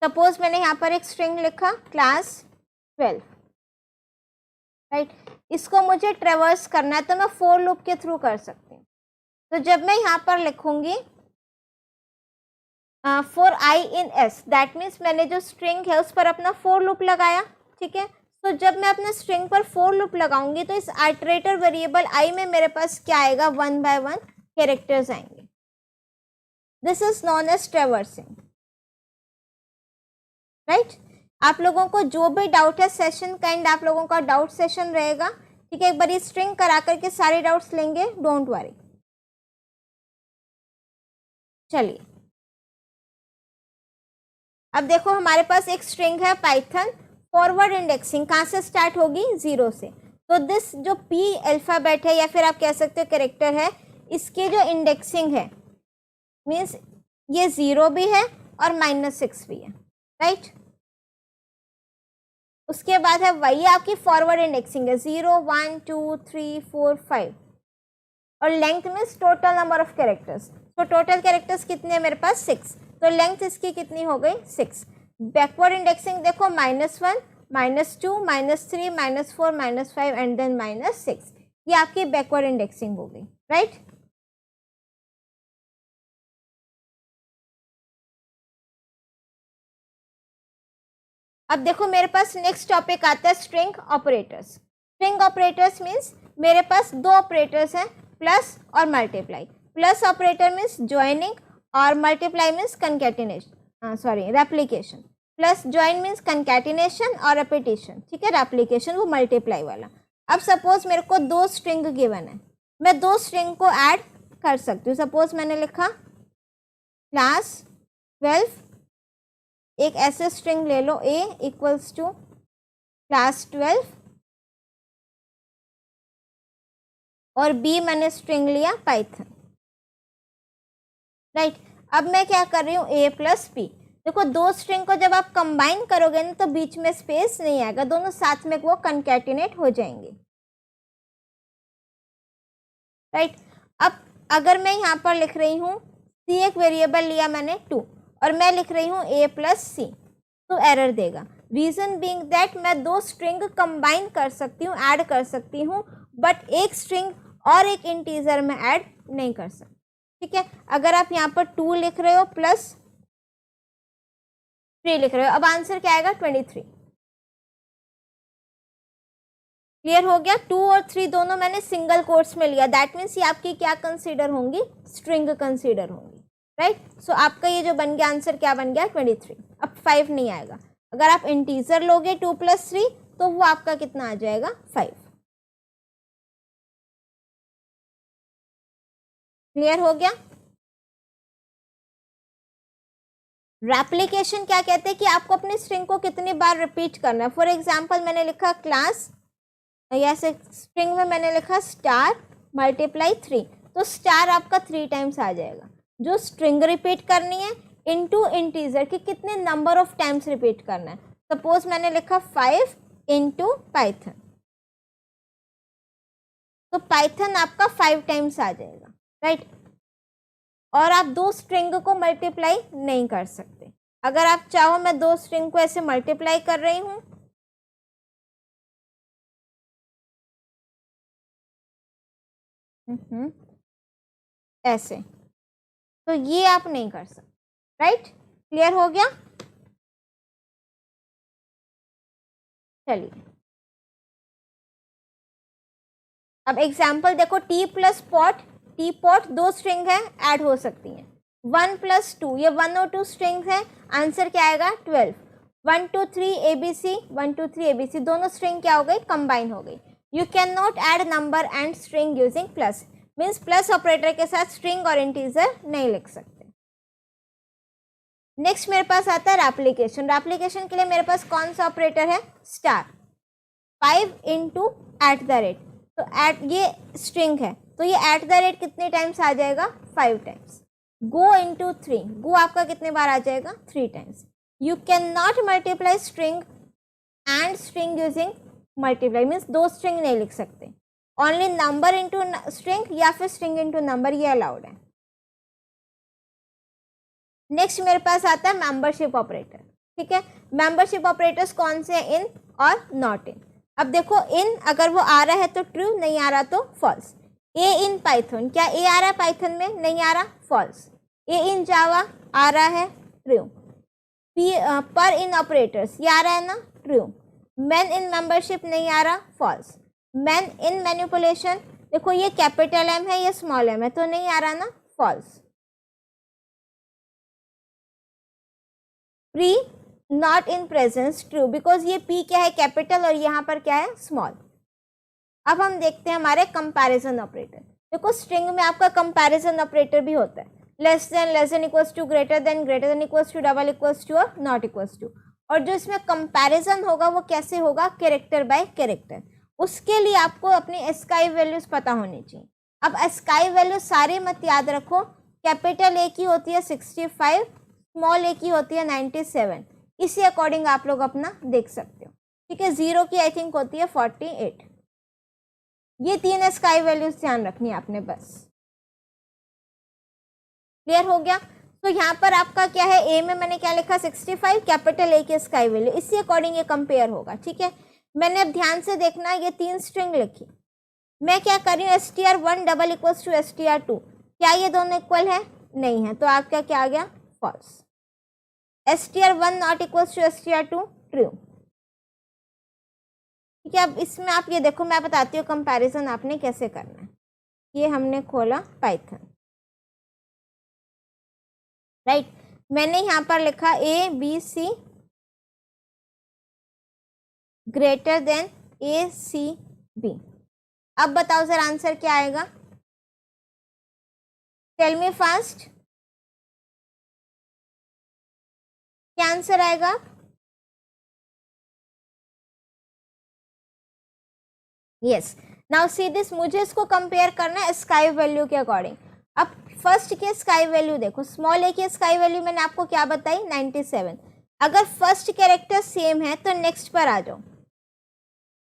सपोज मैंने यहाँ पर एक स्ट्रिंग लिखा क्लास 12, राइट। इसको मुझे ट्रेवर्स करना है तो मैं फोर लूप के थ्रू कर सकती हूँ। तो जब मैं यहाँ पर लिखूंगी for i in S, that means मैंने जो स्ट्रिंग है उस पर अपना फोर लूप लगाया, ठीक है। तो जब मैं अपने स्ट्रिंग पर फोर लूप लगाऊंगी तो इस आइटरेटर वेरिएबल आई में मेरे पास क्या आएगा, 1 बाय 1 कैरेक्टर्स आएंगे। This is known as traversing, right. आप लोगों को जो भी डाउट है, सेशन काइंड आप लोगों का डाउट सेशन रहेगा, ठीक है। एक बार ये स्ट्रिंग करा करके सारे डाउट्स लेंगे, डोंट वरी। चलिए अब देखो हमारे पास एक स्ट्रिंग है पाइथन, फॉरवर्ड इंडेक्सिंग कहाँ से स्टार्ट होगी, 0 से। तो दिस जो पी अल्फाबेट है या फिर आप कह सकते हो कैरेक्टर है, इसके जो इंडेक्सिंग है मीन्स ये 0 भी है और -6 भी है, राइट। उसके बाद है वही आपकी फॉरवर्ड इंडेक्सिंग है, 0 1 2 3 4 5 और length means total number of characters. तो टोटल कैरेक्टर्स कितने हैं मेरे पास, 6, तो लेंथ इसकी कितनी हो गई, 6। बैकवर्ड इंडेक्सिंग देखो -1 -2 -3 -4 -5 एंड देन -6, ये आपकी बैकवर्ड इंडेक्सिंग हो गई, राइट। अब देखो मेरे पास नेक्स्ट टॉपिक आता है string operators. String operators means मेरे पास दो ऑपरेटर्स हैं, प्लस और multiply. Plus operator means joining और multiply means concatenation, replication. Plus join means concatenation और रेपिटेशन, ठीक है। रेप्लिकेशन वो मल्टीप्लाई वाला। अब सपोज मेरे को दो स्ट्रिंग गिवन है, मैं दो स्ट्रिंग को ऐड कर सकती हूँ। सपोज मैंने लिखा क्लास 12, एक ऐसे स्ट्रिंग ले लो a इक्वल्स टू क्लास 12 और b मैंने स्ट्रिंग लिया पाइथन, राइट। अब मैं क्या कर रही हूँ a प्लस b। देखो दो स्ट्रिंग को जब आप कंबाइन करोगे ना तो बीच में स्पेस नहीं आएगा, दोनों साथ में वो कंकैटिनेट हो जाएंगे, राइट। अब अगर मैं यहाँ पर लिख रही हूँ c, एक वेरिएबल लिया मैंने 2 और मैं लिख रही हूँ a प्लस सी, तो एरर देगा। रीजन बीइंग दैट मैं दो स्ट्रिंग कंबाइन कर सकती हूँ, ऐड कर सकती हूँ, बट एक स्ट्रिंग और एक इंटीजर में ऐड नहीं कर सकती, ठीक है। अगर आप यहाँ पर 2 लिख रहे हो प्लस 3 लिख रहे हो, अब आंसर क्या आएगा 23। क्लियर हो गया। 2 और 3 दोनों मैंने सिंगल कोट्स में लिया, दैट मीन्स ये आपकी क्या कंसीडर होंगी, स्ट्रिंग कंसीडर होंगी, राइट। सो आपका ये जो बन गया आंसर क्या बन गया 23। अब 5 नहीं आएगा। अगर आप इंटीजर लोगे 2 + 3 तो वो आपका कितना आ जाएगा 5। क्लियर हो गया। रेप्लिकेशन क्या कहते हैं कि आपको अपने स्ट्रिंग को कितनी बार रिपीट करना है। फॉर एग्जाम्पल मैंने लिखा क्लास, या स्ट्रिंग में मैंने लिखा स्टार मल्टीप्लाई 3, तो स्टार आपका 3 टाइम्स आ जाएगा। जो स्ट्रिंग रिपीट करनी है इनटू इंटीजर कि कितने नंबर ऑफ टाइम्स रिपीट करना है। सपोज मैंने लिखा 5 इंटू पाइथन, तो पाइथन आपका 5 टाइम्स आ जाएगा, राइट। और आप दो स्ट्रिंग को मल्टीप्लाई नहीं कर सकते। अगर आप चाहो मैं दो स्ट्रिंग को ऐसे मल्टीप्लाई कर रही हूं, ऐसे, तो ये आप नहीं कर सकते, राइट। क्लियर हो गया। चलिए अब एग्जाम्पल देखो, T plus pot, T pot दो स्ट्रिंग है ऐड हो सकती हैं। 1 + 2, ये 1 और 2 स्ट्रिंग है, आंसर क्या आएगा 12। 1 2 3 ABC, 1 2 3 ABC दोनों स्ट्रिंग क्या हो गई, कंबाइन हो गई। You can not add number and string using plus, means plus operator के साथ स्ट्रिंग और इंटीजर नहीं लिख सकते। नेक्स्ट मेरे पास आता है रेप्लिकेशन। रेप्लिकेशन के लिए मेरे पास कौन सा ऑपरेटर है, स्टार। 5 इंटू @ तो ये स्ट्रिंग है तो ये @ कितने टाइम्स आ जाएगा 5 टाइम्स। गो इंटू 3, गो आपका कितने बार आ जाएगा 3 times. You can not multiply string and string using multiply, means दो स्ट्रिंग नहीं लिख सकते, ओनली नंबर इंटू स्ट्रिंग या फिर स्ट्रिंग इंटू नंबर, ये अलाउड है। नेक्स्ट मेरे पास आता है मेंबरशिप ऑपरेटर, ठीक है। मेंबरशिप ऑपरेटर्स कौन से हैं, इन और नॉट इन। अब देखो इन अगर वो आ रहा है तो ट्रू, नहीं आ रहा तो फॉल्स। ए इन पाइथन, क्या ए आ रहा है पाइथन में, नहीं आ रहा, फॉल्स। ए इन जावा आ रहा है, ट्रू। पर इन ऑपरेटर्स ये आ रहा है ना, ट्रू। मैन इन मेंबरशिप नहीं आ रहा, फॉल्स। मैन इन मैनिपुलेशन, देखो ये कैपिटल एम है ये स्मॉल एम है तो नहीं आ रहा ना, false. Pre not in presence, true, because ये पी क्या है कैपिटल और यहाँ पर क्या है स्मॉल। अब हम देखते हैं हमारे कंपैरिजन ऑपरेटर। देखो स्ट्रिंग में आपका कंपैरिजन ऑपरेटर भी होता है, less than equals to, greater than equals to, double equals to और नॉट इक्वल्स टू। और जो इसमें कंपैरिजन होगा वो कैसे होगा, कैरेक्टर बाय कैरेक्टर। उसके लिए आपको अपनी एस्काई वैल्यूज पता होनी चाहिए। अब एस्काई वैल्यू सारे मत याद रखो, कैपिटल ए की होती है 65, स्मॉल ए की होती है 97, इसी अकॉर्डिंग आप लोग अपना देख सकते हो, ठीक है। 0 की आई थिंक होती है 48। ये 3 स्काई वैल्यूज ध्यान रखनी है आपने बस। क्लियर हो गया। तो यहाँ पर आपका क्या है, ए में मैंने क्या लिखा 65, कैपिटल ए की स्काई वैल्यू, इसी अकॉर्डिंग ये कंपेयर होगा, ठीक है। मैंने अब ध्यान से देखना, ये 3 स्ट्रिंग लिखी, मैं क्या कर रही हूँ str1 double equals to str2, क्या ये दोनों इक्वल है, नहीं है, तो आपका क्या आ गया false. str1 not equals to str2, true. ठीक है, अब इसमें आप ये देखो, मैं बताती हूँ कंपैरिजन आपने कैसे करना है। ये हमने खोला पाइथन, राइट। मैंने यहाँ पर लिखा A B C greater than A C B. अब बताओ सर आंसर क्या आएगा, टेल मी फास्ट, क्या आंसर आएगा? यस, नाउ सी दिस, मुझे इसको कंपेयर करना है स्काई वैल्यू के अकॉर्डिंग। अब फर्स्ट के स्काई वैल्यू देखो, स्मॉल ए की स्काई वैल्यू मैंने आपको क्या बताई 97। अगर फर्स्ट कैरेक्टर सेम है तो नेक्स्ट पर आ जाओ,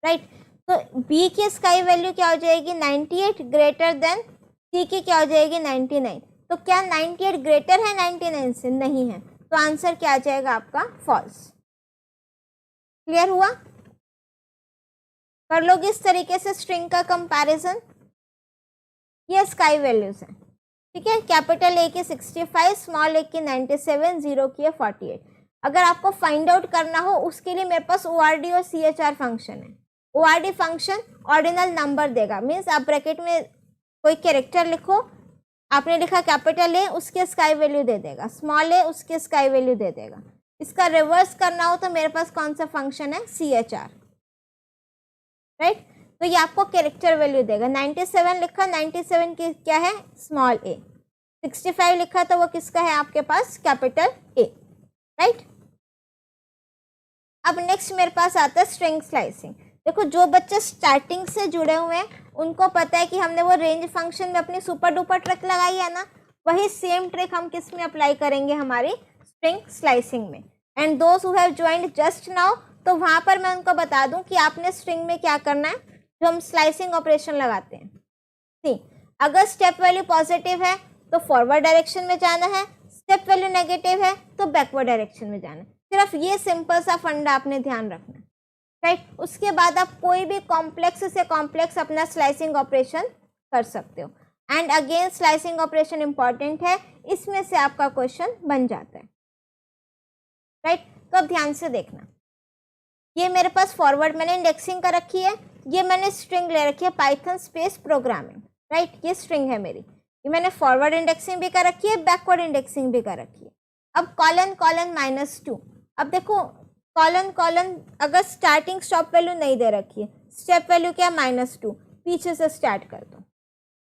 राइट। तो बी की स्काई वैल्यू क्या हो जाएगी 98 ग्रेटर देन सी की क्या हो जाएगी 99। तो क्या 98 ग्रेटर है 99 से? नहीं है, तो आंसर क्या आ जाएगा आपका फॉल्स। क्लियर हुआ? कर लोगे इस तरीके से स्ट्रिंग का कंपैरिजन। ये स्काई वैल्यूज हैं, ठीक है। कैपिटल ए की 65, स्मॉल ए की 97, जीरो की है 48। अगर आपको फाइंड आउट करना हो उसके लिए मेरे पास ORD और CHR फंक्शन है। ORD फंक्शन ऑर्डिनल नंबर देगा, मीन्स आप ब्रैकेट में कोई कैरेक्टर लिखो, आपने लिखा कैपिटल ए, उसके स्काई वैल्यू दे देगा, स्मॉल ए उसके स्काई वैल्यू दे देगा। इसका रिवर्स करना हो तो मेरे पास कौन सा फंक्शन है CHR, राइट। तो ये आपको कैरेक्टर वैल्यू देगा। 97 लिखा, 97 की क्या है स्मॉल ए, 65 लिखा तो वो किसका है आपके पास कैपिटल ए, राइट। अब नेक्स्ट मेरे पास आता है स्ट्रिंग स्लाइसिंग। देखो जो बच्चे स्टार्टिंग से जुड़े हुए हैं उनको पता है कि हमने वो रेंज फंक्शन में अपनी सुपर डुपर ट्रिक लगाई है ना, वही सेम ट्रिक हम किस में अप्लाई करेंगे, हमारी स्ट्रिंग स्लाइसिंग में। And those who have joined just now, तो वहाँ पर मैं उनको बता दूं कि आपने स्ट्रिंग में क्या करना है, जो हम स्लाइसिंग ऑपरेशन लगाते हैं। सी, अगर स्टेप वैल्यू पॉजिटिव है तो फॉरवर्ड डायरेक्शन में जाना है, स्टेप वैल्यू नेगेटिव है तो बैकवर्ड डायरेक्शन में जाना है। सिर्फ ये सिंपल सा फंडा आपने ध्यान रखना है, राइट। उसके बाद आप कोई भी कॉम्प्लेक्स से कॉम्प्लेक्स अपना स्लाइसिंग ऑपरेशन कर सकते हो। And again slicing operation important है, इसमें से आपका क्वेश्चन बन जाता है, राइट। तो अब ध्यान से देखना, ये मेरे पास फॉरवर्ड मैंने इंडेक्सिंग कर रखी है, ये मैंने स्ट्रिंग ले रखी है पाइथन स्पेस प्रोग्रामिंग, राइट। ये स्ट्रिंग है मेरी, ये मैंने फॉरवर्ड इंडेक्सिंग भी कर रखी है, बैकवर्ड इंडेक्सिंग भी कर रखी है। अब कॉलन कॉलन -2, अब देखो कॉलन कॉलन अगर स्टार्टिंग स्टॉप वैल्यू नहीं दे रखी है, स्टेप वैल्यू क्या -2, पीछे से स्टार्ट कर दो,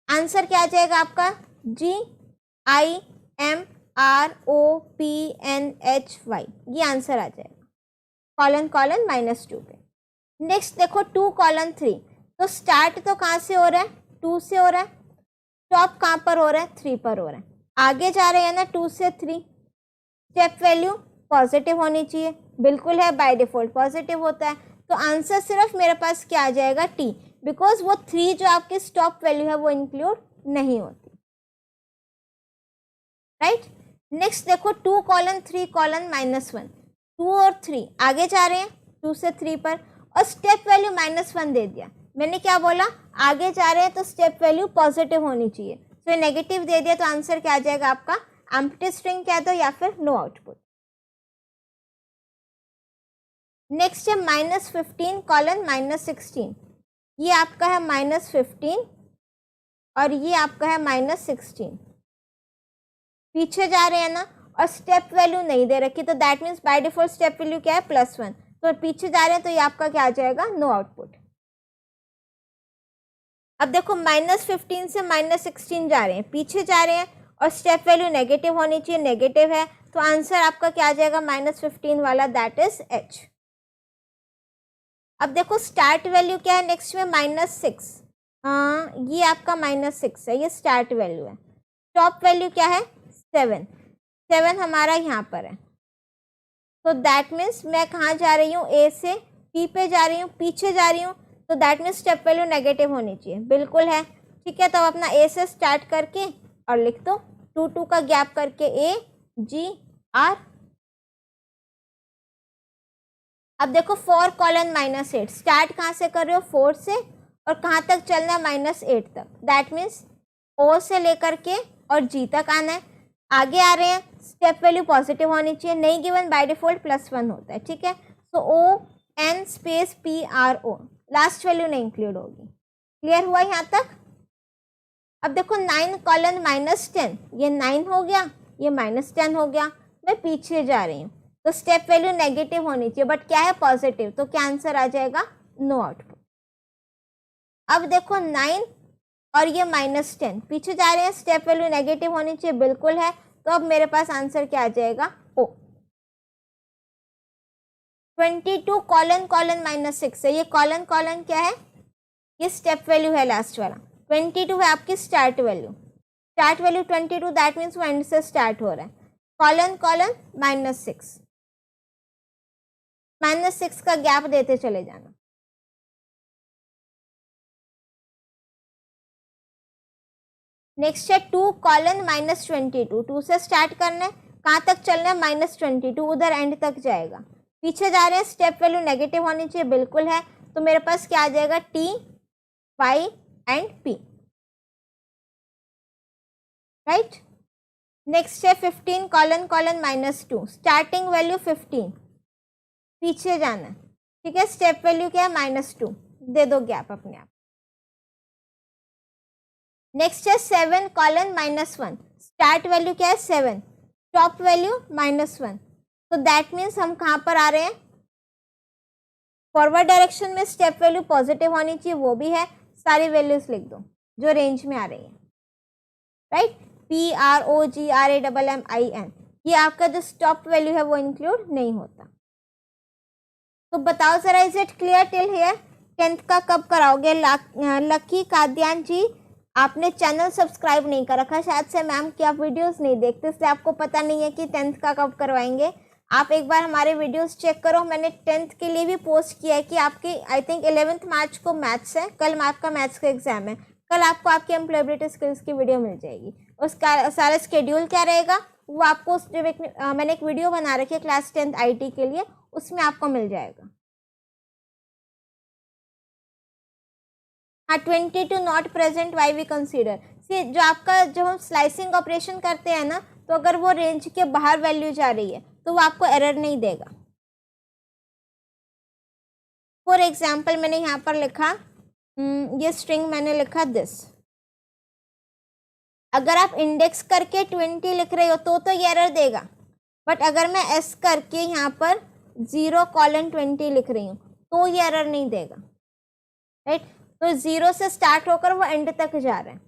आंसर क्या आ जाएगा आपका GIMROPNHY, ये आंसर आ जाएगा कॉलन कॉलन -2 पे। नेक्स्ट देखो 2 कॉलन 3, तो स्टार्ट तो कहाँ से हो रहा है 2 से हो रहा है, स्टॉप कहाँ पर हो रहा है 3 पर हो रहा है, आगे जा रहे हैं ना 2 से 3, स्टेप वैल्यू पॉजिटिव होनी चाहिए, बिल्कुल है, बाय डिफॉल्ट पॉजिटिव होता है। तो आंसर सिर्फ मेरे पास क्या आ जाएगा T, बिकॉज वो 3 जो आपकी स्टॉप वैल्यू है वो इंक्लूड नहीं होती, राइट। नेक्स्ट देखो 2 कॉलन 3 कॉलन -1, 2 और 3 आगे जा रहे हैं 2 से 3 पर, और स्टेप वैल्यू -1 दे दिया। मैंने क्या बोला, आगे जा रहे हैं तो स्टेप वैल्यू पॉजिटिव होनी चाहिए, तो नेगेटिव दे दिया, तो आंसर क्या आ जाएगा आपका एम्प्टी स्ट्रिंग कह दो या फिर नो आउटपुट। नेक्स्ट है -15 कॉलन -16, ये आपका है -15 और ये आपका है -16, पीछे जा रहे हैं ना, और स्टेप वैल्यू नहीं दे रखी, तो that means by default step value क्या है +1, तो पीछे जा रहे हैं तो ये आपका क्या आ जाएगा नो आउटपुट। अब देखो -15 से -16 जा रहे हैं, पीछे जा रहे हैं, और स्टेप वैल्यू नेगेटिव होनी चाहिए, नेगेटिव है, तो आंसर आपका क्या आ जाएगा -15 वाला, दैट इज H। अब देखो स्टार्ट वैल्यू क्या है नेक्स्ट में -6, हाँ ये आपका -6 है, ये स्टार्ट वैल्यू है। टॉप वैल्यू क्या है 7, 7 हमारा यहाँ पर है, तो दैट मीन्स मैं कहाँ जा रही हूँ, A से P पे जा रही हूँ, पीछे जा रही हूँ, तो that means step value negative होनी चाहिए, बिल्कुल है, ठीक है। तो अपना A से स्टार्ट करके और लिख दो 2 का गैप करके A G R। अब देखो 4 कॉलन -8, स्टार्ट कहाँ से कर रहे हो 4 से, और कहाँ तक चलना है -8 तक, दैट मीन्स O से लेकर के और G तक आना है, आगे आ रहे हैं, स्टेप वैल्यू पॉजिटिव होनी चाहिए, नहीं गिवन बाय डिफॉल्ट +1 होता है, ठीक है। सो ON space PRO, last value नहीं इंक्लूड होगी। क्लियर हुआ यहाँ तक? अब देखो 9 कॉलन -10, ये 9 हो गया, ये -10 हो गया, मैं पीछे जा रही हूँ, तो स्टेप वैल्यू नेगेटिव होनी चाहिए, बट क्या है पॉजिटिव, तो क्या आंसर आ जाएगा? No output. अब देखो 9 और ये -10 पीछे जा रहे हैं, स्टेप वैल्यू नेगेटिव होनी चाहिए, बिल्कुल है, तो अब मेरे पास आंसर क्या आ जाएगा? ओ। 22 कॉलन -6 है, ये कॉलन क्या है? ये स्टेप वैल्यू है लास्ट वाला। 22 है आपकी स्टार्ट वैल्यू, 22, दैट मीन्स वो एंड से स्टार्ट हो रहा है। कॉलन -6 का गैप देते चले जाना। नेक्स्ट है 2 कॉलन -22, 2 से स्टार्ट करना है, कहाँ तक चलना है? -22, उधर एंड तक जाएगा, पीछे जा रहे हैं, स्टेप वैल्यू नेगेटिव होनी चाहिए, बिल्कुल है, तो मेरे पास क्या आ जाएगा? T, Y and P, right. Next है 15 कॉलन -2, स्टार्टिंग वैल्यू 15, पीछे जाना है, ठीक है, स्टेप वैल्यू क्या है? -2, दे दो गैप अपने आप। नेक्स्ट है 7 कॉलन -1, स्टार्ट वैल्यू क्या है? 7, टॉप वैल्यू -1, तो दैट मीन्स हम कहाँ पर आ रहे हैं? फॉरवर्ड डायरेक्शन में स्टेप वैल्यू पॉजिटिव होनी चाहिए, वो भी है, सारी वैल्यूज लिख दो जो रेंज में आ रही है, राइट। PROGRAMMIN, ये आपका जो स्टॉप वैल्यू है वो इंक्लूड नहीं होता। तो बताओ जरा, is it clear till here? 10th का कब कराओगे? लकी कादियान जी, आपने चैनल सब्सक्राइब नहीं कर रखा शायद से मैम कि आप वीडियोस नहीं देखते, इसलिए आपको पता नहीं है कि 10th का कब करवाएंगे। आप एक बार हमारे वीडियोस चेक करो, मैंने 10th के लिए भी पोस्ट किया है कि आपकी आई थिंक 11 मार्च को मैथ्स है, कल आपका मैथ्स का एग्जाम है, कल आपको आपकी एम्प्लॉयबिलिटी स्किल्स की वीडियो मिल जाएगी। उसका सारा शेड्यूल क्या रहेगा वो आपको मैंने एक वीडियो बना रखी है क्लास 10th IT के लिए, उसमें आपको मिल जाएगा। हाँ, 22 not present, why we consider, जो आपका जो हम स्लाइसिंग ऑपरेशन करते हैं ना, तो अगर वो रेंज के बाहर वैल्यू जा रही है तो वो आपको एरर नहीं देगा। फॉर एग्जाम्पल मैंने यहाँ पर लिखा, ये स्ट्रिंग मैंने लिखा दिस, अगर आप इंडेक्स करके 20 लिख रहे हो तो ये एरर देगा, बट अगर मैं S करके यहाँ पर 0 कॉलन 20 लिख रही हूँ तो ये एरर नहीं देगा, राइट। तो 0 से स्टार्ट होकर वो एंड तक जा रहे हैं।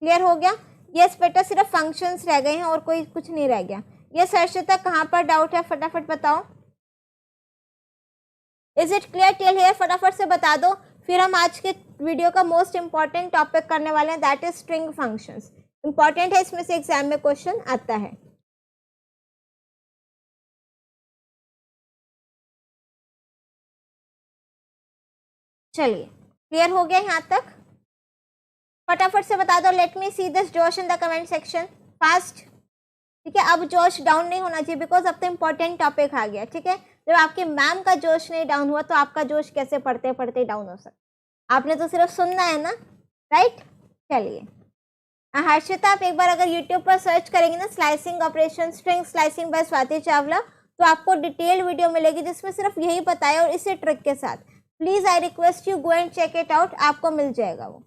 क्लियर हो गया? यस बेटा, सिर्फ फंक्शंस रह गए हैं और कोई कुछ नहीं रह गया। यस हर्षिता, कहाँ पर डाउट है फटाफट बताओ। Is it clear till here? फटाफट से बता दो, फिर हम आज के वीडियो का मोस्ट इंपॉर्टेंट टॉपिक करने वाले हैं, that is string functions. Important है, इसमें से एग्जाम में क्वेश्चन आता है। चलिए, क्लियर हो गया यहाँ तक? फटाफट से बता दो, लेट मी सी दिस जोश इन द कमेंट सेक्शन फास्ट। ठीक है, अब जोश डाउन नहीं होना चाहिए, बिकॉज अब तो इंपॉर्टेंट टॉपिक आ गया। ठीक है, जब आपके मैम का जोश नहीं डाउन हुआ तो आपका जोश कैसे पढ़ते पढ़ते डाउन हो सकता? आपने तो सिर्फ सुनना है ना, राइट। चलिए हर्षिता, आप एक बार अगर यूट्यूब पर सर्च करेंगे ना slicing operation, string slicing by Swati Chawla, तो आपको डिटेल वीडियो मिलेगी जिसमें सिर्फ यही बताया और इसी ट्रिक के साथ। Please I request you go and check it out, आपको मिल जाएगा वो।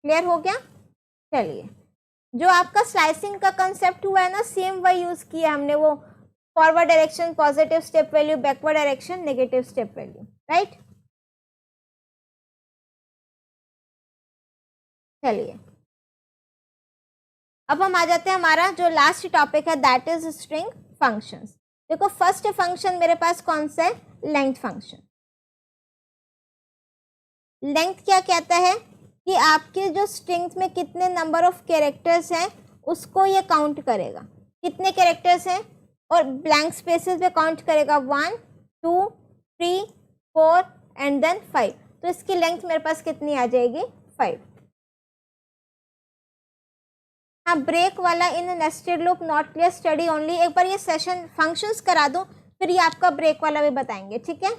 क्लियर हो गया? चलिए, जो आपका स्लाइसिंग का कंसेप्ट हुआ है ना, सेम वही यूज किया हमने, वो forward direction positive step value, backward direction negative step value, right. चलिए, अब हम आ जाते हैं, हमारा जो लास्ट टॉपिक है दैट इज स्ट्रिंग फंक्शंस। देखो फर्स्ट फंक्शन मेरे पास कौन सा है? Length function. लेंथ क्या कहता है कि आपके जो स्ट्रिंग्स में कितने नंबर ऑफ कैरेक्टर्स हैं उसको ये काउंट करेगा, कितने कैरेक्टर्स हैं, और ब्लैंक स्पेसेस पे काउंट करेगा 1 2 3 4 एंड देन 5। तो इसकी लेंथ मेरे पास कितनी आ जाएगी? 5। हाँ, ब्रेक वाला in nested loop not clear study only, एक बार ये सेशन फंक्शंस करा दो, फिर ये आपका ब्रेक वाला भी बताएंगे। ठीक है,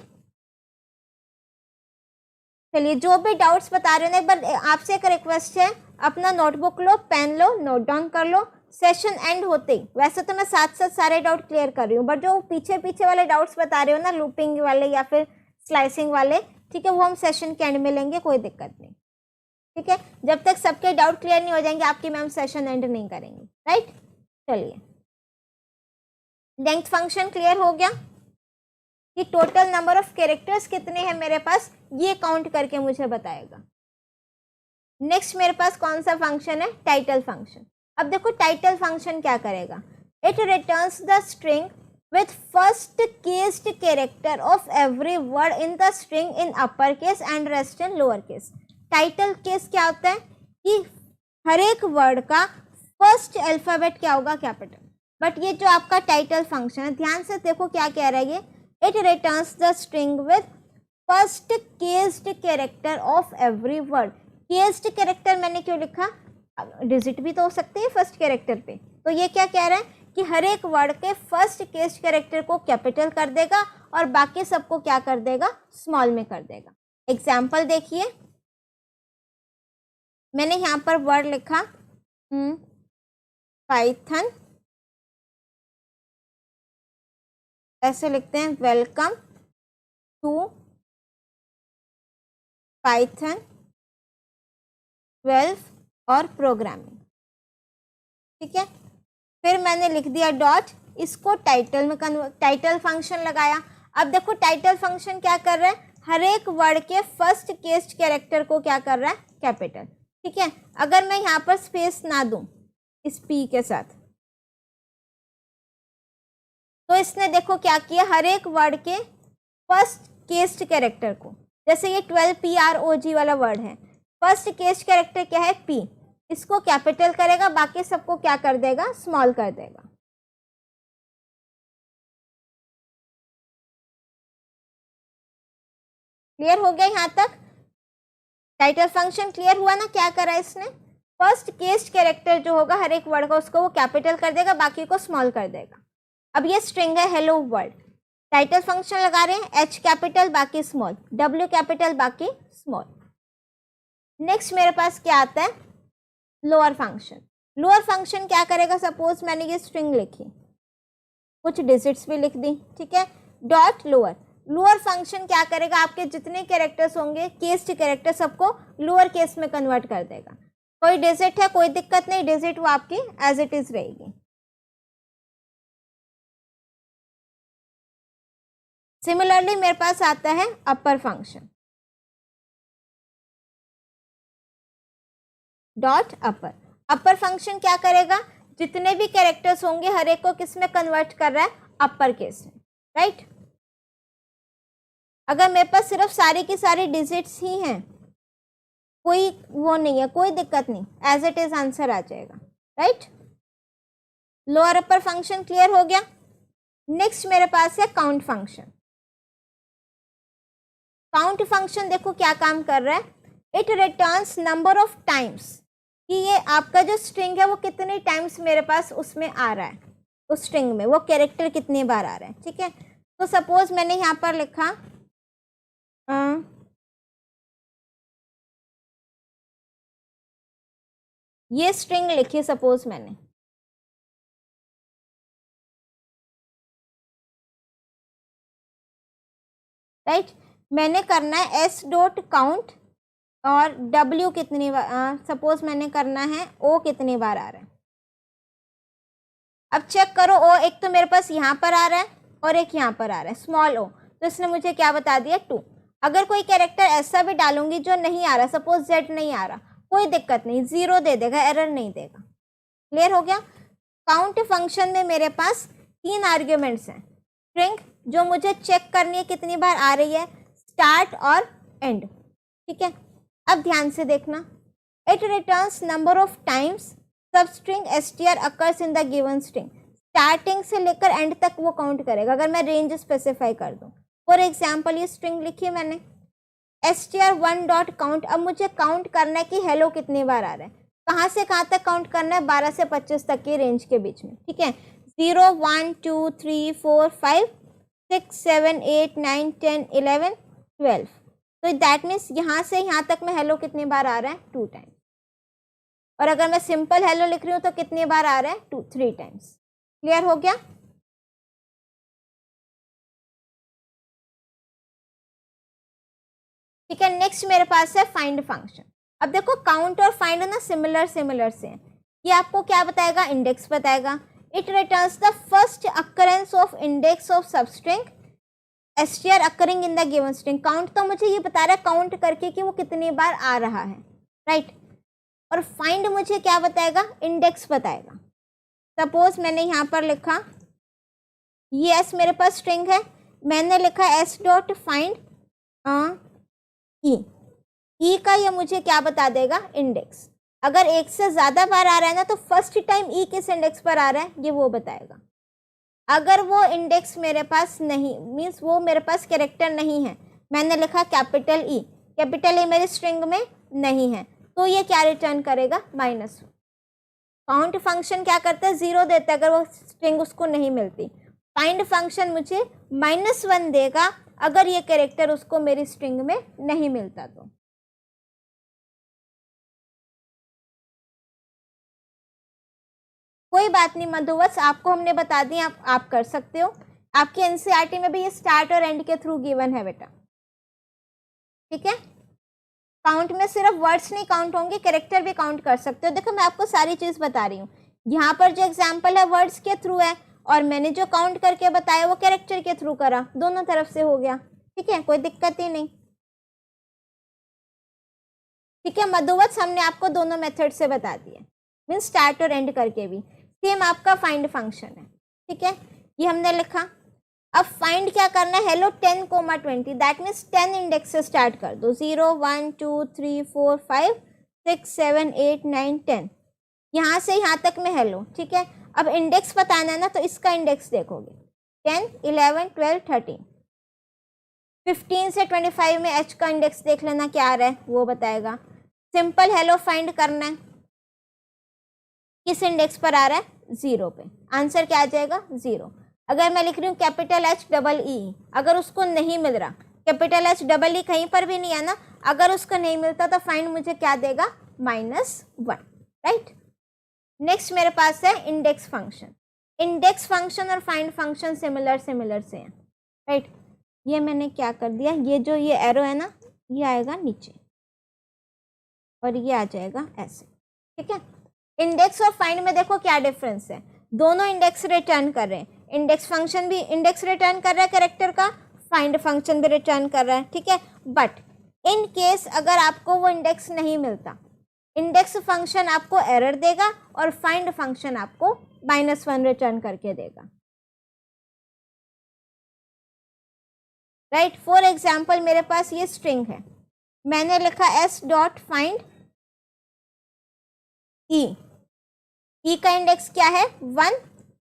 चलिए जो भी डाउट्स बता रहे हो ना, एक बार आपसे एक रिक्वेस्ट है, अपना नोटबुक लो, पेन लो, नोट डाउन कर लो, सेशन एंड होते ही, वैसे तो मैं साथ साथ सारे डाउट क्लियर कर रही हूँ, बट जो पीछे पीछे वाले डाउट्स बता रही हो ना, लूपिंग वाले या फिर स्लाइसिंग वाले, ठीक है, वो हम सेशन के एंड में लेंगे, कोई दिक्कत नहीं, ठीक है। जब तक सबके डाउट क्लियर नहीं हो जाएंगे आपकी मैम सेशन एंड नहीं करेंगे, राइट। चलिए, लेंथ फंक्शन क्लियर हो गया कि टोटल नंबर ऑफ कैरेक्टर्स कितने हैं मेरे पास, ये काउंट करके मुझे बताएगा। नेक्स्ट मेरे पास कौन सा फंक्शन है, टाइटल फंक्शन। अब देखो टाइटल फंक्शन क्या करेगा, it returns the string with first cased character of every word in the string in upper case and rest in lower case। Title case क्या होता है कि हर एक वर्ड का फर्स्ट अल्फाबेट क्या होगा, कैपिटल। बट ये जो आपका टाइटल फंक्शन है, ध्यान से देखो क्या कह रहा है ये, it returns the string with first केस्ड character of every word. केस्ड character मैंने क्यों लिखा, डिजिट भी तो हो सकते हैं फर्स्ट कैरेक्टर पे, तो ये क्या कह रहा है कि हर एक वर्ड के फर्स्ट केस्ड कैरेक्टर को कैपिटल कर देगा और बाकी सबको क्या कर देगा, स्मॉल में कर देगा। एग्जाम्पल देखिए, मैंने यहाँ पर वर्ड लिखा पाइथन, ऐसे लिखते हैं, वेलकम टू पाइथन 12 और प्रोग्रामिंग, ठीक है। फिर मैंने लिख दिया डॉट, इसको टाइटल में टाइटल फंक्शन लगाया। अब देखो टाइटल फंक्शन क्या कर रहा है, हर एक वर्ड के फर्स्ट केस्ड कैरेक्टर को क्या कर रहा है, कैपिटल, ठीक है। अगर मैं यहाँ पर स्पेस ना दूं इस पी के साथ, तो इसने देखो क्या किया, हर एक वर्ड के फर्स्ट केस्ड कैरेक्टर को, जैसे ये 12 PROG वाला वर्ड है, फर्स्ट केस्ड कैरेक्टर क्या है, पी, इसको कैपिटल करेगा, बाकी सबको क्या कर देगा, स्मॉल कर देगा। क्लियर हो गया यहाँ तक, टाइटल फंक्शन क्लियर हुआ ना, क्या करा इसने, फर्स्ट केस्ड कैरेक्टर जो होगा हर एक वर्ड का, उसको वो कैपिटल कर देगा, बाकी को स्मॉल कर देगा। अब ये स्ट्रिंग है हेलो वर्ल्ड, टाइटल फंक्शन लगा रहे हैं, H कैपिटल बाकी स्मॉल, W कैपिटल बाकी स्मॉल। नेक्स्ट मेरे पास क्या आता है, लोअर फंक्शन। लोअर फंक्शन क्या करेगा, सपोज मैंने ये स्ट्रिंग लिखी, कुछ डिजिट्स भी लिख दी, ठीक है, डॉट लोअर। लोअर फंक्शन क्या करेगा, आपके जितने कैरेक्टर्स होंगे केस्ड कैरेक्टर सबको लोअर केस में कन्वर्ट कर देगा। कोई डिजिट है कोई दिक्कत नहीं, डिजिट वो आपकी एज इट इज रहेगी। सिमिलरली मेरे पास आता है अपर फंक्शन, डॉट अपर। अपर फंक्शन क्या करेगा, जितने भी कैरेक्टर्स होंगे हर एक को किस में कन्वर्ट कर रहा है, अपर केस में, राइट। अगर मेरे पास सिर्फ सारी की सारी डिजिट्स ही हैं, कोई वो नहीं है, कोई दिक्कत नहीं, एज इट इज आंसर आ जाएगा, right. Lower upper function clear हो गया। नेक्स्ट मेरे पास है काउंट फंक्शन। काउंट फंक्शन देखो क्या काम कर रहा है, it returns number of times, कि ये आपका जो स्ट्रिंग है वो कितने टाइम्स मेरे पास उसमें आ रहा है, उस स्ट्रिंग में वो कैरेक्टर कितने बार आ रहा है, ठीक है। तो सपोज मैंने यहाँ पर लिखा ये स्ट्रिंग लिखी सपोज मैंने, राइट। मैंने करना है s डॉट काउंट और w कितनी बार, सपोज मैंने करना है o कितनी बार आ रहा है। अब चेक करो, o एक तो मेरे पास यहाँ पर आ रहा है और एक यहाँ पर आ रहा है, स्मॉल o, तो इसने मुझे क्या बता दिया 2। अगर कोई कैरेक्टर ऐसा भी डालूंगी जो नहीं आ रहा, सपोज z नहीं आ रहा, कोई दिक्कत नहीं, 0 दे देगा, एरर नहीं देगा। क्लियर हो गया। काउंट फंक्शन में मेरे पास 3 आर्ग्यूमेंट्स हैं, स्ट्रिंग जो मुझे चेक करनी है कितनी बार आ रही है, स्टार्ट और एंड, ठीक है। अब ध्यान से देखना, it returns number of times सब string str occurs in the given string. Starting से लेकर एंड तक वो काउंट करेगा, अगर मैं रेंज स्पेसिफाई कर दूं। फॉर एग्जाम्पल ये स्ट्रिंग लिखी है मैंने, str1 डॉट काउंट। अब मुझे काउंट करना है कि हेलो कितनी बार आ रहा है, कहाँ से कहाँ तक काउंट करना है, 12 से 25 तक की रेंज के बीच में, ठीक है। 0 1 2 3 4 5 6 7 8 9 10 11 12, तो दैट मीन्स यहाँ से यहाँ तक में हेलो कितनी बार आ रहा है, 2 टाइम। और अगर मैं सिंपल हेलो लिख रही हूँ तो कितनी बार आ रहा है, 3 टाइम्स। क्लियर हो गया? ठीक है, नेक्स्ट मेरे पास है फाइंड फंक्शन। अब देखो काउंट और फाइंड ना सिमिलर से हैं। ये आपको क्या बताएगा, इंडेक्स बताएगा। It returns the first occurrence of index of substring str occurring in the given string. Count तो मुझे ये बता रहा है काउंट करके कि वो कितनी बार आ रहा है, राइट। और फाइंड मुझे क्या बताएगा, इंडेक्स बताएगा। सपोज मैंने यहाँ पर लिखा ये s मेरे पास स्ट्रिंग है, मैंने लिखा s डॉट फाइंड ई का ये मुझे क्या बता देगा, इंडेक्स। अगर एक से ज़्यादा बार आ रहा है ना तो फर्स्ट टाइम ई किस इंडेक्स पर आ रहा है ये वो बताएगा। अगर वो इंडेक्स मेरे पास नहीं, मीन्स वो मेरे पास कैरेक्टर नहीं है, मैंने लिखा कैपिटल ई मेरी स्ट्रिंग में नहीं है, तो ये क्या रिटर्न करेगा, -1। काउंट फंक्शन क्या करता है, 0 देता है अगर वो स्ट्रिंग उसको नहीं मिलती। फाइंड फंक्शन मुझे -1 देगा अगर ये कैरेक्टर उसको मेरी स्ट्रिंग में नहीं मिलता तो। कोई बात नहीं मधुवत्स, आपको हमने बता दी, आप कर सकते हो। आपके एनसीईआरटी में भी ये स्टार्ट और एंड के थ्रू गिवन है बेटा, ठीक है। काउंट में सिर्फ वर्ड्स नहीं काउंट होंगे, कैरेक्टर भी काउंट कर सकते हो। देखो मैं आपको सारी चीज बता रही हूँ, यहाँ पर जो एग्जाम्पल है वर्ड्स के थ्रू है और मैंने जो काउंट करके बताया वो कैरेक्टर के थ्रू करा, दोनों तरफ से हो गया, ठीक है, कोई दिक्कत ही नहीं। ठीक है मधुवत्स, हमने आपको दोनों मेथड से बता दिए, मीन्स स्टार्ट और एंड करके भी। सेम आपका फाइंड फंक्शन है, ठीक है, ये हमने लिखा। अब फाइंड क्या करना है, हेलो 10, 20, दैट मीन्स 10 इंडेक्स से स्टार्ट कर दो, 0 1 2 3 4 5 6 7 8 9 10, यहाँ से यहाँ तक में हेलो, ठीक है। अब इंडेक्स बताना है ना तो इसका इंडेक्स देखोगे, 10 11 12 13 15 से 25 में h का इंडेक्स देख लेना क्या आ रहा है वो बताएगा। सिंपल हेलो फाइंड करना है, किस इंडेक्स पर आ रहा है, 0 पे, आंसर क्या आ जाएगा, 0। अगर मैं लिख रही हूँ कैपिटल HEE, अगर उसको नहीं मिल रहा, कैपिटल HEE कहीं पर भी नहीं है ना, अगर उसको नहीं मिलता तो फाइंड मुझे क्या देगा, -1, राइट। नेक्स्ट मेरे पास है इंडेक्स फंक्शन। इंडेक्स फंक्शन और फाइंड फंक्शन सिमिलर से हैं, राइट। ये मैंने क्या कर दिया, ये जो ये एरो है ना ये आएगा नीचे और ये आ जाएगा ऐसे, ठीक है। इंडेक्स और फाइंड में देखो क्या डिफरेंस है, दोनों इंडेक्स रिटर्न कर रहे हैं। इंडेक्स फंक्शन भी इंडेक्स रिटर्न कर रहा है कैरेक्टर का, फाइंड फंक्शन भी रिटर्न कर रहा है, ठीक है। बट इन केस अगर आपको वो इंडेक्स नहीं मिलता, इंडेक्स फंक्शन आपको एरर देगा और फाइंड फंक्शन आपको -1 रिटर्न करके देगा, राइट। फॉर एग्जाम्पल मेरे पास ये स्ट्रिंग है, मैंने लिखा s डॉट फाइंड ई का इंडेक्स क्या है, 1,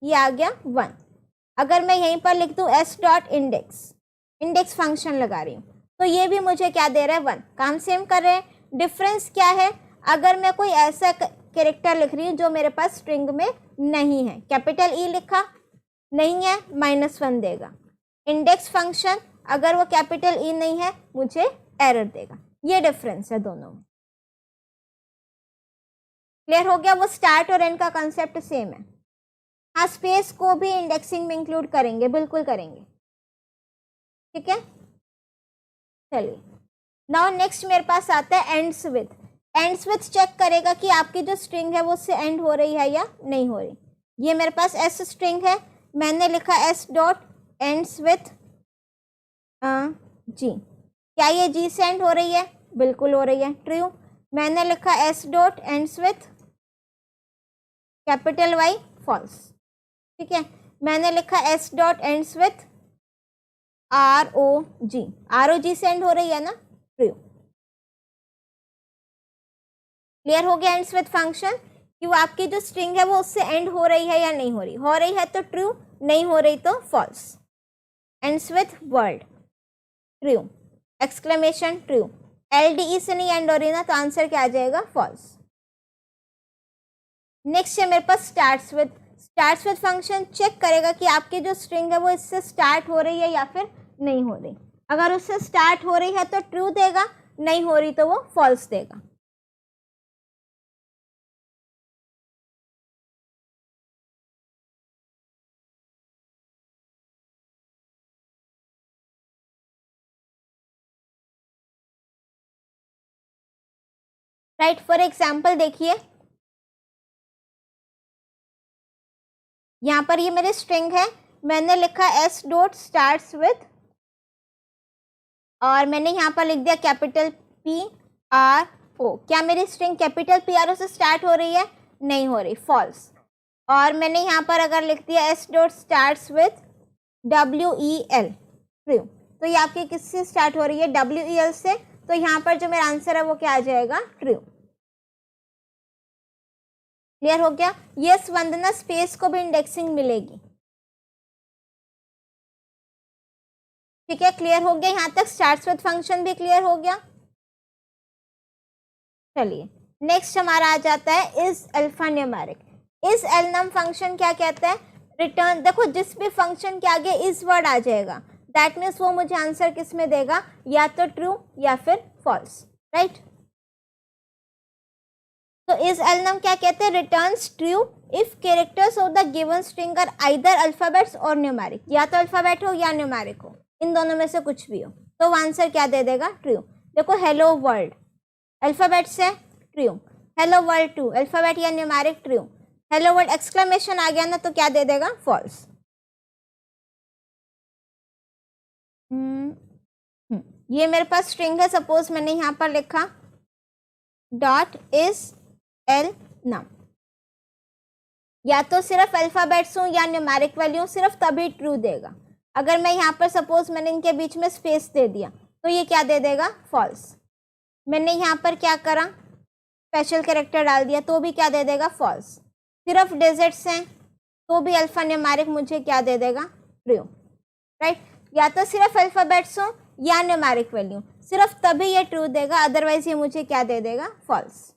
ये आ गया 1। अगर मैं यहीं पर लिख दूं s डॉट इंडेक्स फंक्शन लगा रही हूँ तो ये भी मुझे क्या दे रहा है, 1। काम सेम कर रहे हैं, डिफरेंस क्या है, अगर मैं कोई ऐसा कैरेक्टर लिख रही हूँ जो मेरे पास स्ट्रिंग में नहीं है, कैपिटल ई लिखा नहीं है, -1 देगा। इंडेक्स फंक्शन अगर वो कैपिटल ई नहीं है मुझे एरर देगा, ये डिफरेंस है दोनों में। क्लियर हो गया, वो स्टार्ट और एंड का कंसेप्ट सेम है। हाँ स्पेस को भी इंडेक्सिंग में इंक्लूड करेंगे, बिल्कुल करेंगे, ठीक है। चलिए नाउ नेक्स्ट मेरे पास आता है एंड्स विथ चेक करेगा कि आपकी जो स्ट्रिंग है वो उससे एंड हो रही है या नहीं हो रही। ये मेरे पास एस स्ट्रिंग है, मैंने लिखा एस डॉट एंड्स विथ जी, क्या ये जी से एंड हो रही है, बिल्कुल हो रही है, ट्रू। मैंने लिखा S dot ends with capital Y, false, ठीक है। मैंने लिखा S dot ends with ROG से एंड हो रही है ना, ट्रू। क्लियर हो गया एंड्स विथ फंक्शन कि वो आपकी जो स्ट्रिंग है वो उससे एंड हो रही है या नहीं हो रही है तो ट्रू, नहीं हो रही तो false. Ends with word, true, exclamation true, LDE से नहीं एंड हो रही ना तो आंसर क्या आ जाएगा, फॉल्स। नेक्स्ट है मेरे पास स्टार्ट्स विथ फंक्शन चेक करेगा कि आपकी जो स्ट्रिंग है वो इससे स्टार्ट हो रही है या फिर नहीं हो रही। अगर उससे स्टार्ट हो रही है तो ट्रू देगा, नहीं हो रही तो वो फॉल्स देगा। राइट। फॉर एग्जाम्पल देखिए, यहाँ पर ये मेरी स्ट्रिंग है, मैंने लिखा एस डॉट स्टार्ट्स विथ, और मैंने यहाँ पर लिख दिया कैपिटल पी आर ओ। क्या मेरी string capital P R O से स्टार्ट हो रही है? नहीं हो रही, फॉल्स। और मैंने यहाँ पर अगर लिख दिया S dot starts with W E L, true, तो ये आपकी किससे स्टार्ट हो रही है? डब्ल्यू ई एल से। तो यहाँ पर जो मेरा आंसर है वो क्या आ जाएगा? ट्रू। क्लियर हो गया? यस वंदना, स्पेस को भी इंडेक्सिंग मिलेगी। ठीक है, क्लियर हो गया यहाँ तक? स्टार्ट्स विथ फंक्शन भी क्लियर हो गया। चलिए नेक्स्ट हमारा आ जाता है is alphanumeric. Is alnum function क्या कहता है? रिटर्न, देखो जिस भी फंक्शन के आगे इज वर्ड आ जाएगा दैट मीन्स वो मुझे आंसर किस में देगा? या तो ट्रू या फिर फॉल्स, राइट। तो इज एलनम क्या कहते हैं? Returns true if characters of the given string are either alphabets और न्यूमेरिक, या तो अल्फाबेट हो या न्यूमेरिक हो, इन दोनों में से कुछ भी हो, तो आंसर क्या दे देगा? ट्रू। देखो हेलो वर्ल्ड अल्फाबेट से, true. Hello world two alphabet या numeric, true. Hello world exclamation आ गया ना, तो क्या दे देगा? फॉल्स। ये मेरे पास स्ट्रिंग है, सपोज मैंने यहाँ पर लिखा डॉट इज एल नम, या तो सिर्फ अल्फाबेट्स हूँ या न्यूमेरिक वैल्यू, सिर्फ तभी ट्रू देगा। अगर मैं यहाँ पर सपोज मैंने इनके बीच में स्पेस दे दिया तो ये क्या दे देगा? फॉल्स। मैंने यहाँ पर क्या करा? स्पेशल कैरेक्टर डाल दिया तो भी क्या दे देगा? फॉल्स। सिर्फ डिजिट्स हैं तो भी अल्फा न्यूमेरिक मुझे क्या दे देगा? True, right. या तो सिर्फ अल्फाबेट्स हो या न्यूमेरिक वैल्यू, सिर्फ तभी ये ट्रू देगा, अदरवाइज ये मुझे क्या दे देगा? फॉल्स।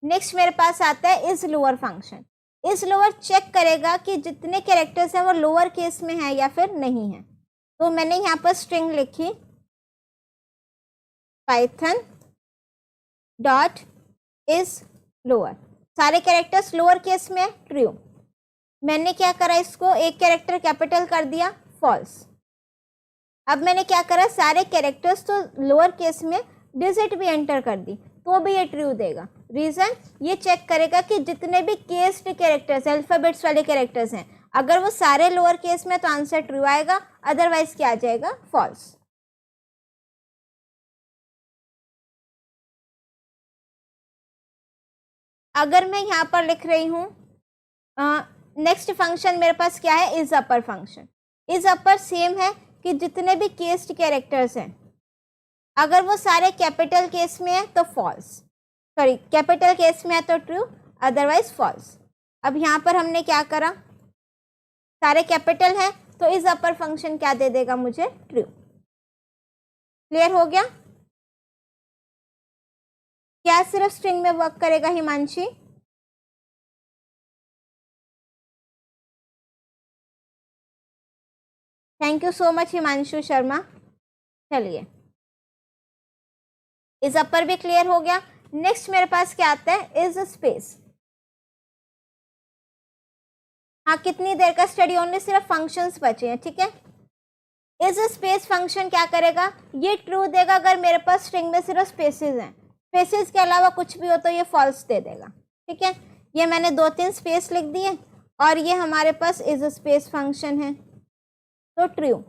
नेक्स्ट मेरे पास आता है is lower function. Is lower check करेगा कि जितने कैरेक्टर्स हैं वो लोअर केस में है या फिर नहीं है। तो मैंने यहाँ पर स्ट्रिंग लिखी पाइथन डॉट इज लोअर, सारे कैरेक्टर्स लोअर केस में है, ट्रू। मैंने क्या करा? इसको एक कैरेक्टर कैपिटल कर दिया, फॉल्स। अब मैंने क्या करा? सारे कैरेक्टर्स तो लोअर केस में डिजिट भी एंटर कर दी तो भी ये ट्रू देगा। रीजन, ये चेक करेगा कि जितने भी केस्ड कैरेक्टर्स अल्फाबेट्स वाले कैरेक्टर्स हैं अगर वो सारे लोअर केस में तो आंसर ट्रू आएगा, अदरवाइज क्या आ जाएगा? फॉल्स। अगर मैं यहाँ पर लिख रही हूँ नेक्स्ट फंक्शन मेरे पास क्या है? Is upper function. Is upper same है कि जितने भी केस्ड कैरेक्टर्स हैं अगर वो सारे कैपिटल केस में है तो फॉल्स, सॉरी कैपिटल केस में है तो ट्रू, अदरवाइज फॉल्स। अब यहाँ पर हमने क्या करा? सारे कैपिटल हैं तो इज अपर फंक्शन क्या दे देगा मुझे? ट्रू। क्लियर हो गया? क्या सिर्फ स्ट्रिंग में वर्क करेगा Himanshi? Thank you so much Himanshu Sharma. चलिए इज अपर भी क्लियर हो गया। नेक्स्ट मेरे पास क्या आता है? Is space. हाँ, कितनी देर का स्टडी? ओनली सिर्फ फंक्शंस बचे हैं, ठीक है। इज स्पेस फंक्शन क्या करेगा? ये ट्रू देगा अगर मेरे पास स्ट्रिंग में सिर्फ स्पेसेस हैं, स्पेसेस के अलावा कुछ भी हो तो ये फॉल्स दे देगा, ठीक है। ये मैंने 2-3 स्पेस लिख दिए और ये हमारे पास इज स्पेस फंक्शन है तो ट्रू।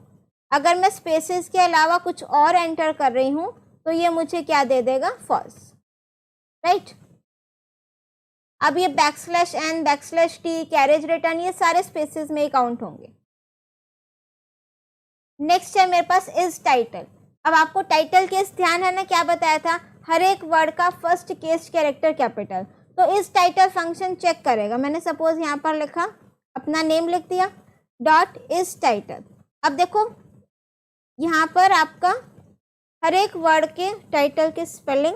अगर मैं स्पेसेस के अलावा कुछ और एंटर कर रही हूँ तो ये मुझे क्या दे देगा? False, right. अब ये backslash N, backslash T, carriage return, ये सारे स्पेसेस में ही काउंट होंगे। नेक्स्ट है मेरे पास इज टाइटल। अब आपको टाइटल केस ध्यान है ना, क्या बताया था? हर एक वर्ड का फर्स्ट केस कैरेक्टर कैपिटल। तो इज टाइटल फंक्शन चेक करेगा। मैंने सपोज यहाँ पर लिखा, अपना नेम लिख दिया, डॉट इज टाइटल। अब देखो यहाँ पर आपका हर एक वर्ड के टाइटल की स्पेलिंग,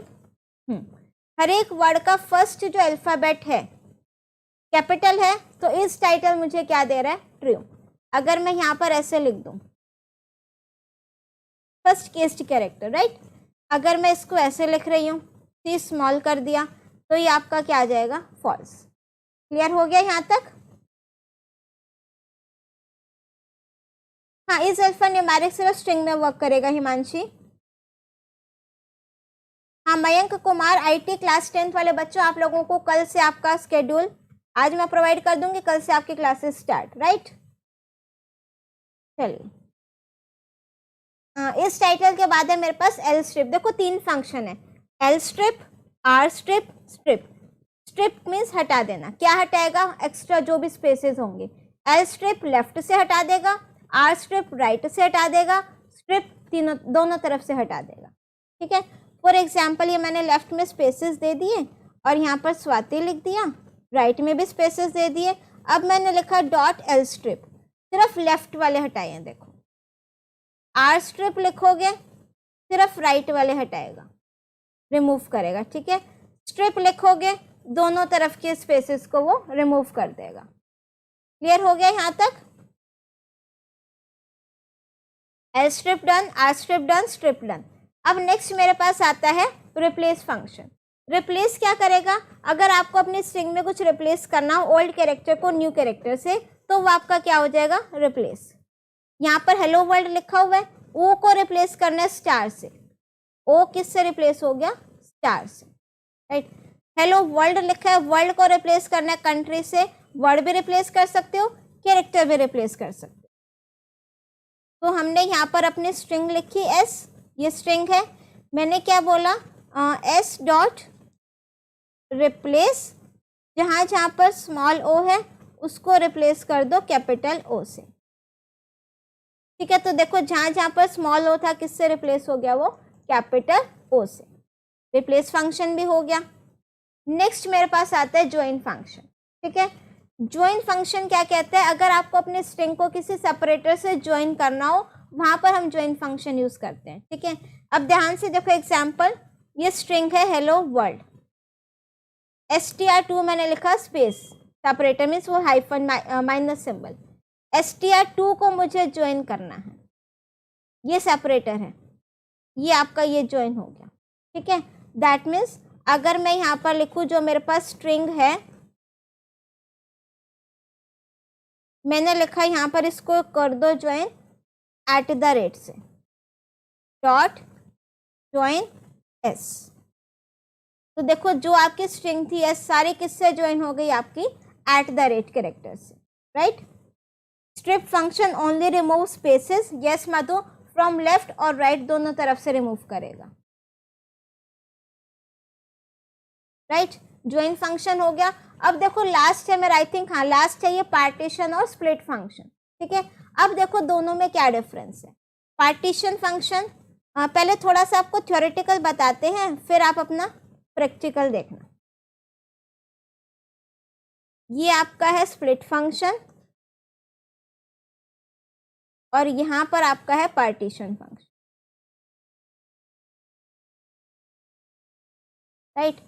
हर एक वर्ड का फर्स्ट जो अल्फाबेट है कैपिटल है तो इस टाइटल मुझे क्या दे रहा है? ट्रू। अगर मैं यहाँ पर ऐसे लिख दूँ फर्स्ट केस्ड कैरेक्टर, राइट। अगर मैं इसको ऐसे लिख रही हूँ, सी स्मॉल कर दिया तो ये आपका क्या आ जाएगा? फॉल्स। क्लियर हो गया यहाँ तक? हाँ, इस अल्फा न्यूमेरिक सिर्फ स्ट्रिंग में वर्क करेगा हिमांशी। हाँ Mayank Kumar, IT class 10th वाले बच्चों, आप लोगों को कल से आपका स्केड्यूल आज मैं प्रोवाइड कर दूंगी, कल से आपकी क्लासेस स्टार्ट, राइट। चलिए इस टाइटल के बाद है मेरे पास एल स्ट्रिप। देखो 3 फंक्शन है, L strip, R strip, strip. Strip means हटा देना, क्या हटाएगा, एक्स्ट्रा जो भी स्पेसेस होंगे। एल स्ट्रिप लेफ्ट से हटा देगा, आर स्ट्रिप राइट से हटा देगा, स्ट्रिप दोनों तरफ से हटा देगा, ठीक है। फॉर एग्जाम्पल ये मैंने लेफ्ट में स्पेसेस दे दिए और यहाँ पर स्वाति लिख दिया, राइट में भी स्पेसेस दे दिए। अब मैंने लिखा डॉट एल स्ट्रिप, सिर्फ लेफ्ट वाले हटाए हैं, देखो। आर स्ट्रिप लिखोगे सिर्फ राइट वाले हटाएगा, रिमूव करेगा, ठीक है। स्ट्रिप लिखोगे दोनों तरफ के स्पेसेस को वो रिमूव कर देगा। क्लियर हो गया यहाँ तक? L strip done, R strip done, strip done. अब नेक्स्ट मेरे पास आता है रिप्लेस फंक्शन। रिप्लेस क्या करेगा, अगर आपको अपनी स्ट्रिंग में कुछ रिप्लेस करना हो ओल्ड कैरेक्टर को न्यू कैरेक्टर से, तो वो आपका क्या हो जाएगा, रिप्लेस। यहाँ पर हेलो वर्ल्ड लिखा हुआ है, ओ को रिप्लेस करना है स्टार से। ओ किससे रिप्लेस हो गया, स्टार से, राइट। हेलो वर्ल्ड लिखा है, वर्ल्ड को रिप्लेस करना है कंट्री से। वर्ड भी रिप्लेस कर सकते हो, कैरेक्टर भी रिप्लेस कर सकते हो। तो हमने यहाँ पर अपनी स्ट्रिंग लिखी एस, ये स्ट्रिंग है। मैंने क्या बोला, एस डॉट रिप्लेस, जहाँ जहाँ पर स्मॉल ओ है उसको रिप्लेस कर दो कैपिटल ओ से, ठीक है। तो देखो जहाँ जहाँ पर स्मॉल ओ था किससे रिप्लेस हो गया, वो कैपिटल ओ से। रिप्लेस फंक्शन भी हो गया। नेक्स्ट मेरे पास आता है ज्वाइन फंक्शन, ठीक है। ज्वाइन फंक्शन क्या कहता है, अगर आपको अपने स्ट्रिंग को किसी सेपरेटर से ज्वाइन करना हो, वहां पर हम ज्वाइन फंक्शन यूज करते हैं, ठीक है। अब ध्यान से देखो एग्जांपल, ये स्ट्रिंग है हेलो वर्ल्ड, str2 मैंने लिखा स्पेस, सेपरेटर मीन्स वो हाइफन माइनस सिंबल। str2 को मुझे ज्वाइन करना है, ये सेपरेटर है, ये आपका ये ज्वाइन हो गया, ठीक है। दैट मीन्स अगर मैं यहाँ पर लिखूँ जो मेरे पास स्ट्रिंग है, मैंने लिखा यहाँ पर इसको कर दो ज्वाइन @ से, डॉट ज्वाइन एस। तो देखो जो आपकी स्ट्रिंग थी एस सारी किससे ज्वाइन हो गई, आपकी @ कैरेक्टर से, right. Strip function only remove spaces, yes Madhu, from left और राइट दोनों तरफ से रिमूव करेगा, राइट। ज्वाइन फंक्शन हो गया। अब देखो लास्ट है मेरा, आई थिंक हाँ लास्ट है ये पार्टीशन और स्प्लिट फंक्शन, ठीक है। अब देखो दोनों में क्या डिफरेंस है। पार्टीशन फंक्शन पहले थोड़ा सा आपको थ्योरेटिकल बताते हैं, फिर आप अपना प्रैक्टिकल देखना। ये आपका है स्प्लिट फंक्शन और यहाँ पर आपका है partition function, right.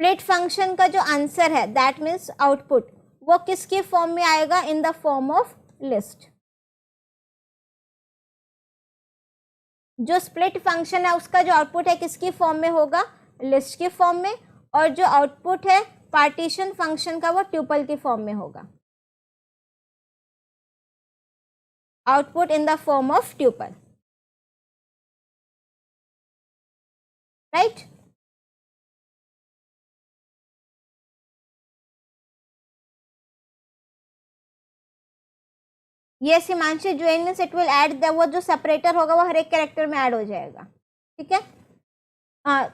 Split function का जो आंसर है दैट मीन्स आउटपुट, वो किसके फॉर्म में आएगा, इन द फॉर्म ऑफ लिस्ट। जो स्प्लिट फंक्शन है उसका जो आउटपुट है किसकी फॉर्म में होगा, लिस्ट के फॉर्म में, और जो आउटपुट है पार्टीशन फंक्शन का वो ट्यूपल के फॉर्म में होगा, output in the form of tuple, right. ये Himanshu join means it will add the, वो जो सेपरेटर होगा वो हर एक कैरेक्टर में ऐड हो जाएगा, ठीक है।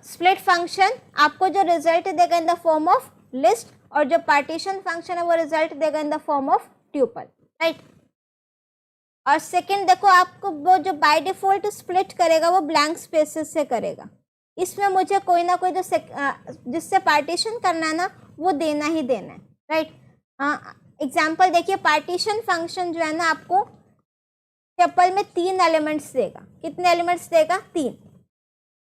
स्प्लिट फंक्शन आपको जो रिजल्ट देगा इन द फॉर्म ऑफ लिस्ट, और जो पार्टीशन फंक्शन है वो रिजल्ट देगा इन the form of tuple, right. और सेकंड देखो आपको वो जो बाय डिफॉल्ट स्प्लिट करेगा वो ब्लैंक स्पेसेस से करेगा। इसमें मुझे कोई ना कोई जो जिससे पार्टीशन करना है ना वो देना ही देना है, राइट। एग्जाम्पल देखिए, पार्टीशन फंक्शन जो है ना आपको ट्यूपल में 3 एलिमेंट्स देगा। कितने एलिमेंट्स देगा, 3।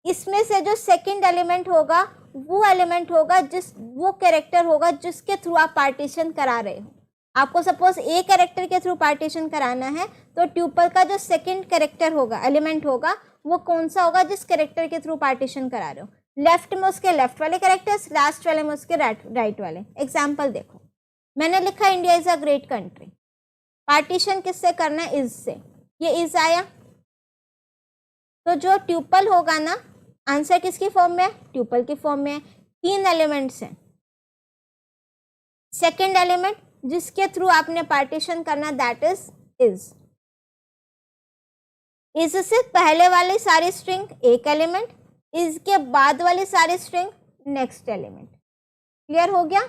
इसमें से जो सेकंड एलिमेंट होगा वो एलिमेंट होगा वो कैरेक्टर होगा जिसके थ्रू आप पार्टीशन करा रहे हो। आपको सपोज ए कैरेक्टर के थ्रू पार्टीशन कराना है तो ट्यूपल का जो सेकंड कैरेक्टर होगा, एलिमेंट होगा, वो कौन सा होगा, जिस कैरेक्टर के थ्रू पार्टीशन करा रहे हो। लेफ्ट में उसके लेफ्ट वाले कैरेक्टर्स, लास्ट वाले में उसके राइट वाले। एग्जाम्पल देखो, मैंने लिखा India is a great country, partition किससे करना है, इज से, ये इज आया। तो जो ट्यूपल होगा ना आंसर किसकी फॉर्म में है? ट्यूपल की फॉर्म में है। 3 एलिमेंट्स हैं। सेकेंड एलिमेंट जिसके थ्रू आपने पार्टीशन करना दैट इज से पहले वाली सारी स्ट्रिंग एक एलिमेंट, इसके बाद वाली सारी स्ट्रिंग नेक्स्ट एलिमेंट। क्लियर हो गया?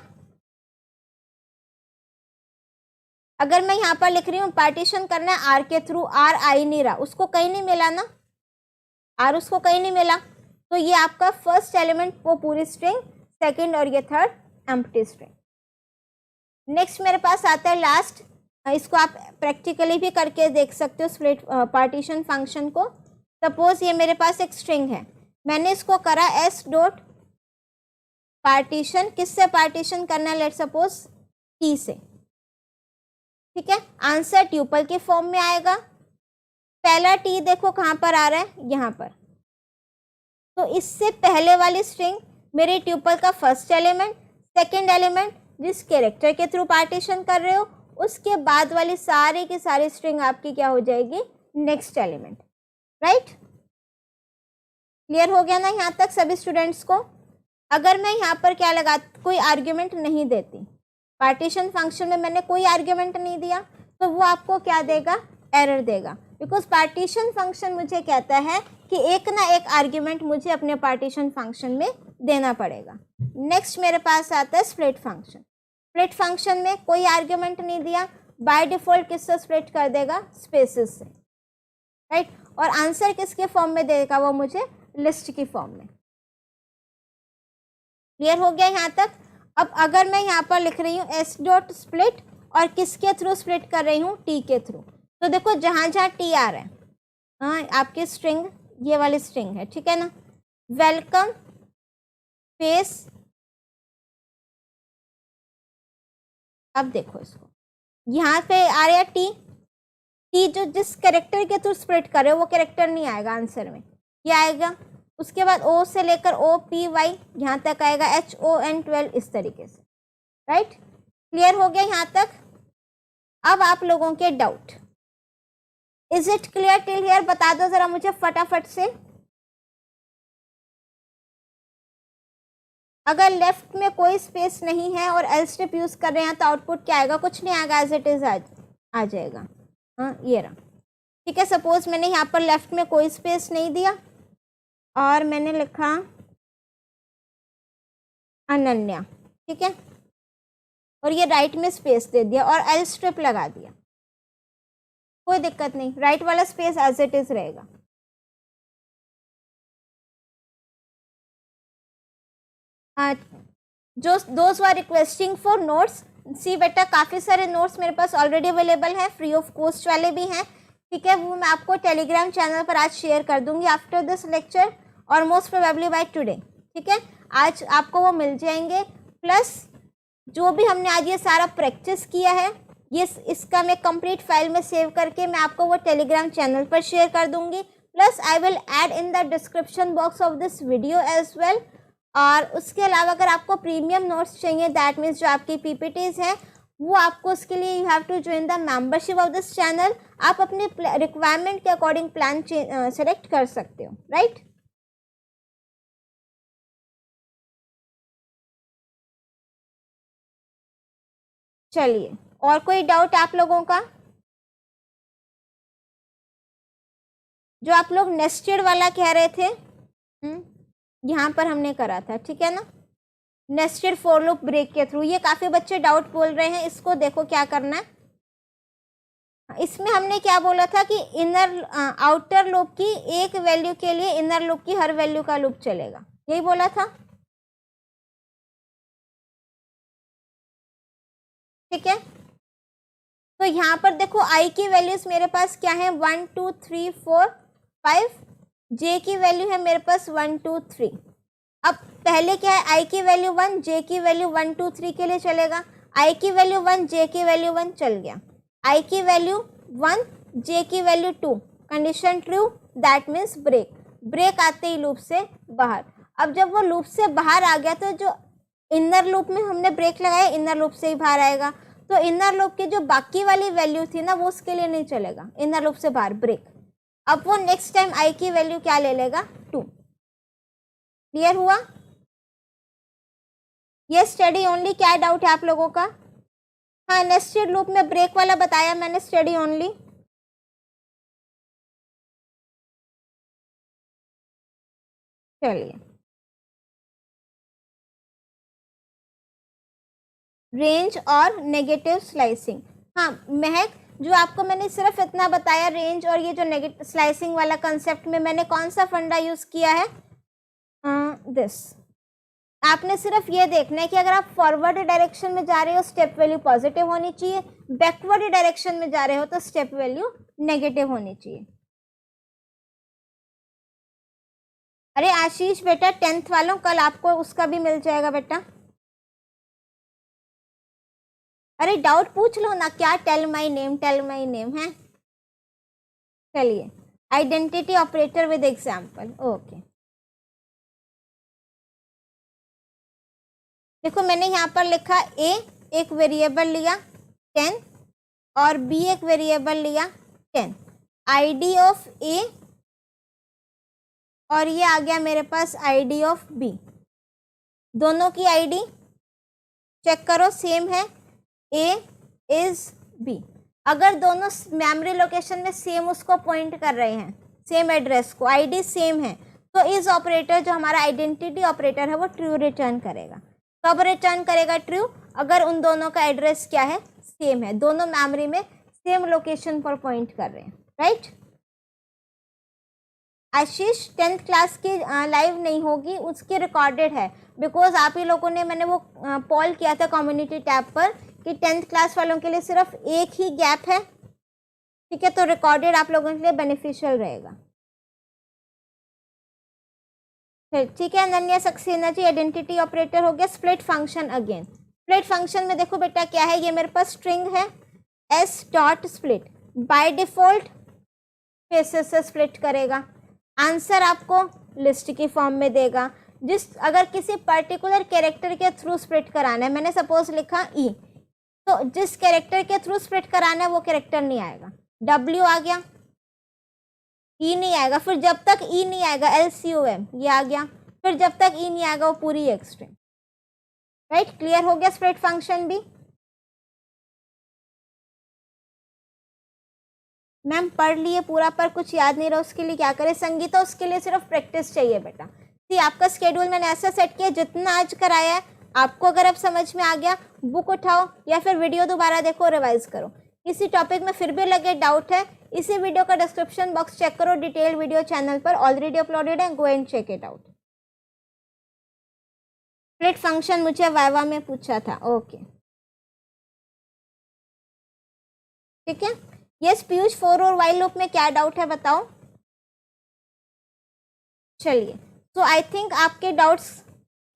अगर मैं यहां पर लिख रही हूं पार्टीशन करना है आर के थ्रू, आर आ ही नहीं रहा, उसको कहीं नहीं मिला ना, आर उसको कहीं नहीं मिला, तो ये आपका फर्स्ट एलिमेंट वो पूरी स्ट्रिंग, सेकंड और ये थर्ड एम्प्टी स्ट्रिंग। नेक्स्ट मेरे पास आता है लास्ट, इसको आप प्रैक्टिकली भी करके देख सकते हो स्प्लिट पार्टीशन फंक्शन को। सपोज ये मेरे पास एक स्ट्रिंग है, मैंने इसको करा एस डॉट पार्टीशन, किससे पार्टीशन करना है? लेट सपोज टी से, ठीक है। आंसर ट्यूपल के फॉर्म में आएगा। पहला टी देखो कहाँ पर आ रहा है, यहाँ पर, तो इससे पहले वाली स्ट्रिंग मेरे ट्यूपल का फर्स्ट एलिमेंट, सेकेंड एलिमेंट जिस कैरेक्टर के थ्रू पार्टीशन कर रहे हो, उसके बाद वाली सारी की सारी स्ट्रिंग आपकी क्या हो जाएगी? Next element. राइट? क्लियर हो गया ना यहाँ तक सभी स्टूडेंट्स को? अगर मैं यहाँ पर क्या लगा, कोई आर्ग्यूमेंट नहीं देती, पार्टीशन फंक्शन में मैंने कोई आर्ग्यूमेंट नहीं दिया, तो वो आपको क्या देगा? एरर देगा, बिकॉज पार्टीशन फंक्शन मुझे कहता है कि एक ना एक आर्ग्यूमेंट मुझे अपने पार्टीशन फंक्शन में देना पड़ेगा। नेक्स्ट मेरे पास आता है स्प्लिट फंक्शन। स्प्लिट फंक्शन में कोई आर्ग्यूमेंट नहीं दिया, बाय डिफॉल्ट किससे स्प्लिट कर देगा? स्पेसेस से। राइट? और आंसर किसके फॉर्म में देगा? वो मुझे लिस्ट की फॉर्म में। क्लियर हो गया यहाँ तक? अब अगर मैं यहाँ पर लिख रही हूँ एस डॉट स्प्लिट और किसके थ्रू स्प्लिट कर रही हूँ? टी के थ्रू, तो देखो जहाँ जहाँ टी आ रहा है, हाँ आपकी स्ट्रिंग ये वाली स्ट्रिंग है, ठीक है ना, वेलकम फेस। अब देखो इसको, यहाँ पे आ रहा है टी, टी जो जिस कैरेक्टर के थ्रू स्प्लिट कर रहे हो वो कैरेक्टर नहीं आएगा आंसर में, ये आएगा। उसके बाद ओ से लेकर ओ पी वाई यहाँ तक आएगा, एच ओ एन 12 इस तरीके से। राइट? क्लियर हो गया यहाँ तक? अब आप लोगों के doubt, is it clear till here? बता दो जरा मुझे फटाफट से। अगर लेफ्ट में कोई स्पेस नहीं है और एल स्ट्रिप यूज कर रहे हैं तो आउटपुट क्या आएगा? कुछ नहीं आएगा, एज इट इज आ जाएगा। हाँ ये रहा, ठीक है। सपोज मैंने यहाँ पर लेफ्ट में कोई स्पेस नहीं दिया और मैंने लिखा अनन्या, ठीक है, और ये राइट में स्पेस दे दिया और एल स्ट्रिप लगा दिया, कोई दिक्कत नहीं, राइट वाला स्पेस एज इट इज रहेगा। जो those are requesting for notes, see बेटा काफ़ी सारे नोट्स मेरे पास ऑलरेडी अवेलेबल हैं, फ्री ऑफ कॉस्ट वाले भी हैं, ठीक है। वो मैं आपको टेलीग्राम चैनल पर आज शेयर कर दूंगी आफ्टर दिस लेक्चर और मोस्ट प्रोबेबली बाय टुडे, ठीक है। आज आपको वो मिल जाएंगे। प्लस जो भी हमने आज ये सारा प्रैक्टिस किया है, ये इसका मैं कंप्लीट फाइल में सेव करके मैं आपको वो टेलीग्राम चैनल पर शेयर कर दूंगी। Plus I will add in the description box of this video as well. और उसके अलावा अगर आपको प्रीमियम नोट्स चाहिए, दैट मीन्स जो आपकी पीपीटीज हैं, वो आपको उसके लिए you have to join the membership of this channel. आप अपने रिक्वायरमेंट के अकॉर्डिंग प्लान सेलेक्ट कर सकते हो। राइट? चलिए, और कोई डाउट आप लोगों का? जो आप लोग नेस्टेड वाला कह रहे थे, यहाँ पर हमने करा था, ठीक है ना, नेस्टेड फॉर लूप ब्रेक के थ्रू। ये काफी बच्चे डाउट बोल रहे हैं, इसको देखो क्या करना है। इसमें हमने क्या बोला था कि इनर आउटर लूप की एक वैल्यू के लिए इनर लूप की हर वैल्यू का लूप चलेगा, यही बोला था, ठीक है। तो यहाँ पर देखो आई की वैल्यूज मेरे पास क्या है? 1 2 3 4 5। जे की वैल्यू है मेरे पास 1 2 3। अब पहले क्या है? आई की वैल्यू 1, जे की वैल्यू 1 2 3 के लिए चलेगा। आई की वैल्यू 1, जे की वैल्यू 1 चल गया। आई की वैल्यू 1, जे की value 2, condition true, that means break. Break आते ही लूप से बाहर। अब जब वो लूप से बाहर आ गया तो जो इनर लूप में हमने ब्रेक लगाया, इनर लूप से ही बाहर आएगा। तो इनर लूप की जो बाकी वाली वैल्यू थी ना, वो उसके लिए नहीं चलेगा, इनर लूप से बाहर ब्रेक। अब वो नेक्स्ट टाइम आई की वैल्यू क्या ले लेगा? 2। क्लियर हुआ? ये स्टडी ओनली, क्या डाउट है आप लोगों का? हाँ, नेस्टेड लूप में ब्रेक वाला बताया मैंने, स्टडी ओनली। चलिए, रेंज और नेगेटिव स्लाइसिंग। हाँ महक, जो आपको मैंने सिर्फ इतना बताया रेंज और ये जो नेगेटिव स्लाइसिंग वाला कंसेप्ट में मैंने कौन सा फंडा यूज किया है? दिस। आपने सिर्फ ये देखना है कि अगर आप फॉरवर्ड डायरेक्शन में जा रहे हो स्टेप वैल्यू पॉजिटिव होनी चाहिए, बैकवर्ड डायरेक्शन में जा रहे हो तो स्टेप वैल्यू नेगेटिव होनी चाहिए। अरे आशीष बेटा, 10th वालों, कल आपको उसका भी मिल जाएगा बेटा। अरे डाउट पूछ लो ना, क्या टेल माई नेम है? चलिए, identity operator with example. Okay, देखो मैंने यहाँ पर लिखा ए एक वेरिएबल लिया 10 और बी एक वेरिएबल लिया 10, आईडी ऑफ ए और ये आ गया मेरे पास आईडी ऑफ बी। दोनों की आईडी चेक करो, सेम है, ए इज बी। अगर दोनों मेमोरी लोकेशन में सेम उसको पॉइंट कर रहे हैं, सेम एड्रेस को, आईडी सेम है, तो इस ऑपरेटर जो हमारा आइडेंटिटी ऑपरेटर है वो ट्रू रिटर्न करेगा। कब रिटर्न करेगा ट्रू? अगर उन दोनों का एड्रेस क्या है? सेम है, दोनों मेमोरी में सेम लोकेशन पर पॉइंट कर रहे हैं, राइट? आशीष 10th क्लास की लाइव नहीं होगी, उसकी रिकॉर्डेड है, बिकॉज आप ही लोगों ने, मैंने वो पोल किया था कम्युनिटी टैब पर कि 10th क्लास वालों के लिए सिर्फ एक ही गैप है, ठीक है? तो रिकॉर्डेड आप लोगों के लिए बेनिफिशियल रहेगा। ठीक है अनन्या सक्सेना जी, आइडेंटिटी ऑपरेटर हो गया। Split function again, split function में देखो बेटा क्या है, ये मेरे पास स्ट्रिंग है S dot split, by default faces से स्प्लिट करेगा, आंसर आपको लिस्ट की फॉर्म में देगा। अगर किसी पर्टिकुलर कैरेक्टर के थ्रू स्प्लिट कराना है, मैंने सपोज लिखा ई, तो जिस कैरेक्टर के थ्रू स्प्लिट कराना है वो कैरेक्टर नहीं आएगा। डब्ल्यू आ गया, ई नहीं आएगा, फिर जब तक ई नहीं आएगा LCOM ये आ गया, फिर जब तक ई नहीं आएगा वो पूरी एक स्ट्रिंग, राइट? क्लियर हो गया स्प्लिट फंक्शन भी? मैम पढ़ लिए पूरा पर कुछ याद नहीं रहा, उसके लिए क्या करें? संगीता, उसके लिए सिर्फ प्रैक्टिस चाहिए बेटा। सी आपका स्केड्यूल मैंने ऐसा सेट किया, जितना आज कराया है आपको अगर अब समझ में आ गया, बुक उठाओ या फिर वीडियो दोबारा देखो, रिवाइज करो। किसी टॉपिक में फिर भी लगे डाउट है, इसी वीडियो का डिस्क्रिप्शन बॉक्स चेक करो, डिटेल वीडियो चैनल पर ऑलरेडी अपलोडेड है, go and check it out. Split function मुझे वाइवा में पूछा था, ओके ठीक है। यस पीयूष, फॉर और व्हाइल लूप में क्या डाउट है बताओ? चलिए, तो आई थिंक आपके डाउट्स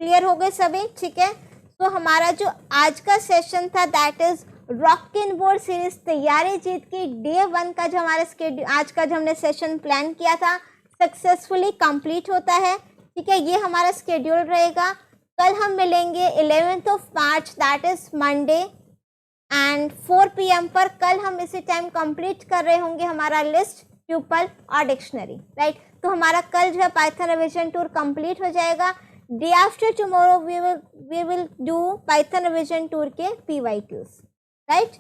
क्लियर हो गए सभी, ठीक है। तो हमारा जो आज का सेशन था that is rockin' board series तैयारी जीत की डे 1 का जो हमारा स्केड्यूल आज का जो हमने सेशन प्लान किया था सक्सेसफुली कंप्लीट होता है, ठीक है। ये हमारा स्केड्यूल रहेगा। कल हम मिलेंगे 11th of March that is Monday and 4 PM पर। कल हम इसी टाइम कंप्लीट कर रहे होंगे हमारा लिस्ट, ट्यूपल और डिक्शनरी, राइट। तो हमारा कल जो है पाइथन रिवीजन टूर कंप्लीट हो जाएगा। Day after tomorrow we will do Python revision tour के PYQs, राइट।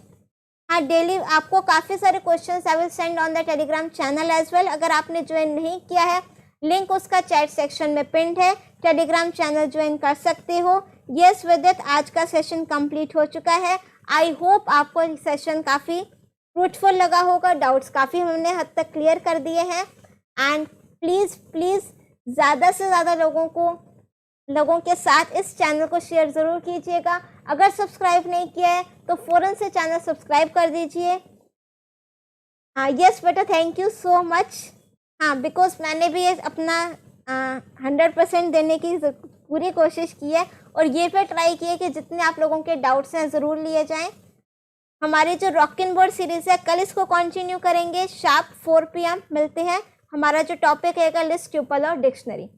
हाँ, डेली आपको काफ़ी सारे questions I will send on the Telegram channel as well. अगर आपने ज्वाइन नहीं किया है, लिंक उसका चैट सेक्शन में पिंड है, टेलीग्राम चैनल ज्वाइन कर सकते हो। यस विदित, आज का सेशन कंप्लीट हो चुका है। आई होप आपको सेशन काफ़ी फ्रूटफुल लगा होगा, डाउट्स काफ़ी हमने हद तक क्लियर कर दिए हैं। एंड प्लीज़ ज़्यादा से ज़्यादा लोगों के साथ इस चैनल को शेयर ज़रूर कीजिएगा। अगर सब्सक्राइब नहीं किया है तो फ़ौरन से चैनल सब्सक्राइब कर दीजिए। यस बेटा, थैंक यू सो मच। हाँ, बिकॉज मैंने भी अपना 100% देने की पूरी कोशिश की है और ये पे ट्राई की है कि जितने आप लोगों के डाउट्स हैं ज़रूर लिए जाएं। हमारी जो रॉकिन बोर्ड सीरीज़ है कल इसको कंटिन्यू करेंगे, शार्प 4 PM मिलते हैं। हमारा जो टॉपिक है लिस्ट, ट्यूपल और डिक्शनरी।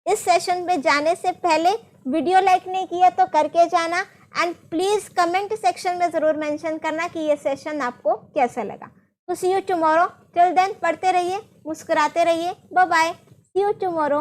इस सेशन पे जाने से पहले वीडियो लाइक नहीं किया तो करके जाना एंड प्लीज़ कमेंट सेक्शन में ज़रूर मेंशन करना कि ये सेशन आपको कैसा लगा। तो see you tomorrow, till then पढ़ते रहिए, मुस्कुराते रहिए, bye bye, see you tomorrow.